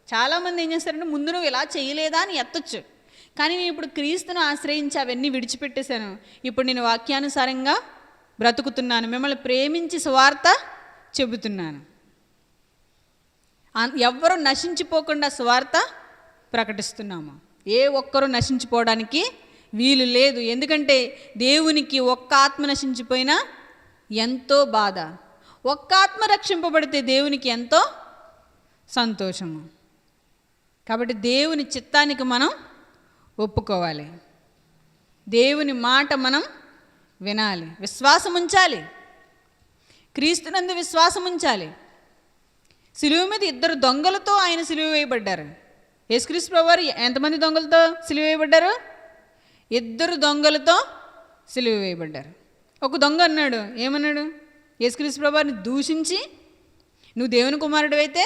[SPEAKER 2] చాలామంది ఏం చేస్తారంటే ముందు నువ్వు ఇలా చేయలేదా అని ఎత్తొచ్చు. కానీ నేను ఇప్పుడు క్రీస్తును ఆశ్రయించి అవన్నీ విడిచిపెట్టేశాను. ఇప్పుడు నేను వాక్యానుసారంగా బ్రతుకుతున్నాను, మిమ్మల్ని ప్రేమించి సువార్త చెబుతున్నాను. ఎవ్వరూ నశించిపోకుండా సువార్త ప్రకటిస్తున్నాము. ఏ ఒక్కరూ నశించిపోవడానికి వీలు లేదు. ఎందుకంటే దేవునికి ఒక్క ఆత్మ నశించిపోయినా ఎంతో బాధ, ఒక్క ఆత్మ రక్షింపబడితే దేవునికి ఎంతో సంతోషము. కాబట్టి దేవుని చిత్తానికి మనం ఒప్పుకోవాలి. దేవుని మాట మనం వినాలి, విశ్వాసం ఉంచాలి, క్రీస్తునందు విశ్వాసం ఉంచాలి. సిలువ మీద 2 దొంగలతో ఆయన సిలువ వేయబడ్డారు. యేసుక్రీస్తు ప్రభువారు ఎంతమంది దొంగలతో సిలువ వేయబడ్డారు? 2 దొంగలతో సిలువ వేయబడ్డారు. ఒక దొంగ అన్నాడు, ఏమన్నాడు? యేసుక్రీస్తు ప్రభువారిని దూషించి, నువ్వు దేవుని కుమారుడు అయితే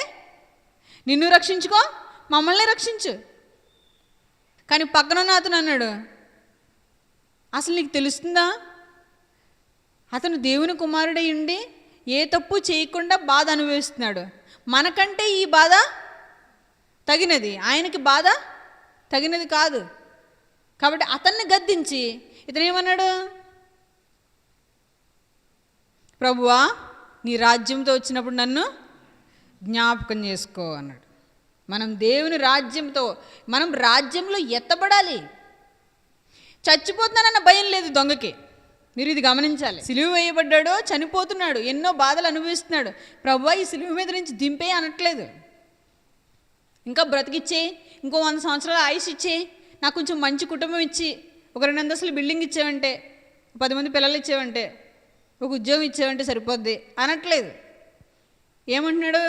[SPEAKER 2] నిన్ను రక్షించుకో, మమ్మల్ని రక్షించు. కానీ పక్కనున్న అతను అన్నాడు, అసలు నీకు తెలుస్తుందా, అతను దేవుని కుమారుడై ఉండి ఏ తప్పు చేయకుండా బాధ అనుభవిస్తున్నాడు, మనకంటే ఈ బాధ తగినది, ఆయనకి బాధ తగినది కాదు. కాబట్టి అతన్ని గద్దించి ఇతనేమన్నాడు? ప్రభువా, నీ రాజ్యంతో వచ్చినప్పుడు నన్ను జ్ఞాపకం చేసుకో అన్నాడు. మనం దేవుని రాజ్యంతో, మనం రాజ్యంలో ఎత్తబడాలి. చచ్చిపోతున్నానన్న భయం లేదు దొంగకి. మీరు ఇది గమనించాలి. సిలువ వేయబడ్డాడు, చనిపోతున్నాడు, ఎన్నో బాధలు అనుభవిస్తున్నాడు. ప్రభువా ఈ సిలువ మీద నుంచి దింపే అనట్లేదు. ఇంకా బ్రతికిచ్చే, ఇంకో 100 సంవత్సరాల ఆయుష్ ఇచ్చే, నాకు కొంచెం మంచి కుటుంబం ఇచ్చి, ఒక 2 అంతస్తులు బిల్డింగ్ ఇచ్చేవంటే, 10 మంది పిల్లలు ఇచ్చేవంటే, ఒక ఉద్యోగం ఇచ్చేవంటే సరిపోద్ది అనట్లేదు. ఏమంటున్నాడు?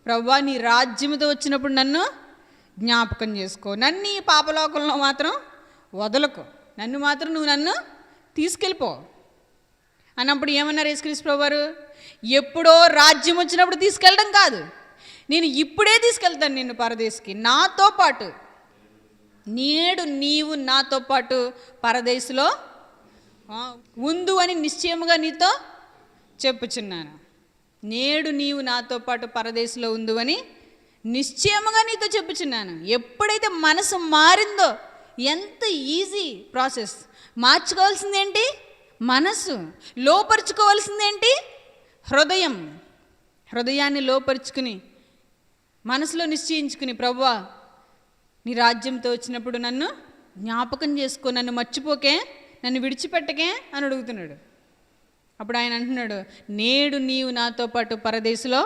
[SPEAKER 2] ప్రభువా నీ రాజ్యముతో వచ్చినప్పుడు నన్ను జ్ఞాపకం చేసుకో, నన్ను ఈ పాపలోకంలో మాత్రం వదలకు, నన్ను మాత్రం నువ్వు నన్ను తీసుకెళ్ళిపో అన్నప్పుడు ఏమన్నారు యేసుక్రీస్తు ప్రభువారు? ఎప్పుడో రాజ్యం వచ్చినప్పుడు తీసుకెళ్ళడం కాదు, నేను ఇప్పుడే తీసుకెళ్తాను నిన్ను పరదేశికి, నాతో పాటు. నేడు నీవు నాతో పాటు పరదేశులో ఉందు అని నిశ్చయముగా నీతో చెప్పుచున్నాను. నేడు నీవు నాతో పాటు పరదేశంలో ఉందు అని నిశ్చయముగా నీతో చెప్పుచున్నాను. ఎప్పుడైతే మనసు మారిందో, ఎంత ఈజీ ప్రాసెస్. మార్చుకోవాల్సిందేంటి? మనసు. లోపరుచుకోవాల్సిందేంటి? హృదయం. హృదయాన్ని లోపరుచుకుని మనసులో నిశ్చయించుకుని, ప్రభువా నీ రాజ్యంతో వచ్చినప్పుడు నన్ను జ్ఞాపకం చేసుకో, నన్ను మర్చిపోకే, నన్ను విడిచిపెట్టకే అని అడుగుతున్నాడు. అప్పుడు ఆయన అంటున్నాడు, నేడు నీవు నాతో పాటు పరదేశంలో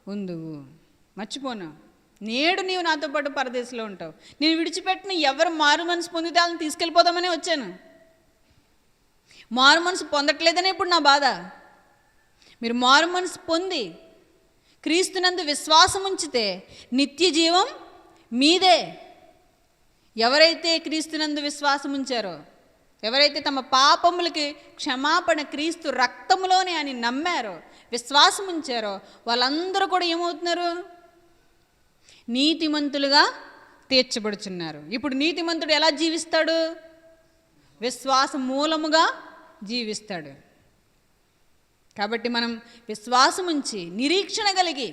[SPEAKER 2] ఉందువు. మర్చిపోను, నేడు నీవు నాతో పాటు పరదేశంలో ఉంటావు. నేను విడిచిపెట్టిన ఎవరు మారు మనసు పొందితే వాళ్ళని తీసుకెళ్ళిపోదామని వచ్చాను. మారు మనసు పొందట్లేదనే ఇప్పుడు నా బాధ. మీరు మారు మనసు పొంది క్రీస్తునందు విశ్వాసం ఉంచితే నిత్య జీవం మీదే. ఎవరైతే క్రీస్తునందు విశ్వాసం ఉంచారో, ఎవరైతే తమ పాపములకి క్షమాపణ క్రీస్తు రక్తములోనే అని నమ్మారో, విశ్వాసం ఉంచారో, వాళ్ళందరూ కూడా ఏమవుతున్నారు? నీతిమంతులుగా తీర్చబడుచున్నారు. ఇప్పుడు నీతిమంతుడు ఎలా జీవిస్తాడు? విశ్వాస మూలముగా జీవిస్తాడు. కాబట్టి మనం విశ్వాసం ఉంచి నిరీక్షణ కలిగి,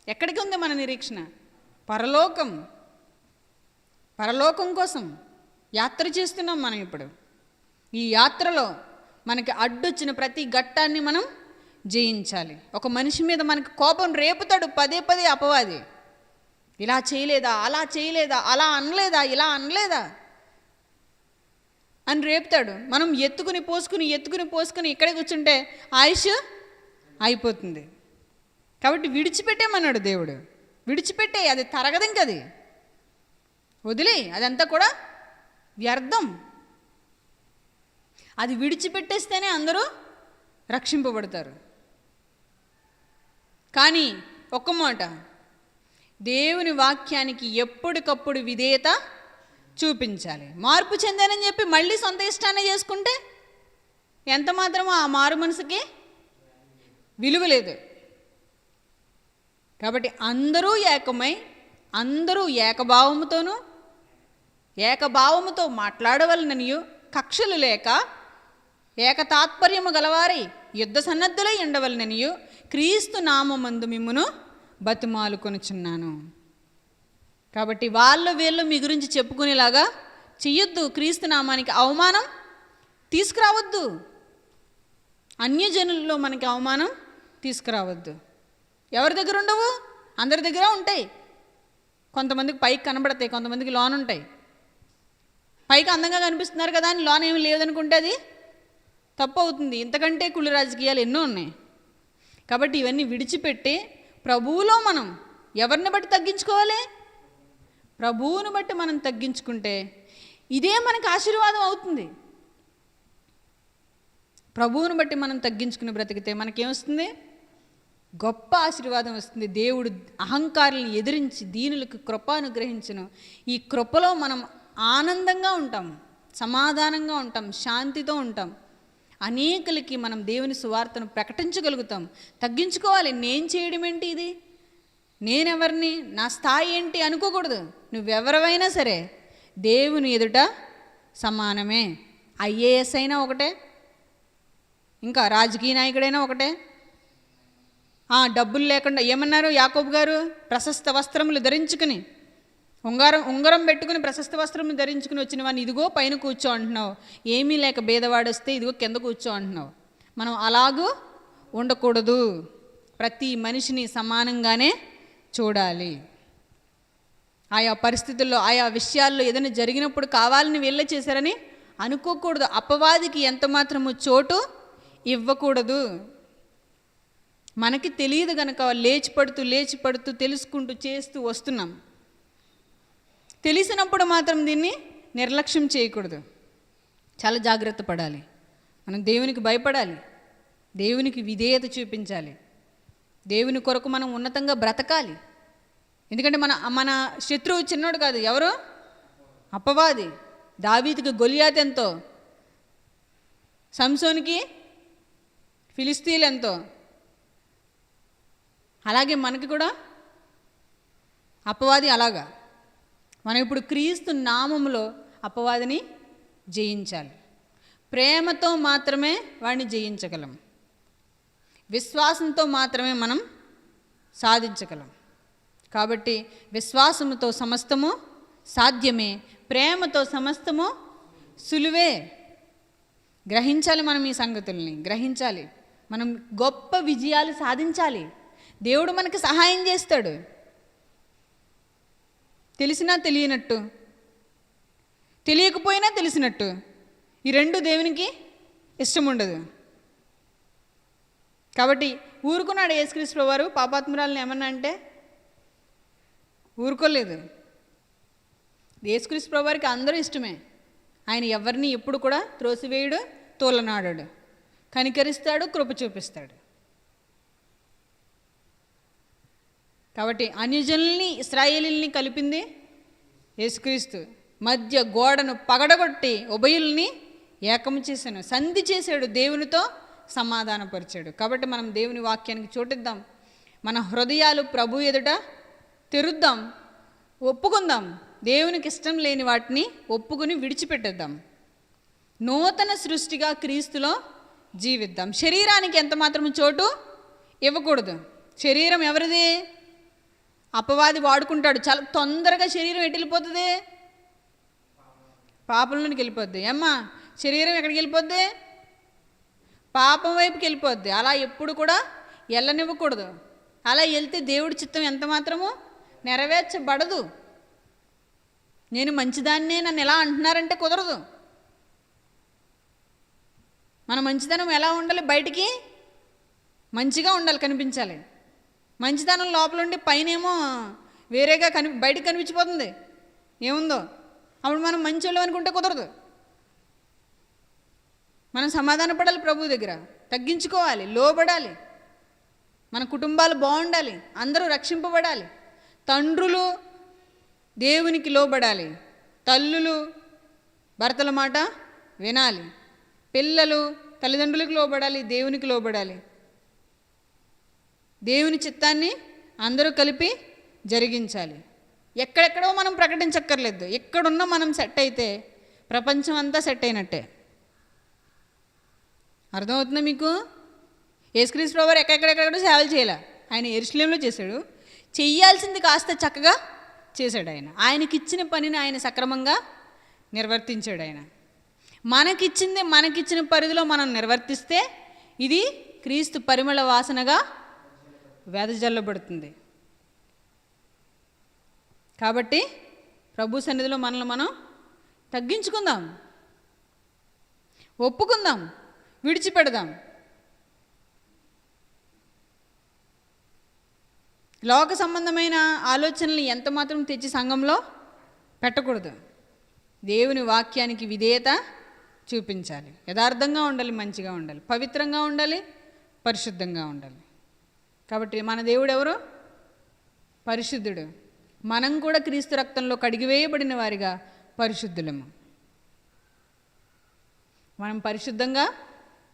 [SPEAKER 2] ఎక్కడికి ఉంది మన నిరీక్షణ? పరలోకం. పరలోకం కోసం యాత్ర చేస్తున్నాం మనం ఇప్పుడు. ఈ యాత్రలో మనకి అడ్డొచ్చిన ప్రతి ఘట్టాన్ని మనం జయించాలి. ఒక మనిషి మీద మనకు కోపం రేపుతాడు పదే పదే అపవాది. ఇలా చేయలేదా, అలా చేయలేదా, అలా అనలేదా, ఇలా అనలేదా అని రేపుతాడు. మనం ఎత్తుకుని పోసుకుని ఇక్కడే కూర్చుంటే ఆయుష్ అయిపోతుంది. కాబట్టి విడిచిపెట్టేమన్నాడు దేవుడు. విడిచిపెట్టే, అది తరగదు ఇంకది. వదిలే, అదంతా కూడా వ్యర్థం. అది విడిచిపెట్టేస్తేనే అందరూ రక్షింపబడతారు. కానీ ఒక్క మాట, దేవుని వాక్యానికి ఎప్పటికప్పుడు విధేయత చూపించాలి. మార్పు చెందానని చెప్పి మళ్ళీ సొంత ఇష్టాన్ని చేసుకుంటే ఎంత మాత్రమో ఆ మారు మనసుకి విలువ లేదు. కాబట్టి అందరూ ఏకమై, అందరూ ఏకభావముతో మాట్లాడవలననియు, కక్షలు లేక ఏకతాత్పర్యము గలవారై యుద్ధ సన్నద్ధులై ఉండవలననియు క్రీస్తు నామమందు మిమ్మును బతిమాలుకొనుచున్నాను. కాబట్టి వీళ్ళు మీ గురించి చెప్పుకునేలాగా చెయ్యొద్దు. క్రీస్తు నామానికి అవమానం తీసుకురావద్దు. అన్యజనుల్లో మనకి అవమానం తీసుకురావద్దు. ఎవరి దగ్గర ఉండవు? అందరి దగ్గర ఉంటాయి. కొంతమందికి పైకి కనబడతాయి, కొంతమందికి లోన్ ఉంటాయి. పైకి అందంగా కనిపిస్తున్నారు కదా అని లోన్ ఏమి లేదనుకుంటే అది తప్పు అవుతుంది. ఇంతకంటే కుళ్ళు రాజకీయాలు ఎన్నో ఉన్నాయి. కాబట్టి ఇవన్నీ విడిచిపెట్టి ప్రభువులో మనం ఎవరిని బట్టి తగ్గించుకోవాలి? ప్రభువుని బట్టి మనం తగ్గించుకుంటే ఇదే మనకు ఆశీర్వాదం అవుతుంది. ప్రభువుని బట్టి మనం తగ్గించుకుని బ్రతికితే మనకేమొస్తుంది? గొప్ప ఆశీర్వాదం వస్తుంది. దేవుడు అహంకారులను ఎదిరించి దీనులకు కృప అనుగ్రహించును. ఈ కృపలో మనం ఆనందంగా ఉంటాం, సమాధానంగా ఉంటాం, శాంతితో ఉంటాం. అనేకులకి మనం దేవుని సువార్తను ప్రకటించగలుగుతాం. తగ్గించుకోవాలి. నేను చేయడం ఏంటి, ఇది నేనెవరిని, నా స్థాయి ఏంటి అనుకోకూడదు. నువ్వెవరైనా సరే దేవుని ఎదుట సమానమే. ఐఏఎస్ అయినా ఒకటే, ఇంకా రాజకీయ నాయకుడైనా ఒకటే. డబ్బులు లేకుండా ఏమన్నారు యాకోబు గారు? ప్రశస్త వస్త్రములు ధరించుకుని, ఉంగరం పెట్టుకుని ప్రశస్త వస్త్రములు ధరించుకుని వచ్చిన వాడిని ఇదిగో పైన కూర్చో అంటున్నావు, ఏమీ లేక భేదవాడు వస్తే ఇదిగో కింద కూర్చో అంటున్నావు. మనం అలాగూ ఉండకూడదు. ప్రతి మనిషిని సమానంగానే చూడాలి. ఆయా పరిస్థితుల్లో ఆయా విషయాల్లో ఏదైనా జరిగినప్పుడు కావాలని వీళ్ళే చేశారని అనుకోకూడదు. అపవాదికి ఎంత మాత్రము చోటు ఇవ్వకూడదు. మనకి తెలియదు కనుక లేచి పడుతూ తెలుసుకుంటూ చేస్తూ వస్తున్నాం. తెలిసినప్పుడు మాత్రం దీన్ని నిర్లక్ష్యం చేయకూడదు. చాలా జాగ్రత్త పడాలి. మనం దేవునికి భయపడాలి, దేవునికి విధేయత చూపించాలి, దేవుని కొరకు మనం ఉన్నతంగా బ్రతకాలి. ఎందుకంటే మన శత్రువు చిన్నోడు కాదు. ఎవరు? అపవాది. దావీదుకి గొలియాతు ఎంతో, సంసోనికి ఫిలిస్తీన్లు ఎంతో, అలాగే మనకి కూడా అపవాది అలాగా. మనం ఇప్పుడు క్రీస్తు నామములో అపవాదిని జయించాలి. ప్రేమతో మాత్రమే వాడిని జయించగలం. విశ్వాసంతో మాత్రమే మనం సాధించగలం. కాబట్టి విశ్వాసముతో సమస్తము సాధ్యమే, ప్రేమతో సమస్తము సులువే. గ్రహించాలి, మనం ఈ సంగతుల్ని గ్రహించాలి. మనం గొప్ప విజయాలు సాధించాలి. దేవుడు మనకు సహాయం చేస్తాడు. తెలిసినా తెలియనట్టు, తెలియకపోయినా తెలిసినట్టు, ఈ రెండు దేవునికి ఇష్టం ఉండదు. కాబట్టి ఊరుకున్నాడు యేసుక్రీస్తు వారు పాపాత్మురాలను ఏమన్నా అంటే ఊరుకోలేదు. యేసుక్రీస్తు వారికి అందరూ ఇష్టమే. ఆయన ఎవరిని ఎప్పుడు కూడా త్రోసివేయుడు, తోలనాడాడు, కనికరిస్తాడు, కృప చూపిస్తాడు. కాబట్టి అన్యజనుల్ని ఇశ్రాయేలీల్ని కలిపింది యేసుక్రీస్తు. మధ్య గోడను పగడగొట్టి ఉభయుల్ని ఏకము చేశాను, సంధి చేశాడు, దేవునితో సమాధానపరిచాడు. కాబట్టి మనం దేవుని వాక్యానికి చోటిద్దాం. మన హృదయాలు ప్రభు ఎదుట తెరుద్దాం, ఒప్పుకుందాం. దేవునికి ఇష్టం లేని వాటిని ఒప్పుకుని విడిచిపెట్టేద్దాం. నూతన సృష్టిగా క్రీస్తులో జీవిద్దాం. శరీరానికి ఎంత మాత్రం చోటు ఇవ్వకూడదు. శరీరం ఎవరిది? అపవాది వాడుకుంటాడు. చాలా తొందరగా శరీరం ఎటు వెళ్ళిపోతుంది? పాపంలోనికి వెళ్ళిపోద్ది. ఏమ్మా, శరీరం ఎక్కడికి వెళ్ళిపోద్ది? పాపం వైపుకి వెళ్ళిపోద్ది. అలా ఎప్పుడు కూడా వెళ్ళనివ్వకూడదు. అలా వెళ్తే దేవుడి చిత్తం ఎంత మాత్రము నెరవేర్చబడదు. నేను మంచిదాన్నే నన్ను ఎలా అంటున్నారంటే కుదరదు. మన మంచితనం ఎలా ఉండాలి? బయటికి మంచిగా ఉండాలి, కనిపించాలి. మంచితనం లోపల ఉండి పైనేమో వేరేగా బయటికి కనిపించిపోతుంది ఏముందో. అప్పుడు మనం మంచోళ్ళు అనుకుంటే కుదరదు. మనం సమాధాన పడాలి, ప్రభు దగ్గర తగ్గించుకోవాలి, లోబడాలి. మన కుటుంబాలు బాగుండాలి, అందరూ రక్షింపబడాలి. తండ్రులు దేవునికి లోబడాలి, తల్లులు భర్తల మాట వినాలి, పిల్లలు తల్లిదండ్రులకు లోబడాలి, దేవునికి లోబడాలి. దేవుని చిత్తాన్ని అందరూ కలిపి జరిగించాలి. ఎక్కడెక్కడో మనం ప్రకటించక్కర్లేదు. ఎక్కడున్నా మనం సెట్ అయితే ప్రపంచం అంతా సెట్ అయినట్టే. అర్థమవుతుందా మీకు? యేసుక్రీస్తు ప్రభువు ఎక్కడెక్కడెక్కడో సేవలు చేయలే. ఆయన యెరూషలేములో చేశాడు. చెయ్యాల్సింది కాస్త చక్కగా చేశాడు. ఆయనకిచ్చిన పనిని ఆయన సక్రమంగా నిర్వర్తించాడు. మనకిచ్చిన పరిధిలో మనం నిర్వర్తిస్తే ఇది క్రీస్తు పరిమళ వాసనగా వెదజల్లబడుతుంది. కాబట్టి ప్రభు సన్నిధిలో మనల్ని మనం తగ్గించుకుందాం, ఒప్పుకుందాం, విడిచిపెడదాం. లోక సంబంధమైన ఆలోచనలు ఎంత మాత్రం తెచ్చి సంఘంలో పెట్టకూడదు. దేవుని వాక్యానికి విధేయత చూపించాలి. యథార్థంగా ఉండాలి, మంచిగా ఉండాలి, పవిత్రంగా ఉండాలి, పరిశుద్ధంగా ఉండాలి. కాబట్టి మన దేవుడు ఎవరు? పరిశుద్ధుడు. మనం కూడా క్రీస్తు రక్తంలో కడిగివేయబడిన వారిగా పరిశుద్ధులము. మనం పరిశుద్ధంగా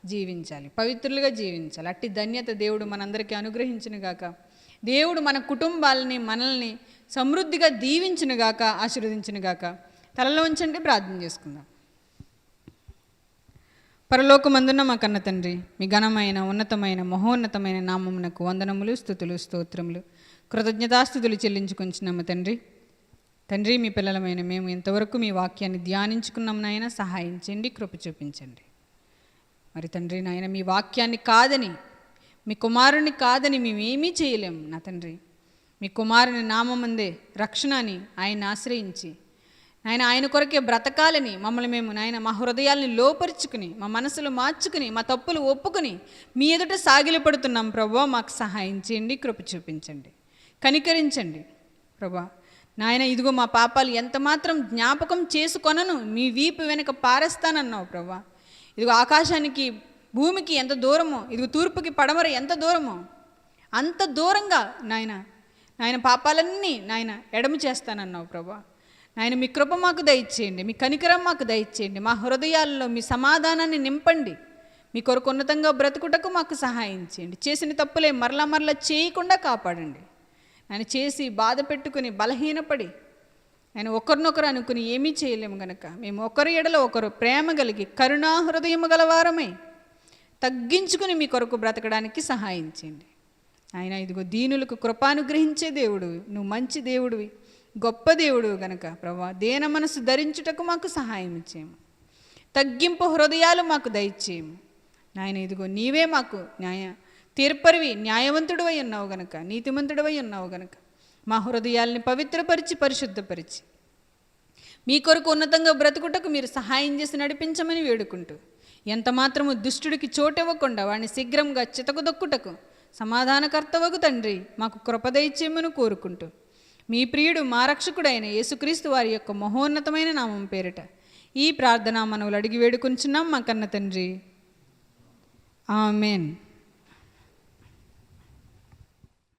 [SPEAKER 2] జీవించాలి, పవిత్రులుగా జీవించాలి. అట్టి ధన్యత దేవుడు మనందరికీ అనుగ్రహించునుగాక. దేవుడు మన కుటుంబాలని, మనల్ని సమృద్ధిగా దీవించునుగాక, ఆశీర్వదించునుగాక. తలలో ఉంచండి, ప్రార్థన చేసుకుందాం. పరలోకమందున్న మా కన్న తండ్రి, మీ ఘనమైన ఉన్నతమైన మహోన్నతమైన నామమునకు వందనములు, స్తుతులు, స్తోత్రములు, కృతజ్ఞతాస్తుతులు చెల్లించుకొంచున్నాము తండ్రి. తండ్రి, మీ పిల్లలమైన మేము ఇంతవరకు మీ వాక్యాన్ని ధ్యానించుకున్నాం నాయన. సహాయం చేయండి, కృప చూపించండి. మరి తండ్రి నాయన, మీ వాక్యాన్ని కాదని, మీ కుమారుణ్ణి కాదని మేమేమీ చేయలేము నా తండ్రి. మీ కుమారుని నామమందే రక్షణ అని ఆయన ఆశ్రయించి ఆయన కొరకే బ్రతకాలని మమ్మల్ని మేము నాయన మా హృదయాల్ని లోపరుచుకుని మా మనసులు మార్చుకుని మా తప్పులు ఒప్పుకుని మీ ఎదుట సాగిలపడుతున్నాం ప్రభువా. మాకు సహాయం చేయండి, కృప చూపించండి, కనికరించండి ప్రభువా. నాయన ఇదిగో మా పాపాలు ఎంత మాత్రం జ్ఞాపకం చేసుకొనను, మీ వీపు వెనక పారేస్తానన్నావు ప్రభువా. ఇదిగో ఆకాశానికి భూమికి ఎంత దూరమో, ఇదిగో తూర్పుకి పడమర ఎంత దూరమో అంత దూరంగా నాయన పాపాలన్నీ నాయన ఎడము చేస్తానన్నావు ప్రభువా. నాయన మీ కృప మాకు దయచేయండి, మీ కనికరం మాకు దయచేయండి, మా హృదయాల్లో మీ సమాధానాన్ని నింపండి. మీ కొరకు ఉన్నతంగా బ్రతుకుటకు మాకు సహాయం చేయండి. చేసిన తప్పులే మరలా చేయకుండా కాపాడండి. ఆయన చేసి బాధ పెట్టుకుని బలహీనపడి ఆయన ఒకరినొకరు అనుకుని ఏమీ చేయలేము గనక మేము ఒకరి ఎడల ఒకరు ప్రేమ కలిగి కరుణా హృదయము గలవారమై తగ్గించుకుని మీ కొరకు బ్రతకడానికి సహాయం చేయండి. ఆయన ఇదిగో దీనులకు కృపానుగ్రహించే దేవుడు, నువ్వు మంచి దేవుడివి, గొప్ప దేవుడు గనక ప్రభా దేన మనసు ధరించుటకు మాకు సహాయం చేయము. తగ్గింపు హృదయాలు మాకు దయచేయము నాయన. ఇదిగో నీవే మాకు తీర్పరివి, న్యాయవంతుడివై ఉన్నావు గనక, నీతిమంతుడివై ఉన్నావు గనక మా హృదయాల్ని పవిత్రపరిచి పరిశుద్ధపరిచి మీ కొరకు ఉన్నతంగా బ్రతుకుటకు మీరు సహాయం చేసి నడిపించమని వేడుకుంటూ ఎంత మాత్రము దుష్టుడికి చోటివ్వకుండా వాడిని శీఘ్రంగా చితకుదొక్కుటకు సమాధానకర్తవగు తండ్రి మాకు కృపదయచేయమని కోరుకుంటూ మీ ప్రియుడు మా రక్షకుడైన యేసుక్రీస్తు వారి యొక్క మహోన్నతమైన నామం పేరిట ఈ ప్రార్థనా మనవులు అడిగి వేడుకుంటున్నాం మా కన్న తండ్రి. ఆమెన్.